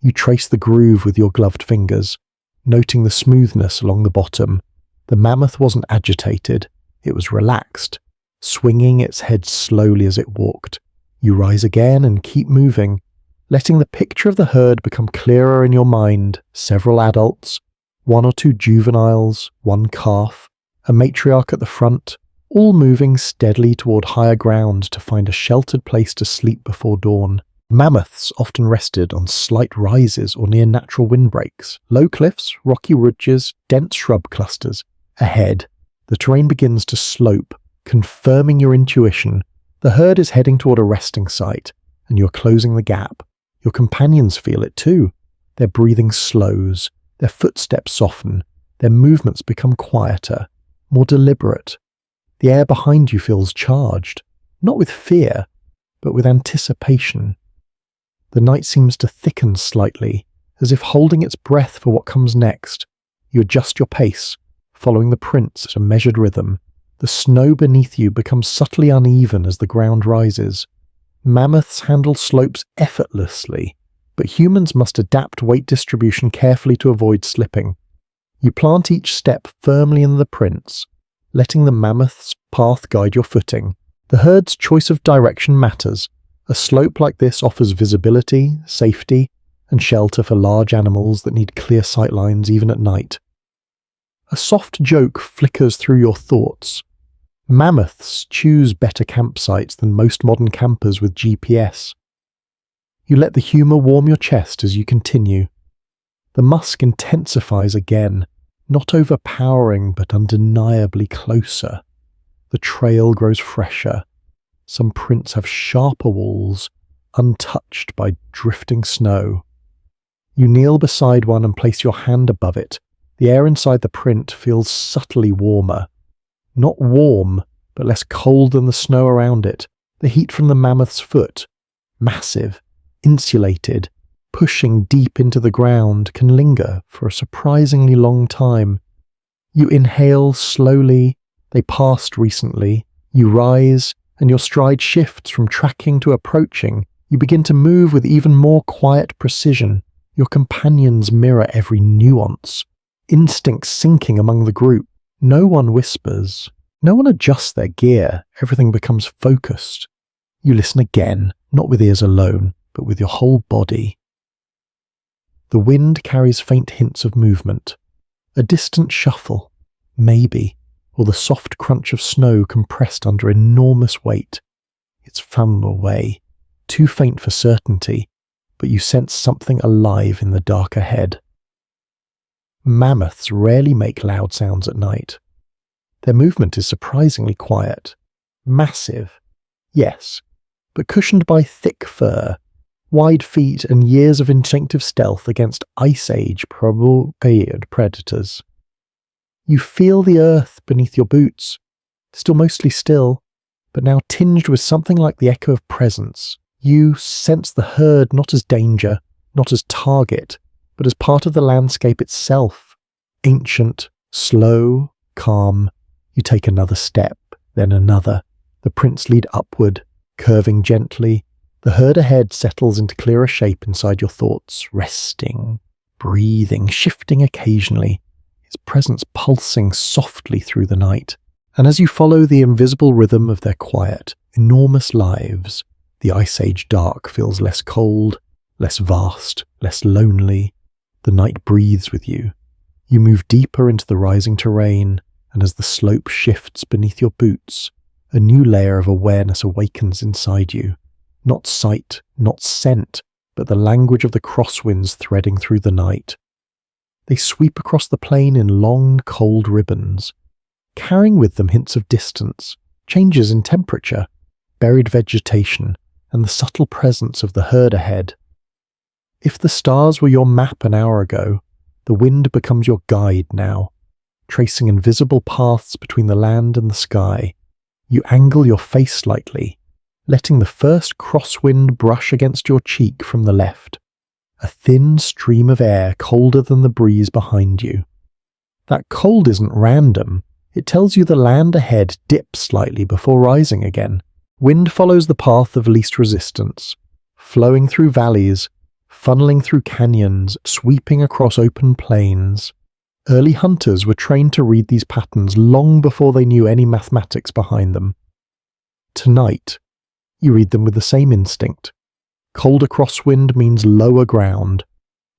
You trace the groove with your gloved fingers, noting the smoothness along the bottom. The mammoth wasn't agitated, it was relaxed, swinging its head slowly as it walked. You rise again and keep moving, letting the picture of the herd become clearer in your mind. Several adults, one or two juveniles, one calf, a matriarch at the front, all moving steadily toward higher ground to find a sheltered place to sleep before dawn. Mammoths often rested on slight rises or near natural windbreaks, low cliffs, rocky ridges, dense shrub clusters. Ahead, the terrain begins to slope, confirming your intuition. The herd is heading toward a resting site, and you're closing the gap. Your companions feel it too. Their breathing slows, their footsteps soften, their movements become quieter, more deliberate. The air behind you feels charged, not with fear, but with anticipation. The night seems to thicken slightly, as if holding its breath for what comes next. You adjust your pace, following the prints at a measured rhythm. The snow beneath you becomes subtly uneven as the ground rises. Mammoths handle slopes effortlessly, but humans must adapt weight distribution carefully to avoid slipping. You plant each step firmly in the prints, letting the mammoth's path guide your footing. The herd's choice of direction matters. A slope like this offers visibility, safety, and shelter for large animals that need clear sightlines even at night. A soft joke flickers through your thoughts. Mammoths choose better campsites than most modern campers with GPS. You let the humour warm your chest as you continue. The musk intensifies again, not overpowering but undeniably closer. The trail grows fresher. Some prints have sharper walls, untouched by drifting snow. You kneel beside one and place your hand above it. The air inside the print feels subtly warmer. Not warm, but less cold than the snow around it. The heat from the mammoth's foot, massive, insulated, pushing deep into the ground, can linger for a surprisingly long time. You inhale slowly. They passed recently. You rise, and your stride shifts from tracking to approaching. You begin to move with even more quiet precision. Your companions mirror every nuance. Instinct sinking among the group. No one whispers. No one adjusts their gear. Everything becomes focused. You listen again, not with ears alone, but with your whole body. The wind carries faint hints of movement. A distant shuffle, maybe, or the soft crunch of snow compressed under enormous weight. It's from away, too faint for certainty, but you sense something alive in the dark ahead. Mammoths rarely make loud sounds at night. Their movement is surprisingly quiet. Massive, yes, but cushioned by thick fur, wide feet, and years of instinctive stealth against Ice Age predators. You feel the earth beneath your boots, still mostly still, but now tinged with something like the echo of presence. You sense the herd not as danger, not as target, but as part of the landscape itself. Ancient, slow, calm. You take another step, then another. The prints lead upward, curving gently. The herd ahead settles into clearer shape inside your thoughts, resting, breathing, shifting occasionally, its presence pulsing softly through the night. And as you follow the invisible rhythm of their quiet, enormous lives, the Ice Age dark feels less cold, less vast, less lonely. The night breathes with you. You move deeper into the rising terrain, and as the slope shifts beneath your boots, a new layer of awareness awakens inside you. Not sight, not scent, but the language of the crosswinds threading through the night. They sweep across the plain in long, cold ribbons, carrying with them hints of distance, changes in temperature, buried vegetation, and the subtle presence of the herd ahead. If the stars were your map an hour ago, the wind becomes your guide now, tracing invisible paths between the land and the sky. You angle your face slightly, letting the first crosswind brush against your cheek from the left, a thin stream of air colder than the breeze behind you. That cold isn't random. It tells you the land ahead dips slightly before rising again. Wind follows the path of least resistance, flowing through valleys, funneling through canyons, sweeping across open plains. Early hunters were trained to read these patterns long before they knew any mathematics behind them. Tonight, you read them with the same instinct. Colder crosswind means lower ground.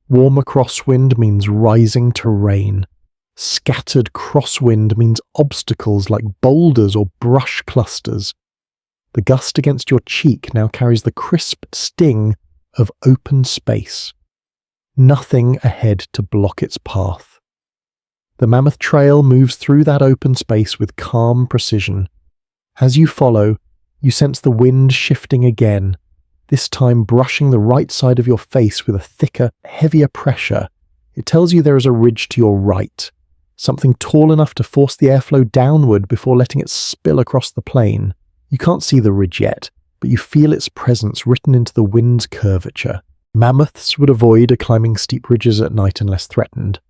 Warmer crosswind means rising terrain. Scattered crosswind means obstacles like boulders or brush clusters. The gust against your cheek now carries the crisp sting of open space. Nothing ahead to block its path. The Mammoth Trail moves through that open space with calm precision. As you follow, you sense the wind shifting again, this time brushing the right side of your face with a thicker, heavier pressure. It tells you there is a ridge to your right, something tall enough to force the airflow downward before letting it spill across the plain. You can't see the ridge yet, but you feel its presence written into the wind's curvature. Mammoths would avoid climbing steep ridges at night unless threatened,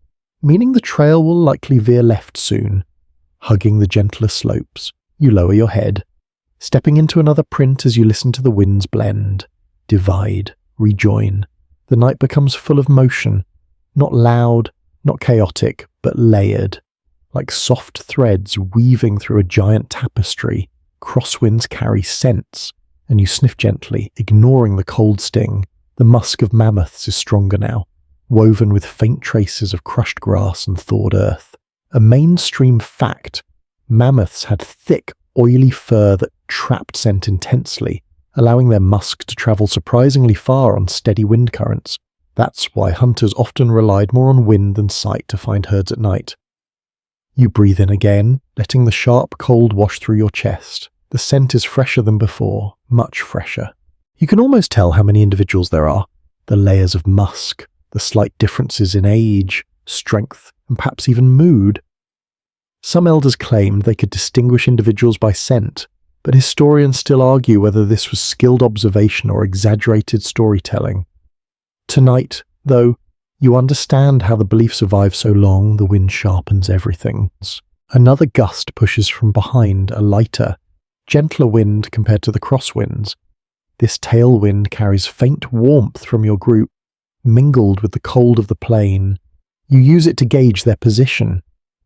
meaning the trail will likely veer left soon. Hugging the gentler slopes, you lower your head, stepping into another print as you listen to the winds blend, divide, rejoin. The night becomes full of motion, not loud, not chaotic, but layered, like soft threads weaving through a giant tapestry. Crosswinds carry scents, and you sniff gently, ignoring the cold sting. The musk of mammoths is stronger now, woven with faint traces of crushed grass and thawed earth. A mainstream fact, mammoths had thick, oily fur that trapped scent intensely, allowing their musk to travel surprisingly far on steady wind currents. That's why hunters often relied more on wind than sight to find herds at night. You breathe in again, letting the sharp cold wash through your chest. The scent is fresher than before, much fresher. You can almost tell how many individuals there are. The layers of musk, the slight differences in age, strength, and perhaps even mood. Some elders claimed they could distinguish individuals by scent, but historians still argue whether this was skilled observation or exaggerated storytelling. Tonight, though, you understand how the belief survived so long. The wind sharpens everything. Another gust pushes from behind, a lighter, gentler wind compared to the crosswinds. This tailwind carries faint warmth from your group, mingled with the cold of the plain. You use it to gauge their position.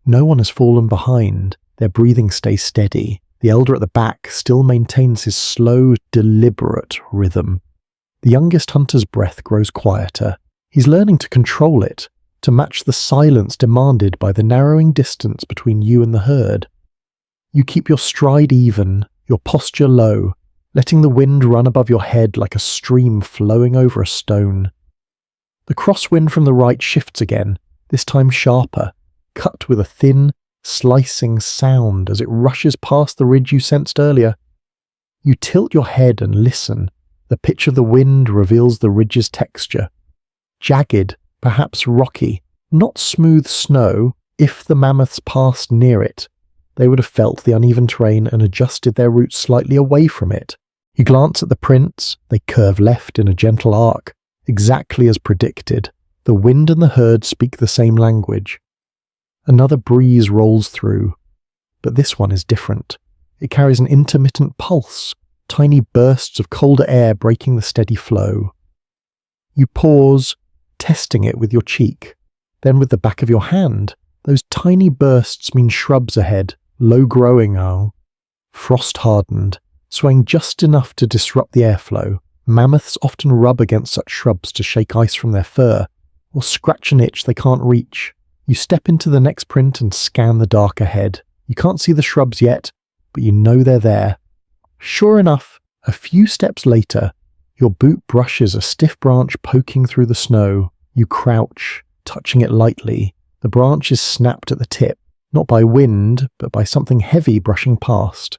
No one has fallen behind. Their breathing stays steady. The elder at the back still maintains his slow, deliberate rhythm. The youngest hunter's breath grows quieter. He's learning to control it, to match the silence demanded by the narrowing distance between you and the herd. You keep your stride even, your posture low, letting the wind run above your head like a stream flowing over a stone. The crosswind from the right shifts again, this time sharper, cut with a thin, slicing sound as it rushes past the ridge you sensed earlier. You tilt your head and listen. The pitch of the wind reveals the ridge's texture. Jagged, perhaps rocky, not smooth snow. If the mammoths passed near it, they would have felt the uneven terrain and adjusted their route slightly away from it. You glance at the prints. They curve left in a gentle arc, exactly as predicted. The wind and the herd speak the same language. Another breeze rolls through, but this one is different. It carries an intermittent pulse, tiny bursts of colder air breaking the steady flow. You pause, testing it with your cheek, then with the back of your hand. Those tiny bursts mean shrubs ahead, low-growing frost-hardened, swaying just enough to disrupt the airflow. Mammoths often rub against such shrubs to shake ice from their fur, or scratch an itch they can't reach. You step into the next print and scan the dark ahead. You can't see the shrubs yet, but you know they're there. Sure enough, a few steps later, your boot brushes a stiff branch poking through the snow. You crouch, touching it lightly. The branch is snapped at the tip, not by wind, but by something heavy brushing past.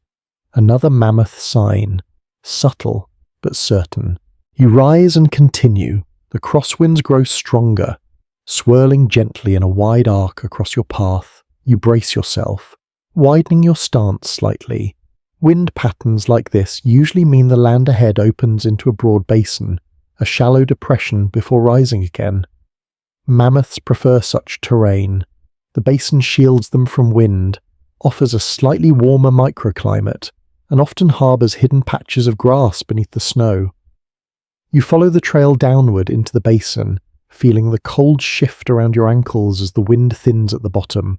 Another mammoth sign, subtle but certain. You rise and continue. The crosswinds grow stronger, swirling gently in a wide arc across your path. You brace yourself, widening your stance slightly. Wind patterns like this usually mean the land ahead opens into a broad basin, a shallow depression before rising again. Mammoths prefer such terrain. The basin shields them from wind, offers a slightly warmer microclimate, and often harbours hidden patches of grass beneath the snow. You follow the trail downward into the basin, feeling the cold shift around your ankles as the wind thins at the bottom.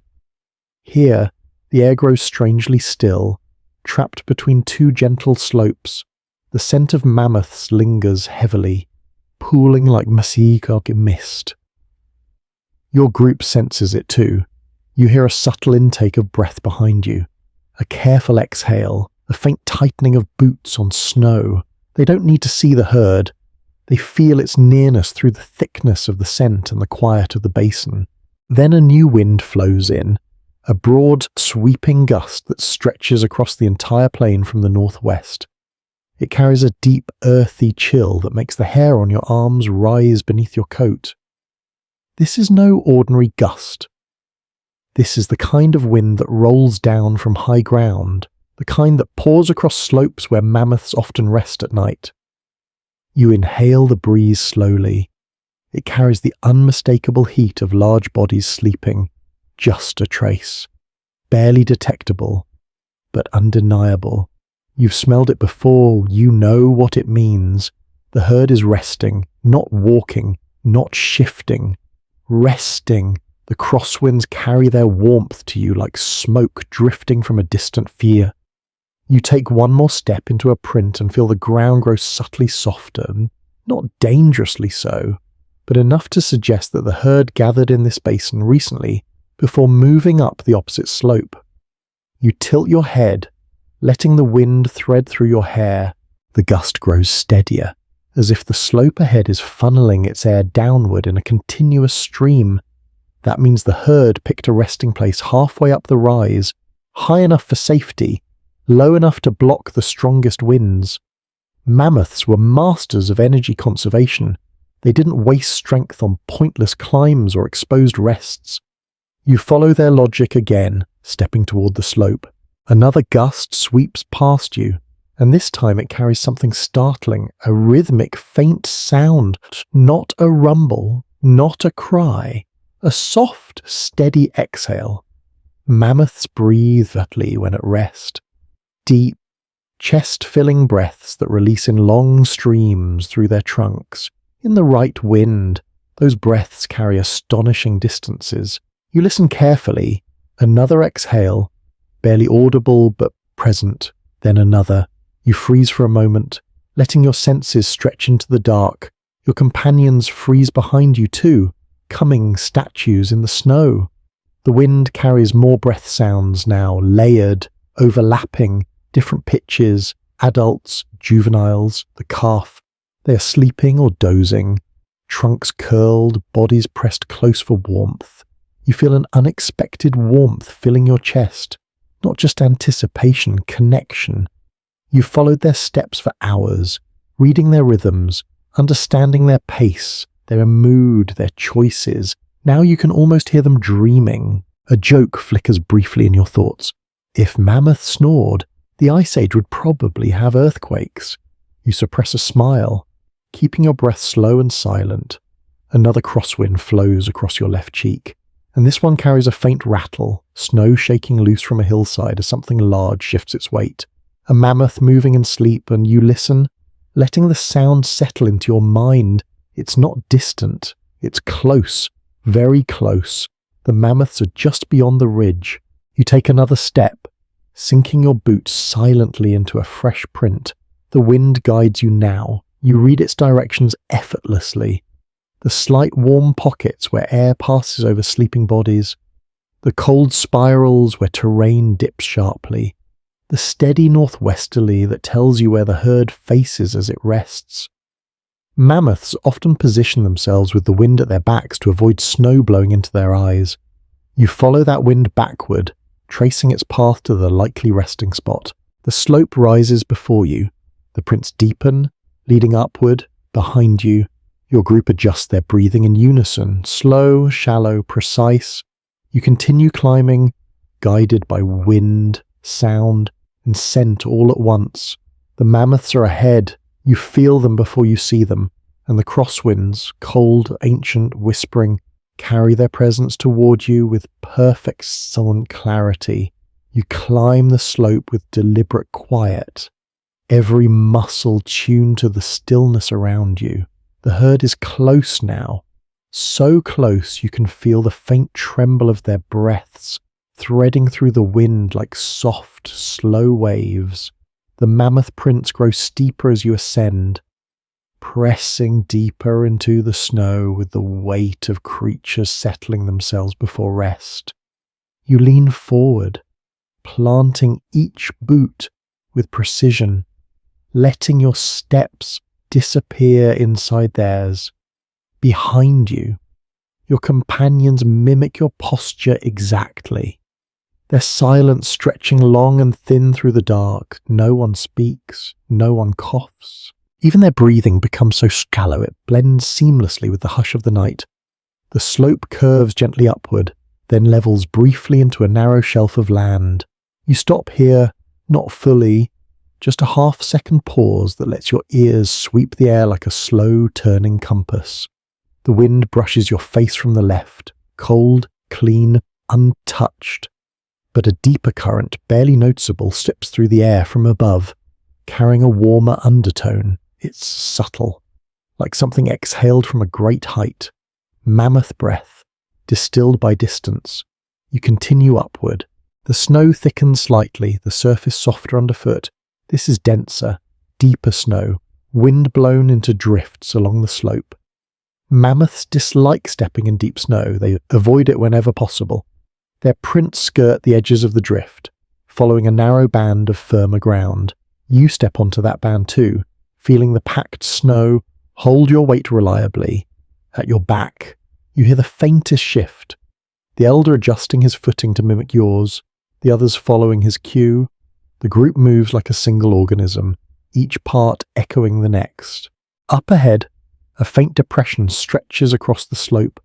Here, the air grows strangely still, trapped between two gentle slopes. The scent of mammoths lingers heavily, pooling like masikog mist. Your group senses it too. You hear a subtle intake of breath behind you, a careful exhale, a faint tightening of boots on snow. They don't need to see the herd. They feel its nearness through the thickness of the scent and the quiet of the basin. Then a new wind flows in, a broad, sweeping gust that stretches across the entire plain from the northwest. It carries a deep, earthy chill that makes the hair on your arms rise beneath your coat. This is no ordinary gust. This is the kind of wind that rolls down from high ground, the kind that pours across slopes where mammoths often rest at night. You inhale the breeze slowly. It carries the unmistakable heat of large bodies sleeping, just a trace, barely detectable, but undeniable. You've smelled it before, you know what it means. The herd is resting, not walking, not shifting. Resting. The crosswinds carry their warmth to you like smoke drifting from a distant fear. You take one more step into a print and feel the ground grow subtly softer, not dangerously so, but enough to suggest that the herd gathered in this basin recently before moving up the opposite slope. You tilt your head, letting the wind thread through your hair. The gust grows steadier, as if the slope ahead is funneling its air downward in a continuous stream. That means the herd picked a resting place halfway up the rise, high enough for safety, low enough to block the strongest winds. Mammoths were masters of energy conservation. They didn't waste strength on pointless climbs or exposed rests. You follow their logic again, stepping toward the slope. Another gust sweeps past you, and this time it carries something startling, a rhythmic, faint sound, not a rumble, not a cry, a soft, steady exhale. Mammoths breathe deeply when at rest. Deep, chest-filling breaths that release in long streams through their trunks. In the right wind, those breaths carry astonishing distances. You listen carefully. Another exhale, barely audible but present, then another. You freeze for a moment, letting your senses stretch into the dark. Your companions freeze behind you too, coming statues in the snow. The wind carries more breath sounds now, layered, overlapping, different pitches, adults, juveniles, the calf. They are sleeping or dozing, trunks curled, bodies pressed close for warmth. You feel an unexpected warmth filling your chest, not just anticipation, connection. You followed their steps for hours, reading their rhythms, understanding their pace, their mood, their choices. Now you can almost hear them dreaming. A joke flickers briefly in your thoughts. If Mammoth snored, the Ice Age would probably have earthquakes. You suppress a smile, keeping your breath slow and silent. Another crosswind flows across your left cheek, and this one carries a faint rattle, snow shaking loose from a hillside as something large shifts its weight. A mammoth moving in sleep, and you listen, letting the sound settle into your mind. It's not distant, it's close, very close. The mammoths are just beyond the ridge. You take another step, sinking your boots silently into a fresh print. The wind guides you now. You read its directions effortlessly. The slight warm pockets where air passes over sleeping bodies. The cold spirals where terrain dips sharply. The steady northwesterly that tells you where the herd faces as it rests. Mammoths often position themselves with the wind at their backs to avoid snow blowing into their eyes. You follow that wind backward, tracing its path to the likely resting spot. The slope rises before you. The prints deepen, leading upward, behind you. Your group adjusts their breathing in unison, slow, shallow, precise. You continue climbing, guided by wind, sound, and scent all at once. The mammoths are ahead. You feel them before you see them, and the crosswinds, cold, ancient, whispering, carry their presence toward you with perfect sullen clarity. You climb the slope with deliberate quiet, every muscle tuned to the stillness around you. The herd is close now, so close you can feel the faint tremble of their breaths, threading through the wind like soft, slow waves. The mammoth prints grow steeper as you ascend, pressing deeper into the snow with the weight of creatures settling themselves before rest. You lean forward, planting each boot with precision, letting your steps disappear inside theirs. Behind you, your companions mimic your posture exactly. Their silence stretching long and thin through the dark. No one speaks, no one coughs. Even their breathing becomes so shallow it blends seamlessly with the hush of the night. The slope curves gently upward, then levels briefly into a narrow shelf of land. You stop here, not fully, just a half-second pause that lets your ears sweep the air like a slow turning compass. The wind brushes your face from the left, cold, clean, untouched. But a deeper current, barely noticeable, slips through the air from above, carrying a warmer undertone. It's subtle, like something exhaled from a great height. Mammoth breath, distilled by distance. You continue upward. The snow thickens slightly, the surface softer underfoot. This is denser, deeper snow, wind-blown into drifts along the slope. Mammoths dislike stepping in deep snow. They avoid it whenever possible. Their prints skirt the edges of the drift, following a narrow band of firmer ground. You step onto that band too, feeling the packed snow. Hold your weight reliably. At your back, you hear the faintest shift. The elder adjusting his footing to mimic yours, the others following his cue. The group moves like a single organism, each part echoing the next. Up ahead, a faint depression stretches across the slope,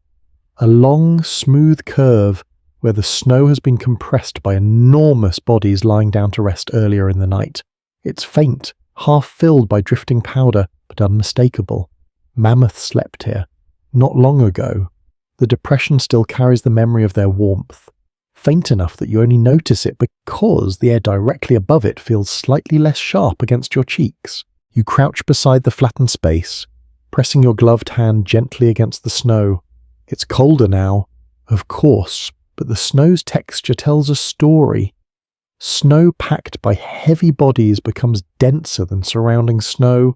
a long, smooth curve where the snow has been compressed by enormous bodies lying down to rest earlier in the night. It's faint, half filled by drifting powder, but unmistakable. Mammoths slept here, not long ago. The depression still carries the memory of their warmth, faint enough that you only notice it because the air directly above it feels slightly less sharp against your cheeks. You crouch beside the flattened space, pressing your gloved hand gently against the snow. It's colder now, of course, but the snow's texture tells a story. Snow packed by heavy bodies becomes denser than surrounding snow,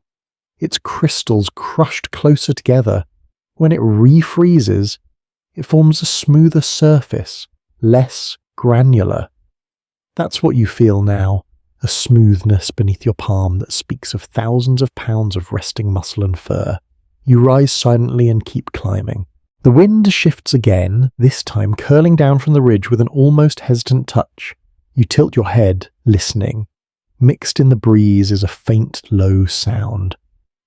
its crystals crushed closer together. When it refreezes, it forms a smoother surface, less granular. That's what you feel now, a smoothness beneath your palm that speaks of thousands of pounds of resting muscle and fur. You rise silently and keep climbing. The wind shifts again, this time curling down from the ridge with an almost hesitant touch. You tilt your head, listening. Mixed in the breeze is a faint, low sound.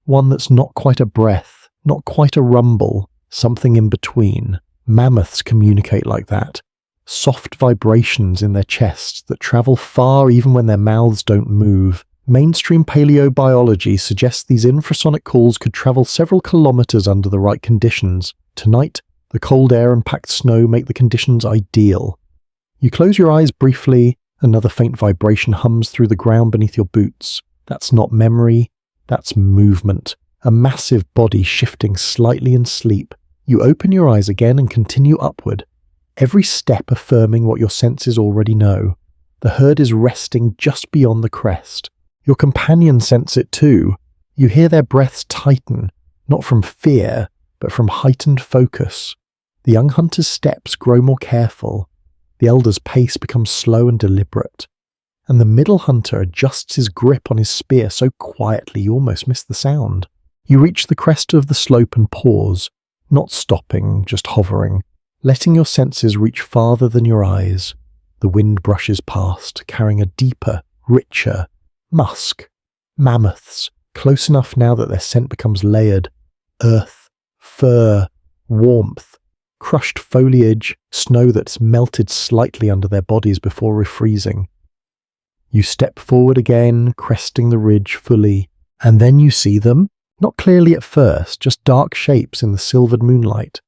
One that's not quite a breath, not quite a rumble, something in between. Mammoths communicate like that. Soft vibrations in their chests that travel far even when their mouths don't move. Mainstream paleobiology suggests these infrasonic calls could travel several kilometers under the right conditions. Tonight, the cold air and packed snow make the conditions ideal. You close your eyes briefly, another faint vibration hums through the ground beneath your boots. That's not memory, that's movement. A massive body shifting slightly in sleep. You open your eyes again and continue upward, every step affirming what your senses already know. The herd is resting just beyond the crest. Your companions sense it too. You hear their breaths tighten, not from fear, but from heightened focus. The young hunter's steps grow more careful. The elder's pace becomes slow and deliberate. And the middle hunter adjusts his grip on his spear so quietly you almost miss the sound. You reach the crest of the slope and pause, not stopping, just hovering, letting your senses reach farther than your eyes. The wind brushes past, carrying a deeper, richer musk. Mammoths, close enough now that their scent becomes layered. Earth, fur, warmth, crushed foliage, snow that's melted slightly under their bodies before refreezing. You step forward again, cresting the ridge fully, and then you see them, not clearly at first, just dark shapes in the silvered moonlight.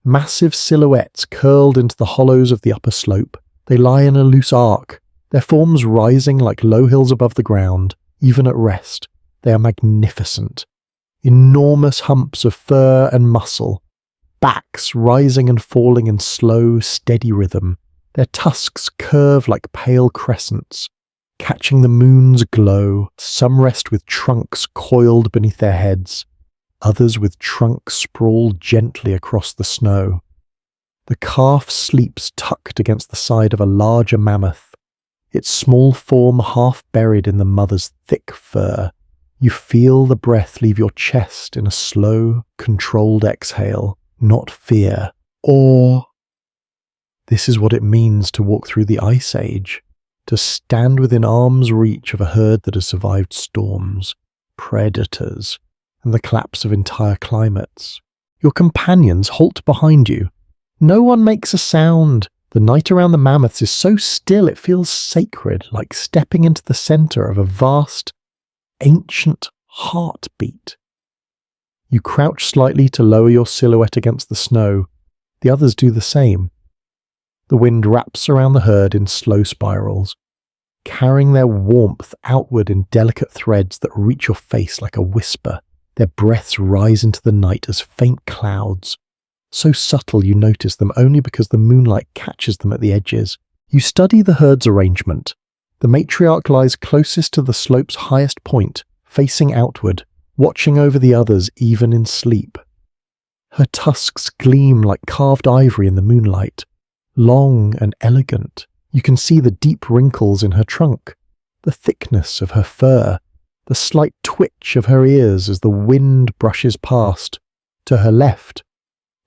Massive silhouettes curled into the hollows of the upper slope. They lie in a loose arc, their forms rising like low hills above the ground. Even at rest, they are magnificent. Enormous humps of fur and muscle, backs rising and falling in slow, steady rhythm. Their tusks curve like pale crescents, catching the moon's glow. Some rest with trunks coiled beneath their heads, others with trunks sprawled gently across the snow. The calf sleeps tucked against the side of a larger mammoth, its small form half buried in the mother's thick fur. You feel the breath leave your chest in a slow, controlled exhale, not fear, awe. This is what it means to walk through the Ice Age, to stand within arm's reach of a herd that has survived storms, predators, and the collapse of entire climates. Your companions halt behind you. No one makes a sound. The night around the Mammoths is so still it feels sacred, like stepping into the center of a vast, ancient heartbeat. You crouch slightly to lower your silhouette against the snow. The others do the same. The wind wraps around the herd in slow spirals, carrying their warmth outward in delicate threads that reach your face like a whisper. Their breaths rise into the night as faint clouds, so subtle you notice them only because the moonlight catches them at the edges. You study the herd's arrangement. The matriarch lies closest to the slope's highest point, facing outward, watching over the others even in sleep. Her tusks gleam like carved ivory in the moonlight. Long and elegant, you can see the deep wrinkles in her trunk, the thickness of her fur, the slight twitch of her ears as the wind brushes past. To her left,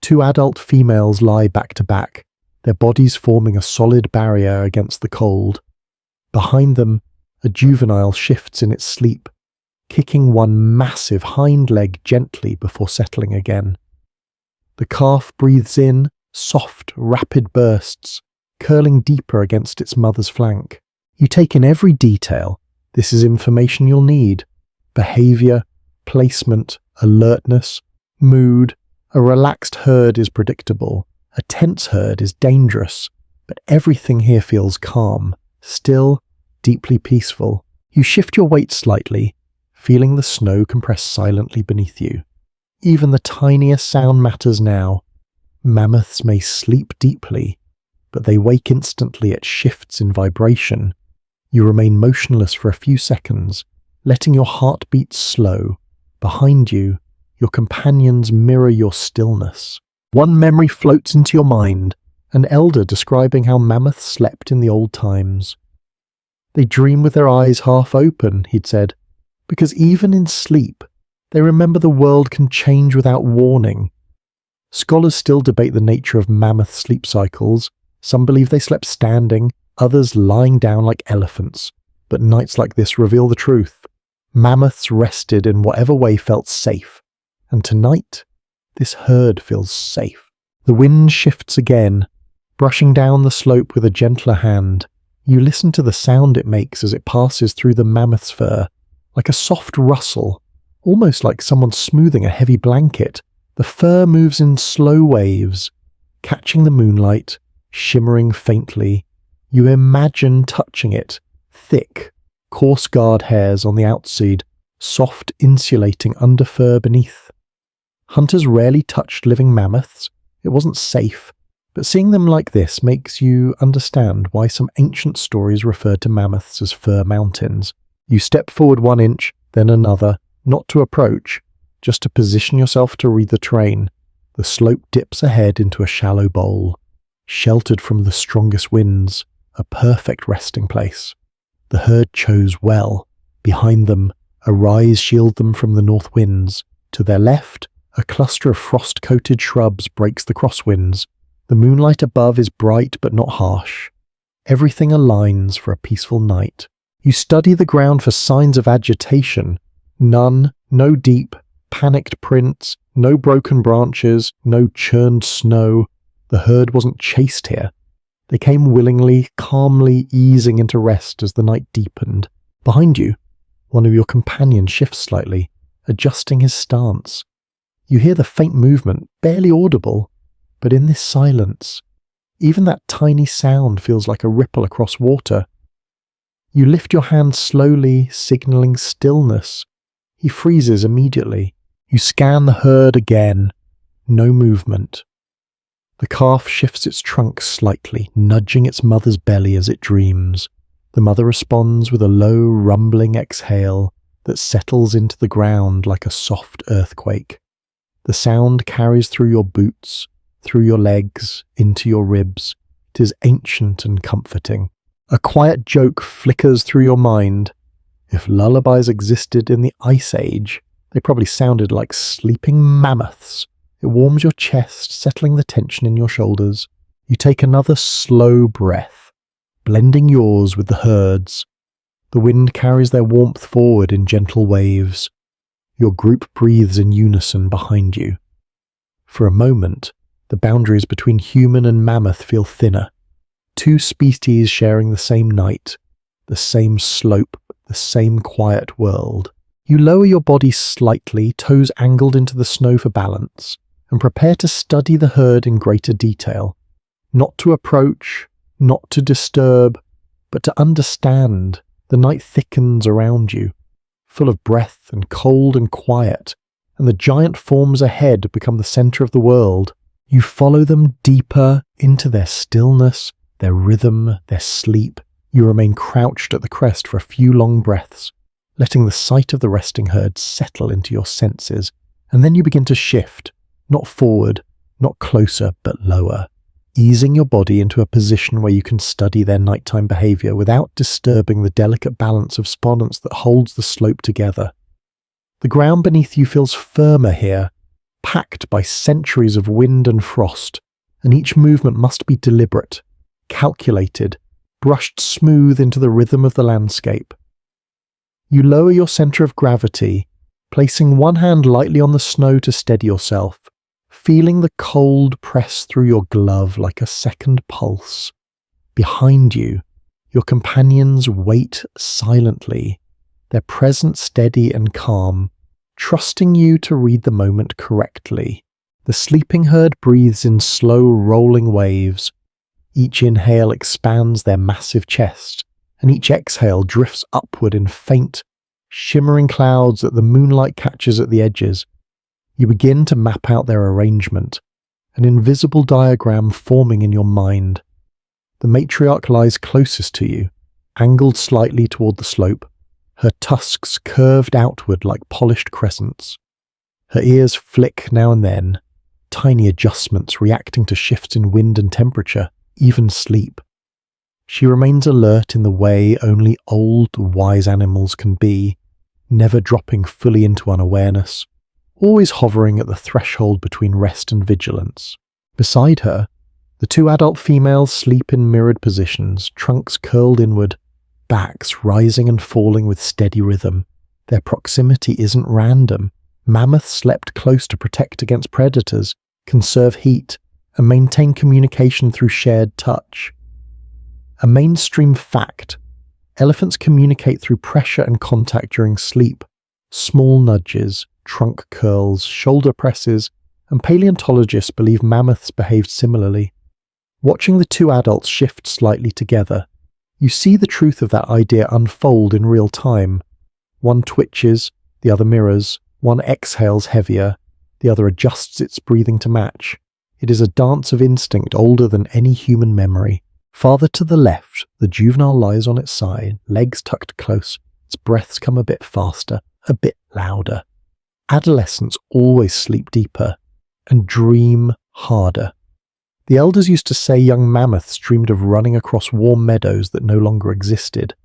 2 adult females lie back to back, their bodies forming a solid barrier against the cold. Behind them, a juvenile shifts in its sleep, kicking one massive hind leg gently before settling again. The calf breathes in, soft, rapid bursts, curling deeper against its mother's flank. You take in every detail. This is information you'll need. Behavior, placement, alertness, mood. A relaxed herd is predictable. A tense herd is dangerous. But everything here feels calm, still, deeply peaceful. You shift your weight slightly, feeling the snow compress silently beneath you. Even the tiniest sound matters now. Mammoths may sleep deeply, but they wake instantly at shifts in vibration. You remain motionless for a few seconds, letting your heartbeat slow. Behind you, your companions mirror your stillness. One memory floats into your mind, an elder describing how mammoths slept in the old times. They dream with their eyes half open, he'd said, because even in sleep, they remember the world can change without warning. Scholars still debate the nature of mammoth sleep cycles. Some believe they slept standing, others lying down like elephants. But nights like this reveal the truth. Mammoths rested in whatever way felt safe. And tonight, this herd feels safe. The wind shifts again, brushing down the slope with a gentler hand. You listen to the sound it makes as it passes through the mammoth's fur, like a soft rustle, almost like someone smoothing a heavy blanket. The fur moves in slow waves, catching the moonlight, shimmering faintly. You imagine touching it, thick, coarse guard hairs on the outside, soft insulating underfur beneath. Hunters rarely touched living mammoths. It wasn't safe, but seeing them like this makes you understand why some ancient stories referred to mammoths as fur mountains. You step forward 1 inch, then another, not to approach, just to position yourself to read the terrain. The slope dips ahead into a shallow bowl, sheltered from the strongest winds, a perfect resting place. The herd chose well. Behind them, a rise shields them from the north winds. To their left, a cluster of frost-coated shrubs breaks the crosswinds. The moonlight above is bright but not harsh. Everything aligns for a peaceful night. You study the ground for signs of agitation. None, no deep, panicked prints, no broken branches, no churned snow. The herd wasn't chased here. They came willingly, calmly easing into rest as the night deepened. Behind you, one of your companions shifts slightly, adjusting his stance. You hear the faint movement, barely audible, but in this silence, even that tiny sound feels like a ripple across water. You lift your hand slowly, signaling stillness. He freezes immediately. You scan the herd again. No movement. The calf shifts its trunk slightly, nudging its mother's belly as it dreams. The mother responds with a low, rumbling exhale that settles into the ground like a soft earthquake. The sound carries through your boots, through your legs, into your ribs. It is ancient and comforting. A quiet joke flickers through your mind. If lullabies existed in the Ice Age, they probably sounded like sleeping mammoths. It warms your chest, settling the tension in your shoulders. You take another slow breath, blending yours with the herd's. The wind carries their warmth forward in gentle waves. Your group breathes in unison behind you. For a moment, the boundaries between human and mammoth feel thinner. Two species sharing the same night, the same slope, the same quiet world. You lower your body slightly, toes angled into the snow for balance, and prepare to study the herd in greater detail. Not to approach, not to disturb, but to understand. The night thickens around you, full of breath and cold and quiet, and the giant forms ahead become the center of the world. You follow them deeper into their stillness, their rhythm, their sleep. You remain crouched at the crest for a few long breaths, letting the sight of the resting herd settle into your senses, and then you begin to shift, not forward, not closer, but lower, easing your body into a position where you can study their nighttime behavior without disturbing the delicate balance of sponance that holds the slope together. The ground beneath you feels firmer here, packed by centuries of wind and frost, and each movement must be deliberate, calculated, brushed smooth into the rhythm of the landscape. You lower your center of gravity, placing one hand lightly on the snow to steady yourself, feeling the cold press through your glove like a second pulse. Behind you, your companions wait silently, their presence steady and calm, trusting you to read the moment correctly. The sleeping herd breathes in slow, rolling waves. Each inhale expands their massive chest, and each exhale drifts upward in faint, shimmering clouds that the moonlight catches at the edges. You begin to map out their arrangement, an invisible diagram forming in your mind. The matriarch lies closest to you, angled slightly toward the slope, her tusks curved outward like polished crescents. Her ears flick now and then, tiny adjustments reacting to shifts in wind and temperature, even sleep. She remains alert in the way only old, wise animals can be, never dropping fully into unawareness, always hovering at the threshold between rest and vigilance. Beside her, the two adult females sleep in mirrored positions, trunks curled inward, backs rising and falling with steady rhythm. Their proximity isn't random. Mammoths slept close to protect against predators, conserve heat, and maintain communication through shared touch. A mainstream fact: elephants communicate through pressure and contact during sleep. Small nudges, trunk curls, shoulder presses, and paleontologists believe mammoths behaved similarly. Watching the two adults shift slightly together, you see the truth of that idea unfold in real time. One twitches, the other mirrors, one exhales heavier, the other adjusts its breathing to match. It is a dance of instinct older than any human memory. Farther to the left, the juvenile lies on its side, legs tucked close, its breaths come a bit faster, a bit louder. Adolescents always sleep deeper and dream harder. The elders used to say young mammoths dreamed of running across warm meadows that no longer existed.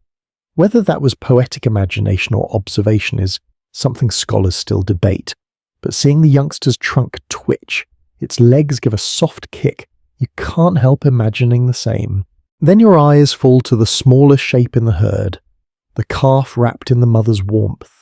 Whether that was poetic imagination or observation is something scholars still debate, but seeing the youngster's trunk twitch, its legs give a soft kick, you can't help imagining the same. Then your eyes fall to the smallest shape in the herd, the calf wrapped in the mother's warmth.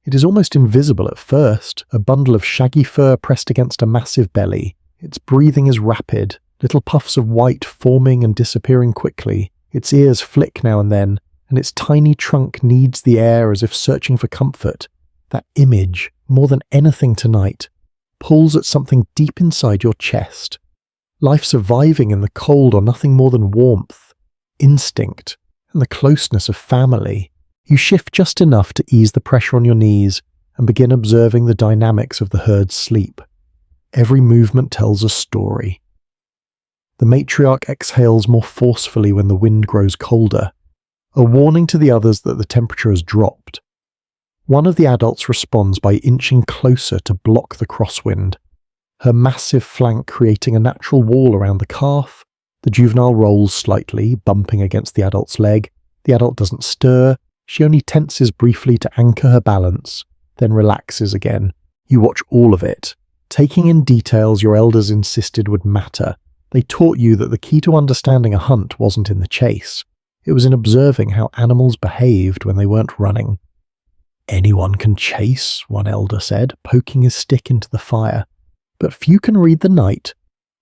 It is almost invisible at first, a bundle of shaggy fur pressed against a massive belly. Its breathing is rapid, little puffs of white forming and disappearing quickly. Its ears flick now and then, and its tiny trunk kneads the air as if searching for comfort. That image, more than anything tonight, pulls at something deep inside your chest. Life surviving in the cold or nothing more than warmth, instinct, and the closeness of family. You shift just enough to ease the pressure on your knees and begin observing the dynamics of the herd's sleep. Every movement tells a story. The matriarch exhales more forcefully when the wind grows colder, a warning to the others that the temperature has dropped. One of the adults responds by inching closer to block the crosswind, her massive flank creating a natural wall around the calf. The juvenile rolls slightly, bumping against the adult's leg. The adult doesn't stir. She only tenses briefly to anchor her balance, then relaxes again. You watch all of it, taking in details your elders insisted would matter. They taught you that the key to understanding a hunt wasn't in the chase. It was in observing how animals behaved when they weren't running. "Anyone can chase," one elder said, poking his stick into the fire. "But few can read the night.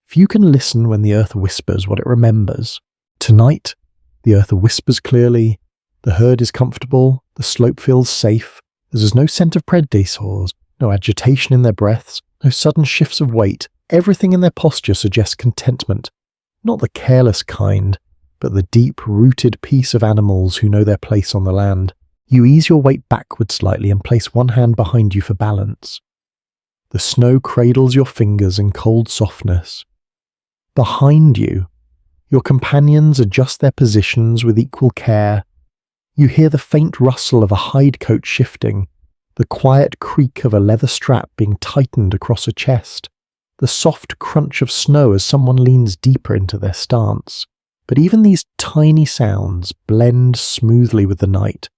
Few can listen when the earth whispers what it remembers. Tonight, the earth whispers clearly. The herd is comfortable. The slope feels safe. There's no scent of predators, no agitation in their breaths, no sudden shifts of weight. Everything in their posture suggests contentment. Not the careless kind, but the deep-rooted peace of animals who know their place on the land. You ease your weight backward slightly and place one hand behind you for balance. The snow cradles your fingers in cold softness. Behind you, your companions adjust their positions with equal care. You hear the faint rustle of a hide coat shifting, the quiet creak of a leather strap being tightened across a chest, the soft crunch of snow as someone leans deeper into their stance. But even these tiny sounds blend smoothly with the night,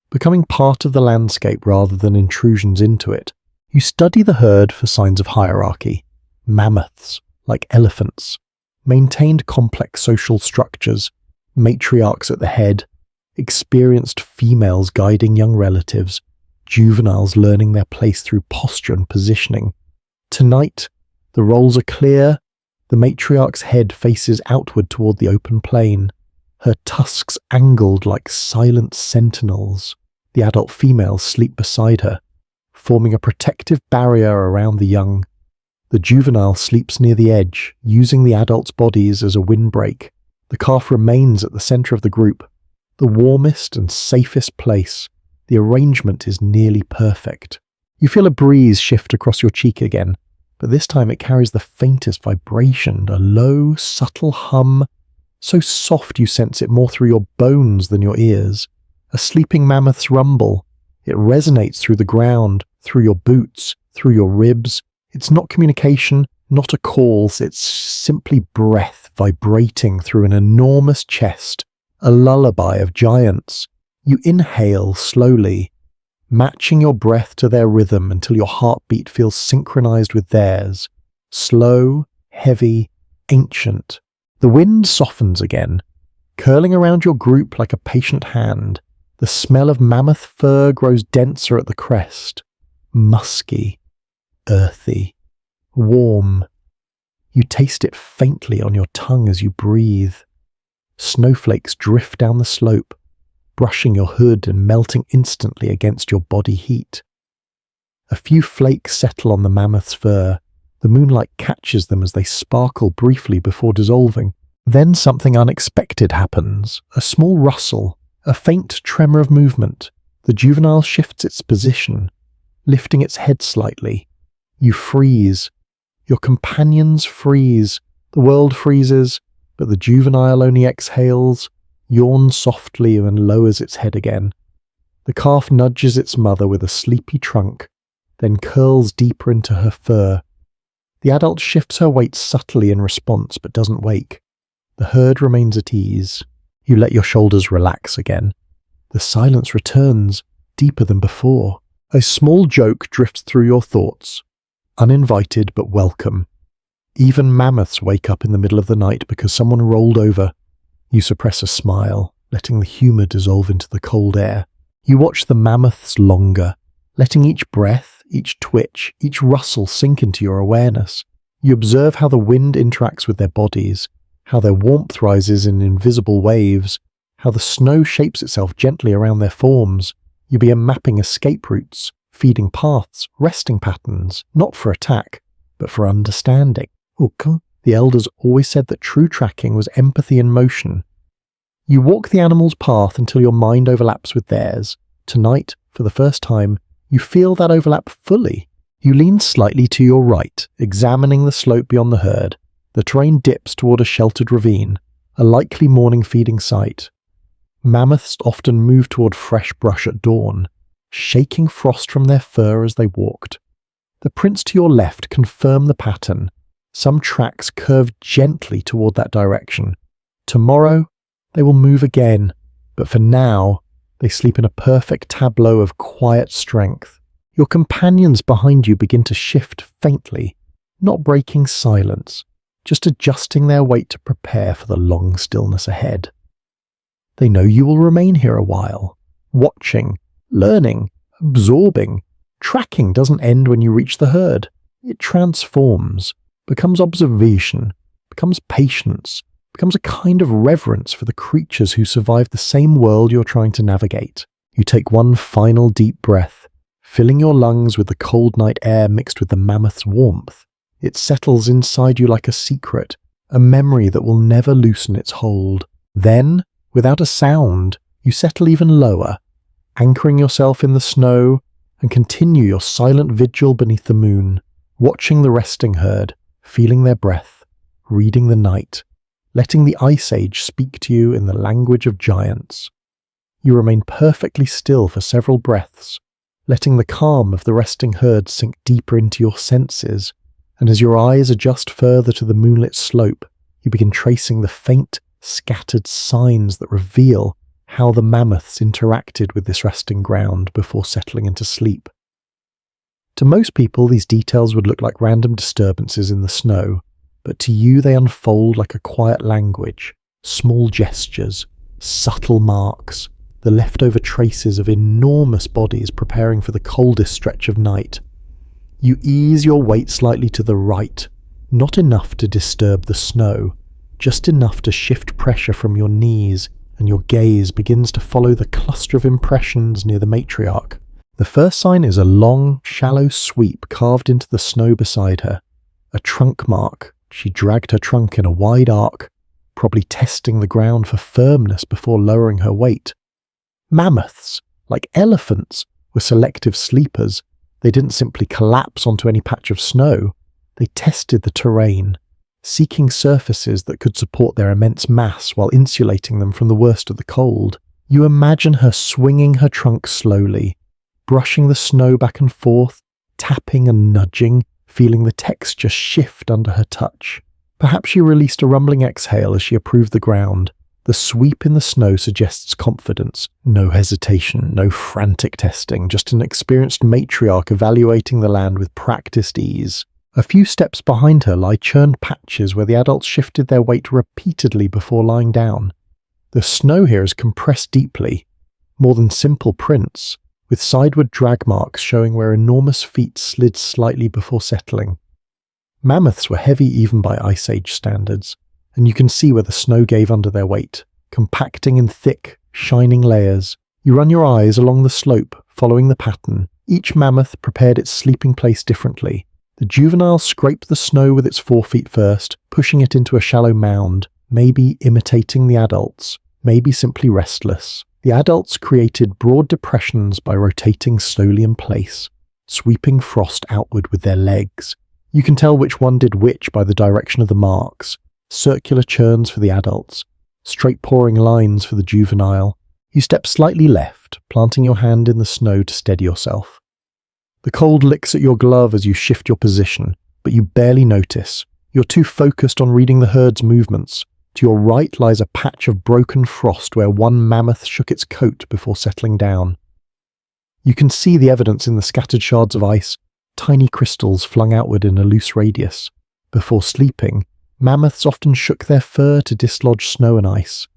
becoming part of the landscape rather than intrusions into it. You study the herd for signs of hierarchy. Mammoths, like elephants, maintained complex social structures, matriarchs at the head, experienced females guiding young relatives, juveniles learning their place through posture and positioning. Tonight, the roles are clear. The matriarch's head faces outward toward the open plain, her tusks angled like silent sentinels. The adult females sleep beside her, forming a protective barrier around the young. The juvenile sleeps near the edge, using the adults' bodies as a windbreak. The calf remains at the center of the group, the warmest and safest place. The arrangement is nearly perfect. You feel a breeze shift across your cheek again, but this time it carries the faintest vibration, a low, subtle hum, so soft you sense it more through your bones than your ears. A sleeping mammoth's rumble. It resonates through the ground, through your boots, through your ribs. It's not communication, not a call, it's simply breath vibrating through an enormous chest, a lullaby of giants. You inhale slowly, matching your breath to their rhythm until your heartbeat feels synchronized with theirs. Slow, heavy, ancient. The wind softens again, curling around your group like a patient hand. The smell of mammoth fur grows denser at the crest. Musky, earthy, warm. You taste it faintly on your tongue as you breathe. Snowflakes drift down the slope, brushing your hood and melting instantly against your body heat. A few flakes settle on the mammoth's fur. The moonlight catches them as they sparkle briefly before dissolving. Then something unexpected happens. A small rustle, a faint tremor of movement. The juvenile shifts its position, lifting its head slightly. You freeze. Your companions freeze. The world freezes, but the juvenile only exhales, yawns softly and lowers its head again. The calf nudges its mother with a sleepy trunk, then curls deeper into her fur. The adult shifts her weight subtly in response but doesn't wake. The herd remains at ease. You let your shoulders relax again. The silence returns, deeper than before. A small joke drifts through your thoughts, uninvited but welcome. Even mammoths wake up in the middle of the night because someone rolled over. You suppress a smile, letting the humor dissolve into the cold air. You watch the mammoths longer, letting each breath, each twitch, each rustle sink into your awareness. You observe how the wind interacts with their bodies, how their warmth rises in invisible waves, how the snow shapes itself gently around their forms. You begin mapping escape routes, feeding paths, resting patterns, not for attack, but for understanding. The elders always said that true tracking was empathy in motion. You walk the animal's path until your mind overlaps with theirs. Tonight, for the first time, you feel that overlap fully. You lean slightly to your right, examining the slope beyond the herd. The terrain dips toward a sheltered ravine, a likely morning feeding site. Mammoths often move toward fresh brush at dawn, shaking frost from their fur as they walked. The prints to your left confirm the pattern. Some tracks curve gently toward that direction. Tomorrow, they will move again, but for now, they sleep in a perfect tableau of quiet strength. Your companions behind you begin to shift faintly, not breaking silence, just adjusting their weight to prepare for the long stillness ahead. They know you will remain here a while, watching, learning, absorbing. Tracking doesn't end when you reach the herd. It transforms, becomes observation, becomes patience, becomes a kind of reverence for the creatures who survive the same world you're trying to navigate. You take one final deep breath, filling your lungs with the cold night air mixed with the mammoth's warmth. It settles inside you like a secret, a memory that will never loosen its hold. Then, without a sound, you settle even lower, anchoring yourself in the snow, and continue your silent vigil beneath the moon, watching the resting herd, feeling their breath, reading the night, letting the Ice Age speak to you in the language of giants. You remain perfectly still for several breaths, letting the calm of the resting herd sink deeper into your senses, and as your eyes adjust further to the moonlit slope, you begin tracing the faint, scattered signs that reveal how the mammoths interacted with this resting ground before settling into sleep. To most people, these details would look like random disturbances in the snow, but to you they unfold like a quiet language, small gestures, subtle marks, the leftover traces of enormous bodies preparing for the coldest stretch of night. You ease your weight slightly to the right, not enough to disturb the snow, just enough to shift pressure from your knees, and your gaze begins to follow the cluster of impressions near the matriarch. The first sign is a long, shallow sweep carved into the snow beside her, a trunk mark. She dragged her trunk in a wide arc, probably testing the ground for firmness before lowering her weight. Mammoths, like elephants, were selective sleepers. They didn't simply collapse onto any patch of snow. They tested the terrain, seeking surfaces that could support their immense mass while insulating them from the worst of the cold. You imagine her swinging her trunk slowly, brushing the snow back and forth, tapping and nudging, feeling the texture shift under her touch. Perhaps she released a rumbling exhale as she approved the ground. The sweep in the snow suggests confidence, no hesitation, no frantic testing, just an experienced matriarch evaluating the land with practiced ease. A few steps behind her lie churned patches where the adults shifted their weight repeatedly before lying down. The snow here is compressed deeply, more than simple prints, with sideward drag marks showing where enormous feet slid slightly before settling. Mammoths were heavy even by Ice Age standards, and you can see where the snow gave under their weight, compacting in thick, shining layers. You run your eyes along the slope, following the pattern. Each mammoth prepared its sleeping place differently. The juvenile scraped the snow with its forefeet first, pushing it into a shallow mound, maybe imitating the adults, maybe simply restless. The adults created broad depressions by rotating slowly in place, sweeping frost outward with their legs. You can tell which one did which by the direction of the marks. Circular churns for the adults, straight pouring lines for the juvenile. You step slightly left, planting your hand in the snow to steady yourself. The cold licks at your glove as you shift your position, but you barely notice. You're too focused on reading the herd's movements. To your right lies a patch of broken frost where one mammoth shook its coat before settling down. You can see the evidence in the scattered shards of ice, tiny crystals flung outward in a loose radius. Before sleeping, mammoths often shook their fur to dislodge snow and ice,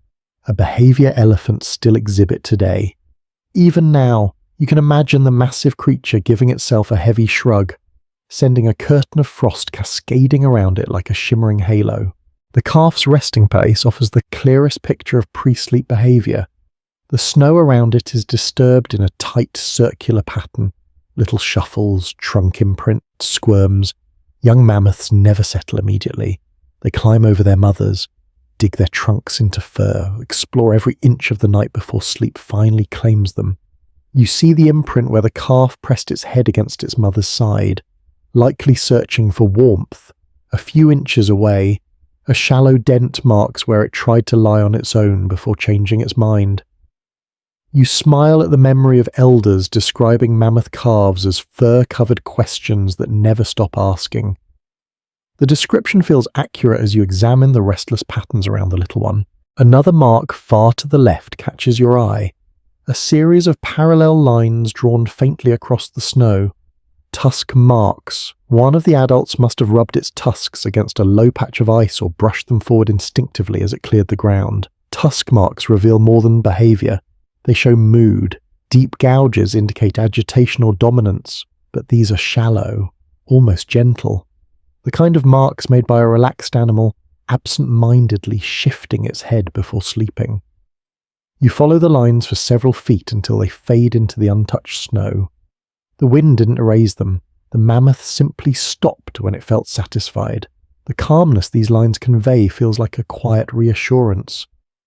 a behavior elephants still exhibit today. Even now, you can imagine the massive creature giving itself a heavy shrug, sending a curtain of frost cascading around it like a shimmering halo. The calf's resting place offers the clearest picture of pre-sleep behavior. The snow around it is disturbed in a tight circular pattern. Little shuffles, trunk imprint, squirms. Young mammoths never settle immediately. They climb over their mothers, dig their trunks into fur, explore every inch of the night before sleep finally claims them. You see the imprint where the calf pressed its head against its mother's side, likely searching for warmth. A few inches away, a shallow dent marks where it tried to lie on its own before changing its mind. You smile at the memory of elders describing mammoth calves as fur-covered questions that never stop asking. The description feels accurate as you examine the restless patterns around the little one. Another mark far to the left catches your eye, a series of parallel lines drawn faintly across the snow. Tusk marks. One of the adults must have rubbed its tusks against a low patch of ice or brushed them forward instinctively as it cleared the ground. Tusk marks reveal more than behavior. They show mood. Deep gouges indicate agitation or dominance, but these are shallow, almost gentle. The kind of marks made by a relaxed animal, absent-mindedly shifting its head before sleeping. You follow the lines for several feet until they fade into the untouched snow. The wind didn't erase them. The mammoth simply stopped when it felt satisfied. The calmness these lines convey feels like a quiet reassurance.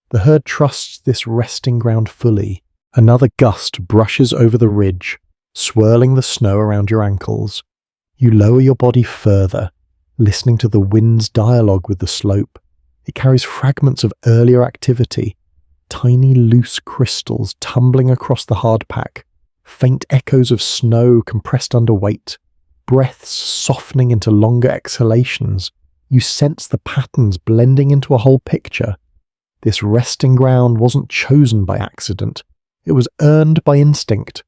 The herd trusts this resting ground fully. Another gust brushes over the ridge, swirling the snow around your ankles. You lower your body further, listening to the wind's dialogue with the slope. It carries fragments of earlier activity, tiny loose crystals tumbling across the hardpack, faint echoes of snow compressed under weight, breaths softening into longer exhalations. You sense the patterns blending into a whole picture. This resting ground wasn't chosen by accident. It was earned by instinct.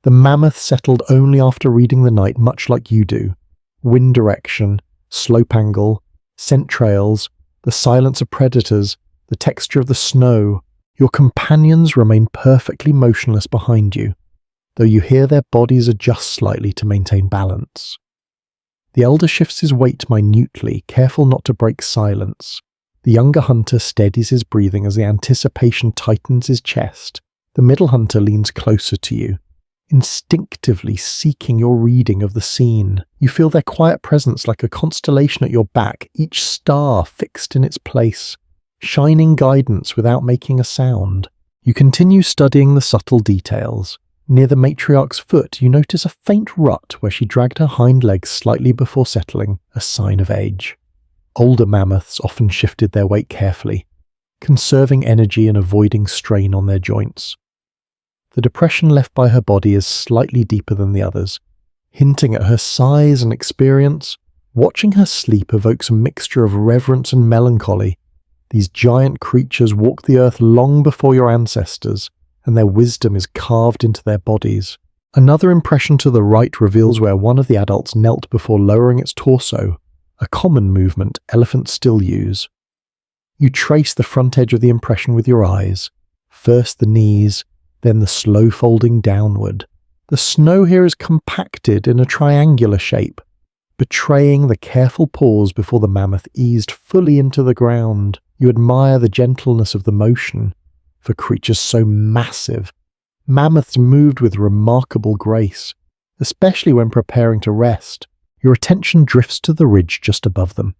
The mammoth settled only after reading the night, much like you do. Wind direction, slope angle, scent trails, the silence of predators, the texture of the snow. Your companions remain perfectly motionless behind you, though you hear their bodies adjust slightly to maintain balance. The elder shifts his weight minutely, careful not to break silence. The younger hunter steadies his breathing as the anticipation tightens his chest. The middle hunter leans closer to you, instinctively seeking your reading of the scene. You feel their quiet presence like a constellation at your back, each star fixed in its place, shining guidance without making a sound. You continue studying the subtle details. Near the matriarch's foot, you notice a faint rut where she dragged her hind legs slightly before settling, a sign of age. Older mammoths often shifted their weight carefully, conserving energy and avoiding strain on their joints. The depression left by her body is slightly deeper than the others, hinting at her size and experience. Watching her sleep evokes a mixture of reverence and melancholy. These giant creatures walked the earth long before your ancestors, and their wisdom is carved into their bodies. Another impression to the right reveals where one of the adults knelt before lowering its torso, a common movement elephants still use. You trace the front edge of the impression with your eyes, first the knees, then the slow folding downward. The snow here is compacted in a triangular shape, betraying the careful pause before the mammoth eased fully into the ground. You admire the gentleness of the motion. For creatures so massive, mammoths moved with remarkable grace, especially when preparing to rest. Your attention drifts to the ridge just above them.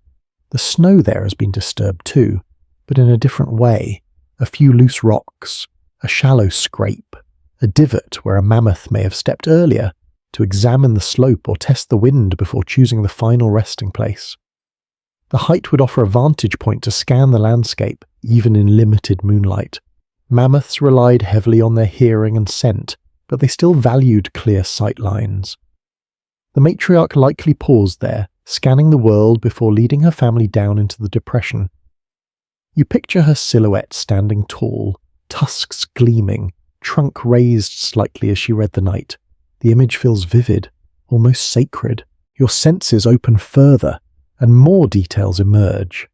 The snow there has been disturbed too, but in a different way. A few loose rocks, a shallow scrape, a divot where a mammoth may have stepped earlier to examine the slope or test the wind before choosing the final resting place. The height would offer a vantage point to scan the landscape, even in limited moonlight. Mammoths relied heavily on their hearing and scent, but they still valued clear sight lines. The matriarch likely paused there, scanning the world before leading her family down into the depression. You picture her silhouette standing tall, tusks gleaming, trunk raised slightly as she read the night. The image feels vivid, almost sacred. Your senses open further, and more details emerge.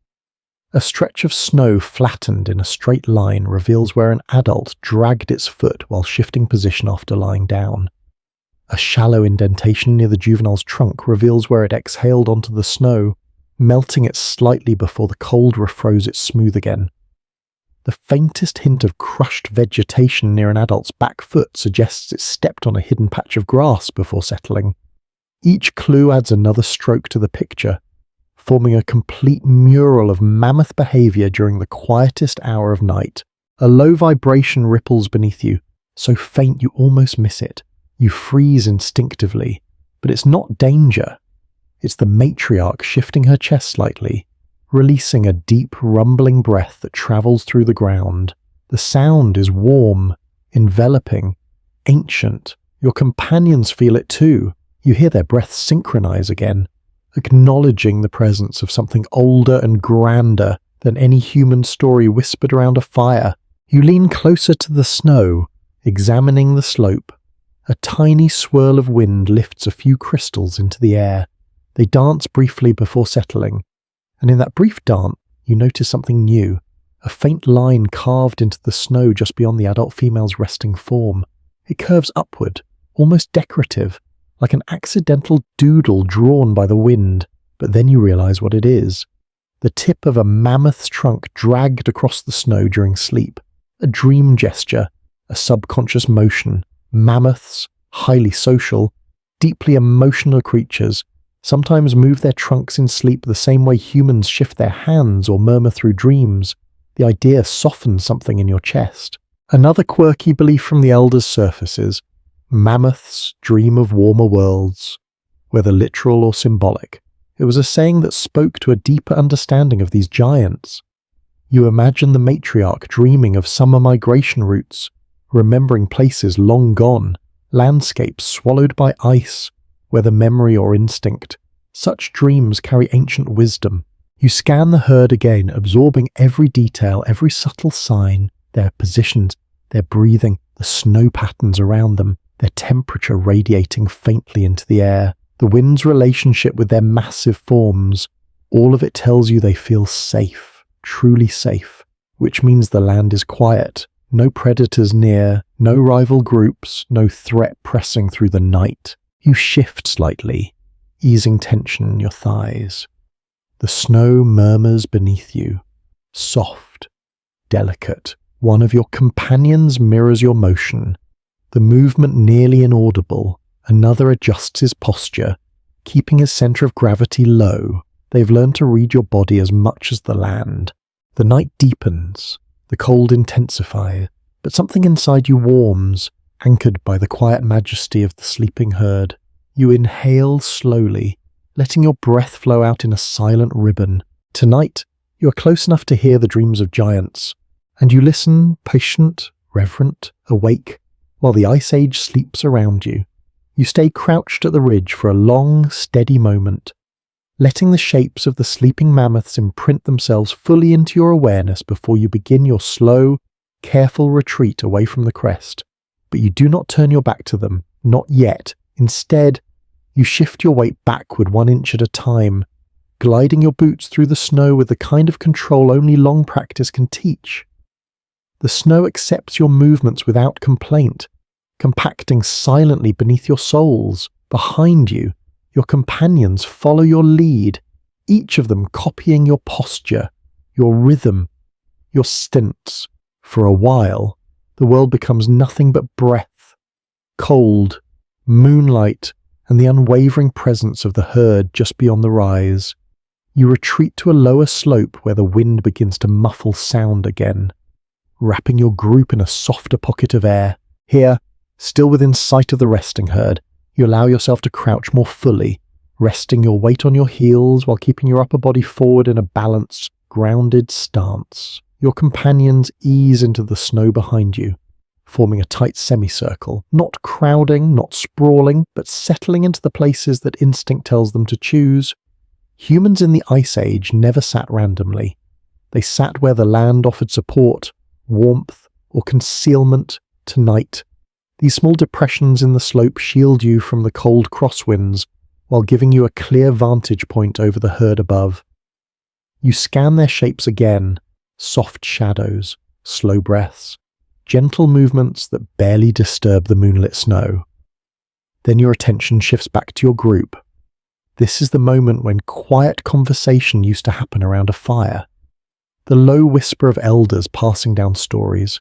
A stretch of snow flattened in a straight line reveals where an adult dragged its foot while shifting position after lying down. A shallow indentation near the juvenile's trunk reveals where it exhaled onto the snow, melting it slightly before the cold refroze it smooth again. The faintest hint of crushed vegetation near an adult's back foot suggests it stepped on a hidden patch of grass before settling. Each clue adds another stroke to the picture, forming a complete mural of mammoth behavior during the quietest hour of night. A low vibration ripples beneath you, so faint you almost miss it. You freeze instinctively, but it's not danger. It's the matriarch shifting her chest slightly, releasing a deep, rumbling breath that travels through the ground. The sound is warm, enveloping, ancient. Your companions feel it too. You hear their breaths synchronize again, acknowledging the presence of something older and grander than any human story whispered around a fire. You lean closer to the snow, examining the slope, A tiny swirl of wind lifts a few crystals into the air. They dance briefly before settling, and in that brief dance, you notice something new. A faint line carved into the snow just beyond the adult female's resting form. It curves upward, almost decorative, like an accidental doodle drawn by the wind, but then you realize what it is. The tip of a mammoth's trunk dragged across the snow during sleep. A dream gesture, a subconscious motion. Mammoths, highly social, deeply emotional creatures, sometimes move their trunks in sleep the same way humans shift their hands or murmur through dreams. The idea softens something in your chest. Another quirky belief from the elders surfaces. Mammoths dream of warmer worlds, whether literal or symbolic. It was a saying that spoke to a deeper understanding of these giants. You imagine the matriarch dreaming of summer migration routes, remembering places long gone, landscapes swallowed by ice, whether memory or instinct. Such dreams carry ancient wisdom. You scan the herd again, absorbing every detail, every subtle sign, their positions, their breathing, the snow patterns around them, their temperature radiating faintly into the air, the wind's relationship with their massive forms. All of it tells you they feel safe, truly safe, which means the land is quiet. No predators near, no rival groups, no threat pressing through the night. You shift slightly, easing tension in your thighs. The snow murmurs beneath you, soft, delicate. One of your companions mirrors your motion, the movement nearly inaudible. Another adjusts his posture, keeping his center of gravity low. They've learned to read your body as much as the land. The night deepens, the cold intensifies, but something inside you warms, anchored by the quiet majesty of the sleeping herd. You inhale slowly, letting your breath flow out in a silent ribbon. Tonight, you are close enough to hear the dreams of giants, and you listen, patient, reverent, awake, while the Ice Age sleeps around you. You stay crouched at the ridge for a long, steady moment, letting the shapes of the sleeping mammoths imprint themselves fully into your awareness before you begin your slow, careful retreat away from the crest. But you do not turn your back to them, not yet. Instead, you shift your weight backward 1 inch at a time, gliding your boots through the snow with the kind of control only long practice can teach. The snow accepts your movements without complaint, compacting silently beneath your soles. Behind you, your companions follow your lead, each of them copying your posture, your rhythm, your stints. For a while, the world becomes nothing but breath, cold, moonlight, and the unwavering presence of the herd just beyond the rise. You retreat to a lower slope where the wind begins to muffle sound again, wrapping your group in a softer pocket of air. Here, still within sight of the resting herd, you allow yourself to crouch more fully, resting your weight on your heels while keeping your upper body forward in a balanced, grounded stance. Your companions ease into the snow behind you, forming a tight semicircle, not crowding, not sprawling, but settling into the places that instinct tells them to choose. Humans in the Ice Age never sat randomly. They sat where the land offered support, warmth, or concealment. Tonight, these small depressions in the slope shield you from the cold crosswinds while giving you a clear vantage point over the herd above. You scan their shapes again, soft shadows, slow breaths, gentle movements that barely disturb the moonlit snow. Then your attention shifts back to your group. This is the moment when quiet conversation used to happen around a fire. The low whisper of elders passing down stories,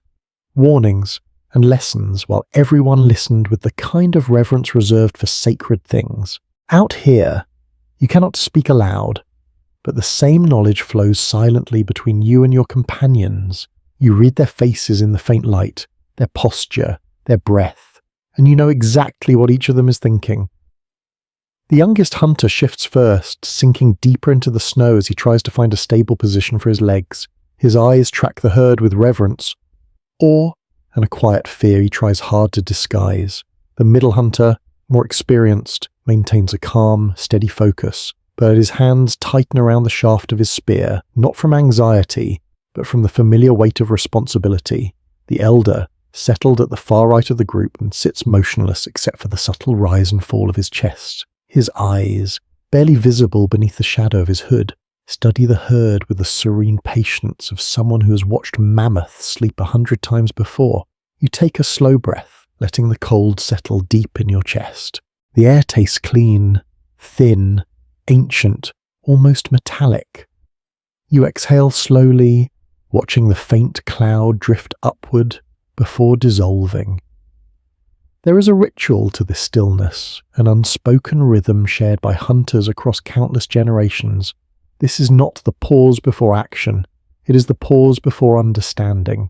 warnings, and lessons while everyone listened with the kind of reverence reserved for sacred things. Out here, you cannot speak aloud, but the same knowledge flows silently between you and your companions. You read their faces in the faint light, their posture, their breath, and you know exactly what each of them is thinking. The youngest hunter shifts first, sinking deeper into the snow as he tries to find a stable position for his legs. His eyes track the herd with reverence, awe, and a quiet fear he tries hard to disguise. The middle hunter, more experienced, maintains a calm, steady focus, but his hands tighten around the shaft of his spear, not from anxiety, but from the familiar weight of responsibility. The elder, settled at the far right of the group and sits motionless except for the subtle rise and fall of his chest. His eyes, barely visible beneath the shadow of his hood, study the herd with the serene patience of someone who has watched mammoths sleep 100 times before. You take a slow breath, letting the cold settle deep in your chest. The air tastes clean, thin, ancient, almost metallic. You exhale slowly, watching the faint cloud drift upward before dissolving. There is a ritual to this stillness, an unspoken rhythm shared by hunters across countless generations. This is not the pause before action, it is the pause before understanding.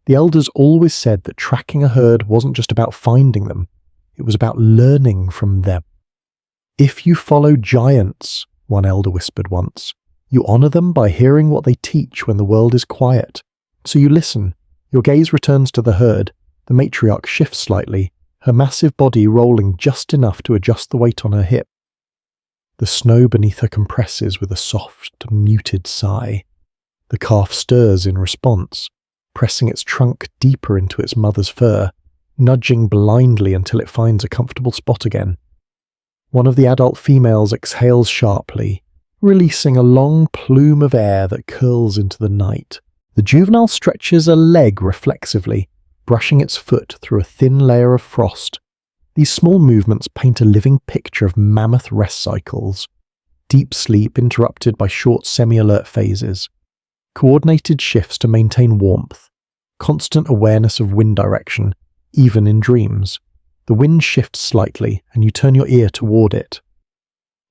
The elders always said that tracking a herd wasn't just about finding them, it was about learning from them. If you follow giants, one elder whispered once, you honor them by hearing what they teach when the world is quiet. So you listen, your gaze returns to the herd, the matriarch shifts slightly, her massive body rolling just enough to adjust the weight on her hip. The snow beneath her compresses with a soft, muted sigh. The calf stirs in response, pressing its trunk deeper into its mother's fur, nudging blindly until it finds a comfortable spot again. One of the adult females exhales sharply, releasing a long plume of air that curls into the night. The juvenile stretches a leg reflexively, brushing its foot through a thin layer of frost. These small movements paint a living picture of mammoth rest cycles, deep sleep interrupted by short semi-alert phases, coordinated shifts to maintain warmth, constant awareness of wind direction, even in dreams. The wind shifts slightly, and you turn your ear toward it.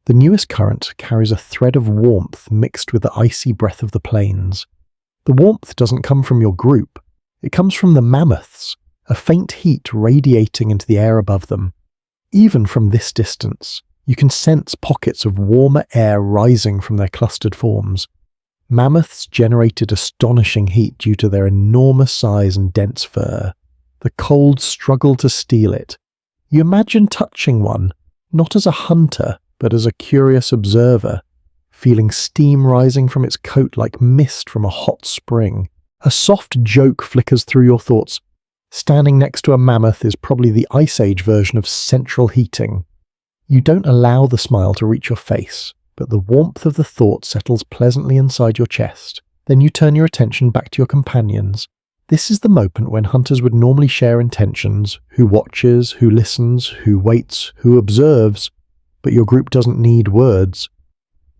The newest current carries a thread of warmth mixed with the icy breath of the plains. The warmth doesn't come from your group, it comes from the mammoths, a faint heat radiating into the air above them. Even from this distance, you can sense pockets of warmer air rising from their clustered forms. Mammoths generated astonishing heat due to their enormous size and dense fur. The cold struggled to steal it. You imagine touching one, not as a hunter, but as a curious observer, feeling steam rising from its coat like mist from a hot spring. A soft joke flickers through your thoughts. Standing next to a mammoth is probably the Ice Age version of central heating. You don't allow the smile to reach your face, but the warmth of the thought settles pleasantly inside your chest. Then you turn your attention back to your companions. This is the moment when hunters would normally share intentions, who watches, who listens, who waits, who observes, but your group doesn't need words.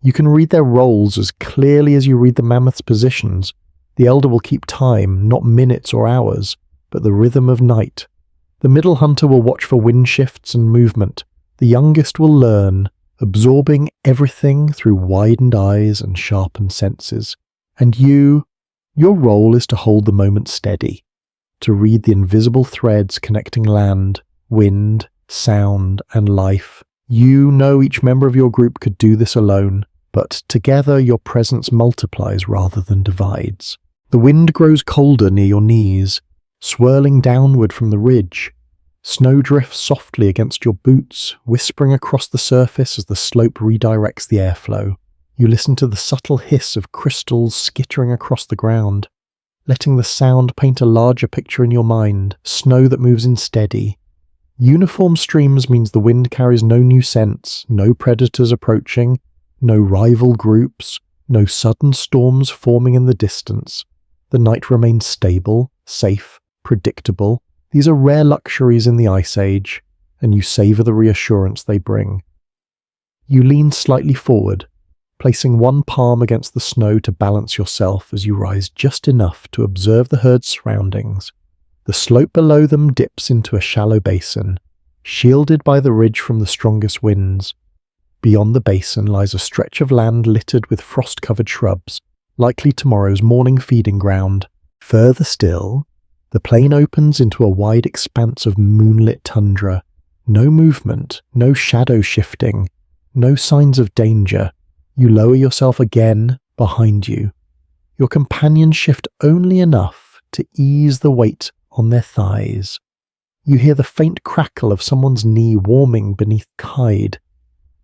You can read their roles as clearly as you read the mammoth's positions. The elder will keep time, not minutes or hours, but the rhythm of night. The middle hunter will watch for wind shifts and movement. The youngest will learn, absorbing everything through widened eyes and sharpened senses. And your role is to hold the moment steady, to read the invisible threads connecting land, wind, sound, and life. You know each member of your group could do this alone, but together your presence multiplies rather than divides. The wind grows colder near your knees, swirling downward from the ridge. Snow drifts softly against your boots, whispering across the surface as the slope redirects the airflow. You listen to the subtle hiss of crystals skittering across the ground, letting the sound paint a larger picture in your mind, snow that moves in steady. Uniform streams means the wind carries no new scents, no predators approaching, no rival groups, no sudden storms forming in the distance. The night remains stable, safe, predictable. These are rare luxuries in the Ice Age, and you savor the reassurance they bring. You lean slightly forward, placing one palm against the snow to balance yourself as you rise just enough to observe the herd's surroundings. The slope below them dips into a shallow basin, shielded by the ridge from the strongest winds. Beyond the basin lies a stretch of land littered with frost-covered shrubs, likely tomorrow's morning feeding ground. Further still, the plain opens into a wide expanse of moonlit tundra. No movement, no shadow shifting, no signs of danger. You lower yourself again behind you. Your companions shift only enough to ease the weight on their thighs. You hear the faint crackle of someone's knee warming beneath hide,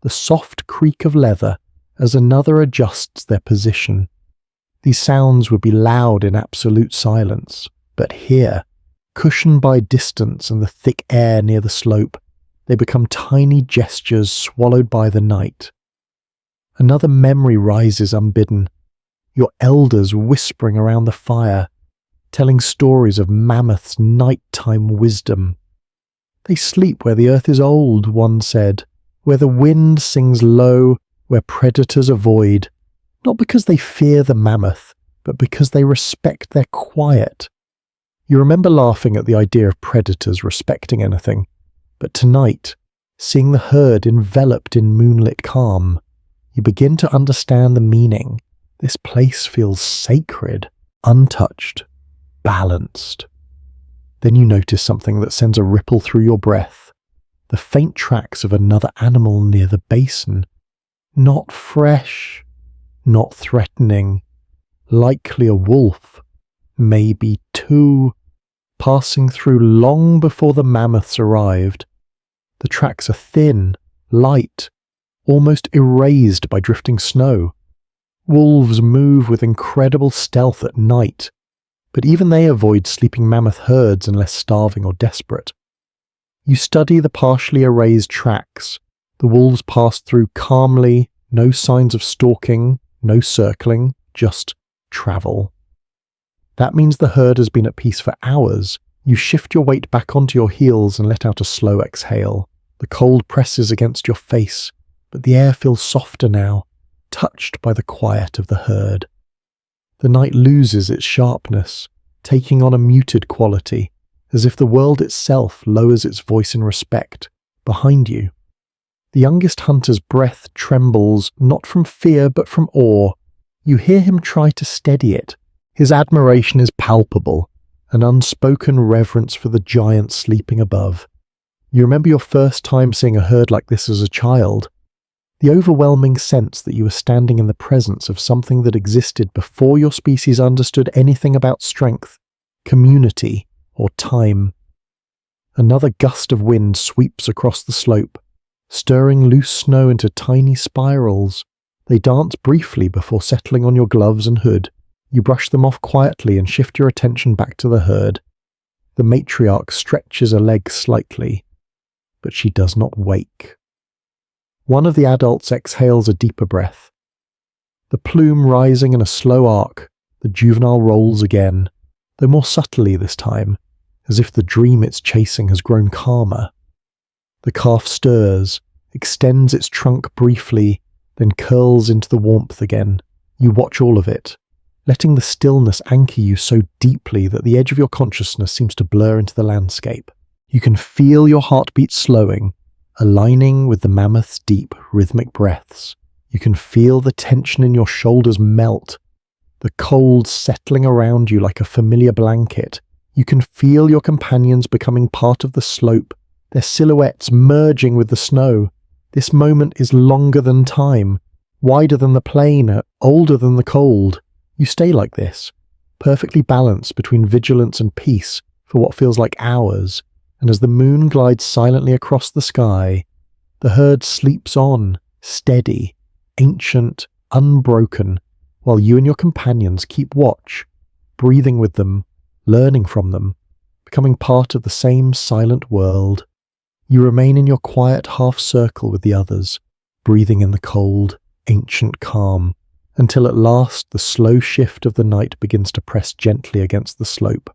the soft creak of leather as another adjusts their position. These sounds would be loud in absolute silence, but here, Cushioned by distance and the thick air near the slope, they become tiny gestures swallowed by the night. Another memory rises unbidden, your elders whispering around the fire, telling stories of Mammoth's nighttime wisdom. They sleep where the earth is old, one said, where the wind sings low, where predators avoid, not because they fear the mammoth, but because they respect their quiet. You remember laughing at the idea of predators respecting anything, but tonight, seeing the herd enveloped in moonlit calm, you begin to understand the meaning. This place feels sacred, untouched, balanced. Then you notice something that sends a ripple through your breath. The faint tracks of another animal near the basin. Not fresh, not threatening. Likely a wolf, maybe two, passing through long before the mammoths arrived. The tracks are thin, light, almost erased by drifting snow. Wolves move with incredible stealth at night, but even they avoid sleeping mammoth herds unless starving or desperate. You study the partially erased tracks. The wolves pass through calmly, no signs of stalking, no circling, just travel. That means the herd has been at peace for hours. You shift your weight back onto your heels and let out a slow exhale. The cold presses against your face, but the air feels softer now, touched by the quiet of the herd. The night loses its sharpness, taking on a muted quality, as if the world itself lowers its voice in respect, behind you. The youngest hunter's breath trembles, not from fear but from awe. You hear him try to steady it. His admiration is palpable, an unspoken reverence for the giant sleeping above. You remember your first time seeing a herd like this as a child. The overwhelming sense that you were standing in the presence of something that existed before your species understood anything about strength, community, or time. Another gust of wind sweeps across the slope, stirring loose snow into tiny spirals. They dance briefly before settling on your gloves and hood. You brush them off quietly and shift your attention back to the herd. The matriarch stretches a leg slightly, but she does not wake. One of the adults exhales a deeper breath. The plume rising in a slow arc, the juvenile rolls again, though more subtly this time, as if the dream it's chasing has grown calmer. The calf stirs, extends its trunk briefly, then curls into the warmth again. You watch all of it, letting the stillness anchor you so deeply that the edge of your consciousness seems to blur into the landscape. You can feel your heartbeat slowing, aligning with the mammoth's deep, rhythmic breaths. You can feel the tension in your shoulders melt, the cold settling around you like a familiar blanket. You can feel your companions becoming part of the slope, their silhouettes merging with the snow. This moment is longer than time, wider than the plain, older than the cold. You stay like this, perfectly balanced between vigilance and peace for what feels like hours, and as the moon glides silently across the sky, the herd sleeps on, steady, ancient, unbroken, while you and your companions keep watch, breathing with them, learning from them, becoming part of the same silent world. You remain in your quiet half-circle with the others, breathing in the cold, ancient calm, until at last the slow shift of the night begins to press gently against the slope,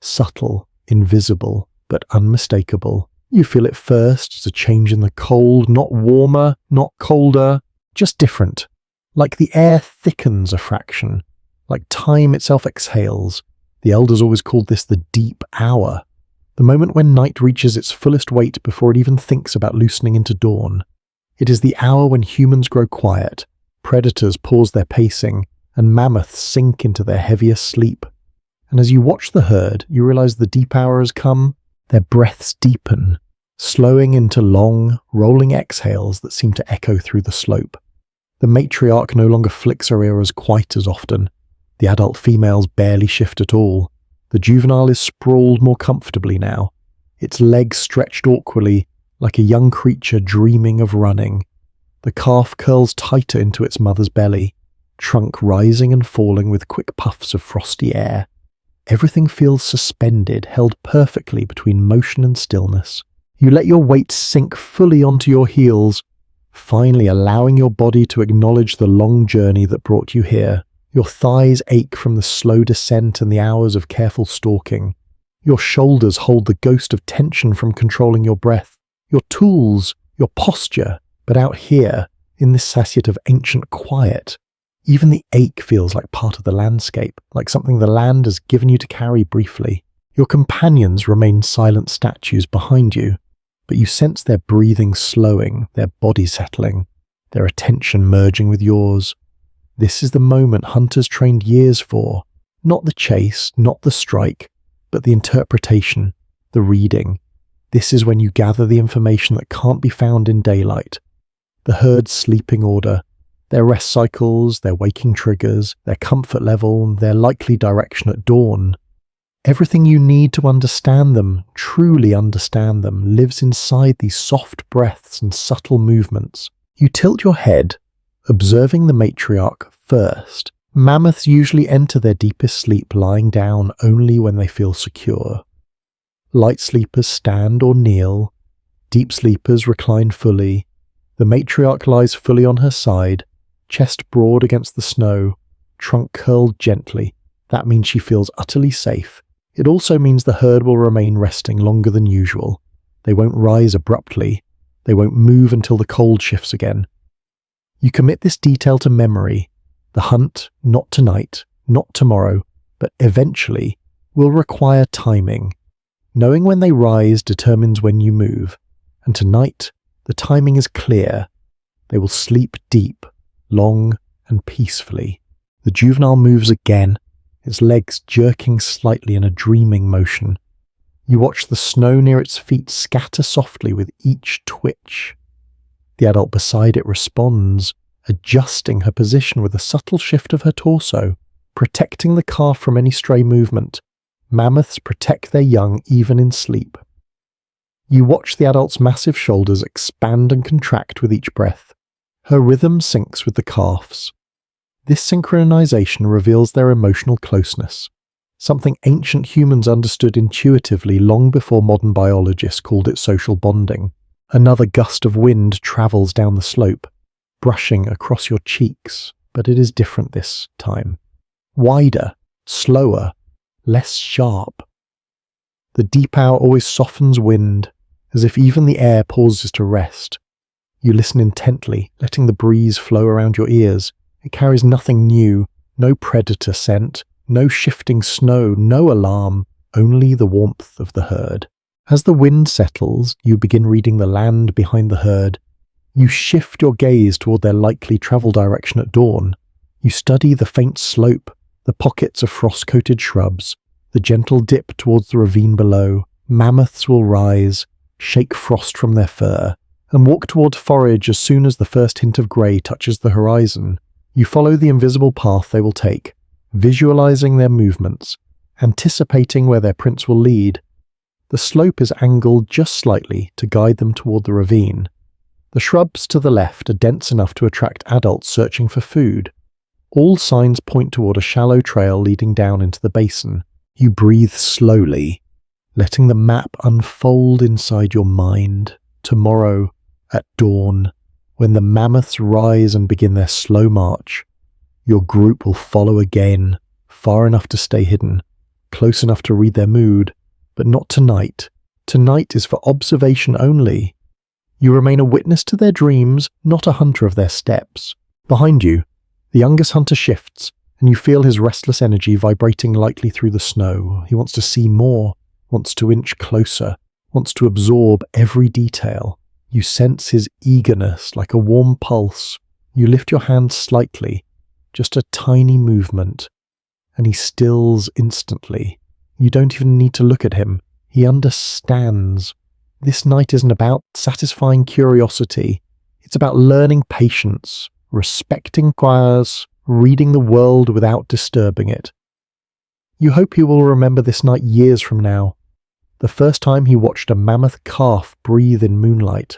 subtle, invisible, but unmistakable. You feel it first as a change in the cold, not warmer, not colder, just different. Like the air thickens a fraction, like time itself exhales. The elders always called this the deep hour, the moment when night reaches its fullest weight before it even thinks about loosening into dawn. It is the hour when humans grow quiet, predators pause their pacing, and mammoths sink into their heaviest sleep. And as you watch the herd, you realize the deep hour has come. Their breaths deepen, slowing into long, rolling exhales that seem to echo through the slope. The matriarch no longer flicks her ears quite as often. The adult females barely shift at all. The juvenile is sprawled more comfortably now, its legs stretched awkwardly, like a young creature dreaming of running. The calf curls tighter into its mother's belly, trunk rising and falling with quick puffs of frosty air. Everything feels suspended, held perfectly between motion and stillness. You let your weight sink fully onto your heels, finally allowing your body to acknowledge the long journey that brought you here. Your thighs ache from the slow descent and the hours of careful stalking. Your shoulders hold the ghost of tension from controlling your breath. Your tools, your posture, but out here, in this sachet of ancient quiet, even the ache feels like part of the landscape, like something the land has given you to carry briefly. Your companions remain silent statues behind you, but you sense their breathing slowing, their body settling, their attention merging with yours. This is the moment hunters trained years for. Not the chase, not the strike, but the interpretation, the reading. This is when you gather the information that can't be found in daylight. The herd's sleeping order, their rest cycles, their waking triggers, their comfort level, their likely direction at dawn. Everything you need to understand them, truly understand them, lives inside these soft breaths and subtle movements. You tilt your head, observing the matriarch first. Mammoths usually enter their deepest sleep lying down only when they feel secure. Light sleepers stand or kneel. Deep sleepers recline fully. The matriarch lies fully on her side, chest broad against the snow, trunk curled gently. That means she feels utterly safe. It also means the herd will remain resting longer than usual. They won't rise abruptly. They won't move until the cold shifts again. You commit this detail to memory. The hunt, not tonight, not tomorrow, but eventually, will require timing. Knowing when they rise determines when you move, and tonight, the timing is clear. They will sleep deep, long and peacefully. The juvenile moves again, its legs jerking slightly in a dreaming motion. You watch the snow near its feet scatter softly with each twitch. The adult beside it responds, adjusting her position with a subtle shift of her torso, protecting the calf from any stray movement. Mammoths protect their young even in sleep. You watch the adult's massive shoulders expand and contract with each breath. Her rhythm syncs with the calf's. This synchronization reveals their emotional closeness, something ancient humans understood intuitively long before modern biologists called it social bonding. Another gust of wind travels down the slope, brushing across your cheeks, but it is different this time. Wider, slower, less sharp. The deep hour always softens wind, as if even the air pauses to rest. You listen intently, letting the breeze flow around your ears. It carries nothing new, no predator scent, no shifting snow, no alarm, only the warmth of the herd. As the wind settles, you begin reading the land behind the herd. You shift your gaze toward their likely travel direction at dawn. You study the faint slope, the pockets of frost-coated shrubs, the gentle dip towards the ravine below. Mammoths will rise, shake frost from their fur, and walk toward forage as soon as the first hint of grey touches the horizon. You follow the invisible path they will take, visualizing their movements, anticipating where their prints will lead. The slope is angled just slightly to guide them toward the ravine. The shrubs to the left are dense enough to attract adults searching for food. All signs point toward a shallow trail leading down into the basin. You breathe slowly, letting the map unfold inside your mind. Tomorrow, at dawn, when the mammoths rise and begin their slow march, your group will follow again, far enough to stay hidden, close enough to read their mood, but not tonight. Tonight is for observation only. You remain a witness to their dreams, not a hunter of their steps. Behind you, the youngest hunter shifts, and you feel his restless energy vibrating lightly through the snow. He wants to see more, wants to inch closer, wants to absorb every detail. You sense his eagerness like a warm pulse. You lift your hand slightly, just a tiny movement, and he stills instantly. You don't even need to look at him. He understands. This night isn't about satisfying curiosity. It's about learning patience, respecting choirs, reading the world without disturbing it. You hope he will remember this night years from now. The first time he watched a mammoth calf breathe in moonlight.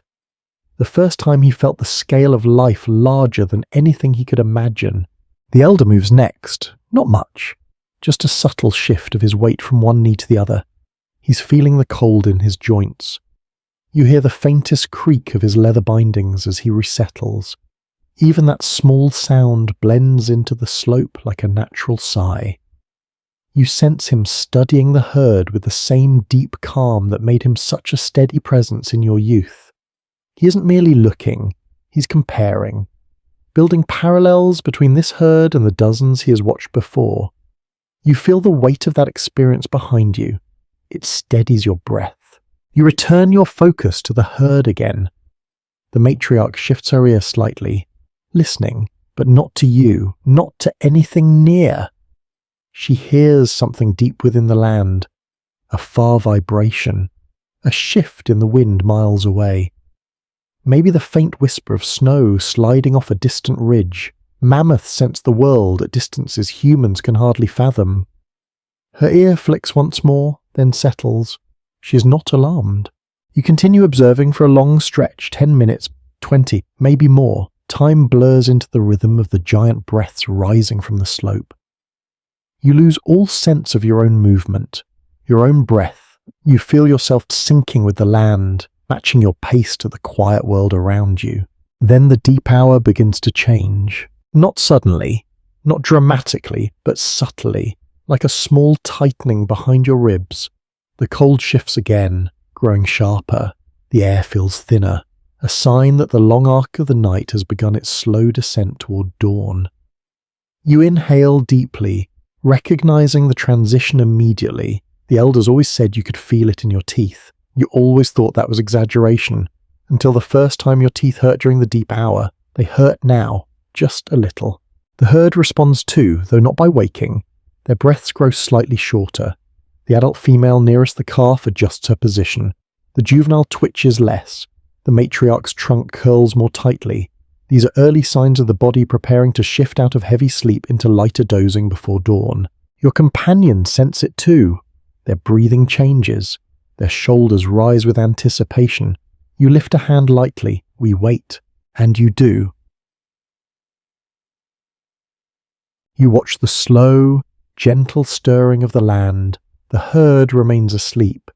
The first time he felt the scale of life larger than anything he could imagine. The elder moves next. Not much. just a subtle shift of his weight from one knee to the other. He's feeling the cold in his joints. You hear the faintest creak of his leather bindings as he resettles. Even that small sound blends into the slope like a natural sigh. You sense him studying the herd with the same deep calm that made him such a steady presence in your youth. He isn't merely looking, he's comparing, building parallels between this herd and the dozens he has watched before. You feel the weight of that experience behind you. It steadies your breath. You return your focus to the herd again. The matriarch shifts her ear slightly, listening, but not to you, not to anything near. She hears something deep within the land, a far vibration, a shift in the wind miles away. Maybe the faint whisper of snow sliding off a distant ridge. Mammoths sense the world at distances humans can hardly fathom. Her ear flicks once more, then settles. She is not alarmed. You continue observing for a long stretch, 10 minutes, 20, maybe more. Time blurs into the rhythm of the giant breaths rising from the slope. You lose all sense of your own movement, your own breath. You feel yourself sinking with the land, matching your pace to the quiet world around you. Then the deep hour begins to change. Not suddenly, not dramatically, but subtly, like a small tightening behind your ribs. The cold shifts again, growing sharper. The air feels thinner, a sign that the long arc of the night has begun its slow descent toward dawn. You inhale deeply, recognizing the transition immediately. The elders always said you could feel it in your teeth. You always thought that was exaggeration, until the first time your teeth hurt during the deep hour. They hurt now, just a little. The herd responds too, though not by waking. Their breaths grow slightly shorter. The adult female nearest the calf adjusts her position. The juvenile twitches less. The matriarch's trunk curls more tightly. These are early signs of the body preparing to shift out of heavy sleep into lighter dozing before dawn. Your companions sense it too. Their breathing changes. Their shoulders rise with anticipation. You lift a hand lightly. We wait. And you do. You watch the slow, gentle stirring of the land. The herd remains asleep,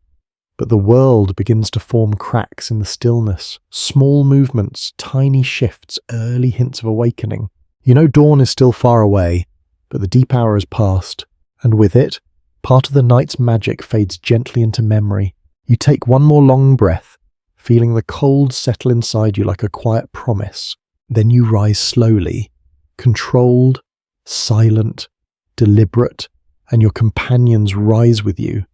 but the world begins to form cracks in the stillness. Small movements, tiny shifts, early hints of awakening. You know dawn is still far away, but the deep hour has passed, and with it, part of the night's magic fades gently into memory. You take one more long breath, feeling the cold settle inside you like a quiet promise. Then you rise slowly, controlled, silent, deliberate, and your companions rise with you,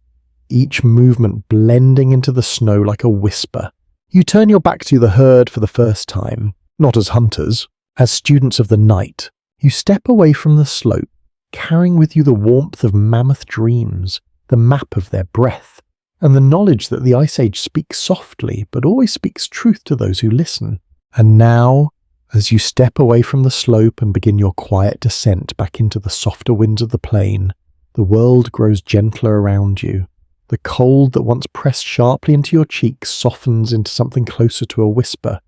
each movement blending into the snow like a whisper. You turn your back to the herd for the first time, not as hunters, as students of the night. You step away from the slope, carrying with you the warmth of mammoth dreams, the map of their breath, and the knowledge that the Ice Age speaks softly but always speaks truth to those who listen. And now, as you step away from the slope and begin your quiet descent back into the softer winds of the plain, the world grows gentler around you. The cold that once pressed sharply into your cheeks softens into something closer to a whisper,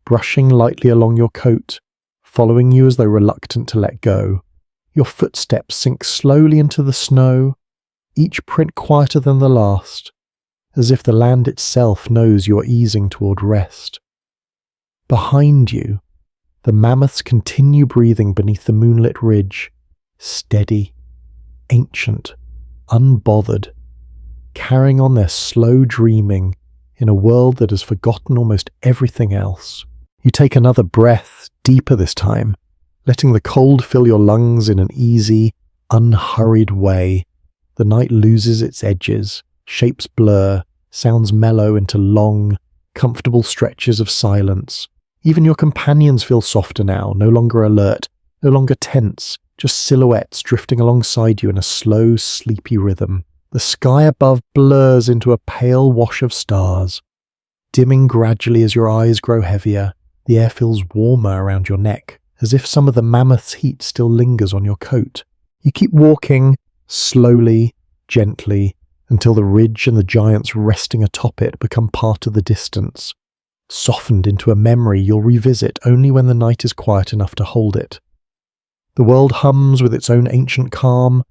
brushing lightly along your coat, following you as though reluctant to let go. Your footsteps sink slowly into the snow, each print quieter than the last, as if the land itself knows you are easing toward rest. Behind you, the mammoths continue breathing beneath the moonlit ridge, steady, ancient, unbothered, carrying on their slow dreaming in a world that has forgotten almost everything else. You take another breath, deeper this time, letting the cold fill your lungs in an easy, unhurried way. The night loses its edges, shapes blur, sounds mellow into long, comfortable stretches of silence. Even your companions feel softer now, no longer alert, no longer tense, just silhouettes drifting alongside you in a slow, sleepy rhythm. The sky above blurs into a pale wash of stars. Dimming gradually as your eyes grow heavier, the air feels warmer around your neck, as if some of the mammoth's heat still lingers on your coat. You keep walking, slowly, gently, until the ridge and the giants resting atop it become part of the distance, softened into a memory you'll revisit only when the night is quiet enough to hold it. The world hums with its own ancient calm,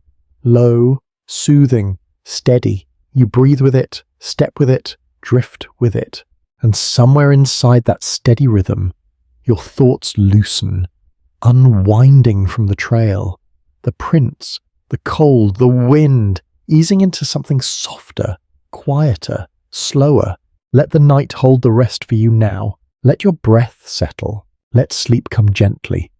Low, soothing, steady. You breathe with it, step with it, drift with it. And somewhere inside that steady rhythm, your thoughts loosen, unwinding from the trail, the prints, the cold, the wind, easing into something softer, quieter, slower. Let the night hold the rest for you now. Let your breath settle. Let sleep come gently.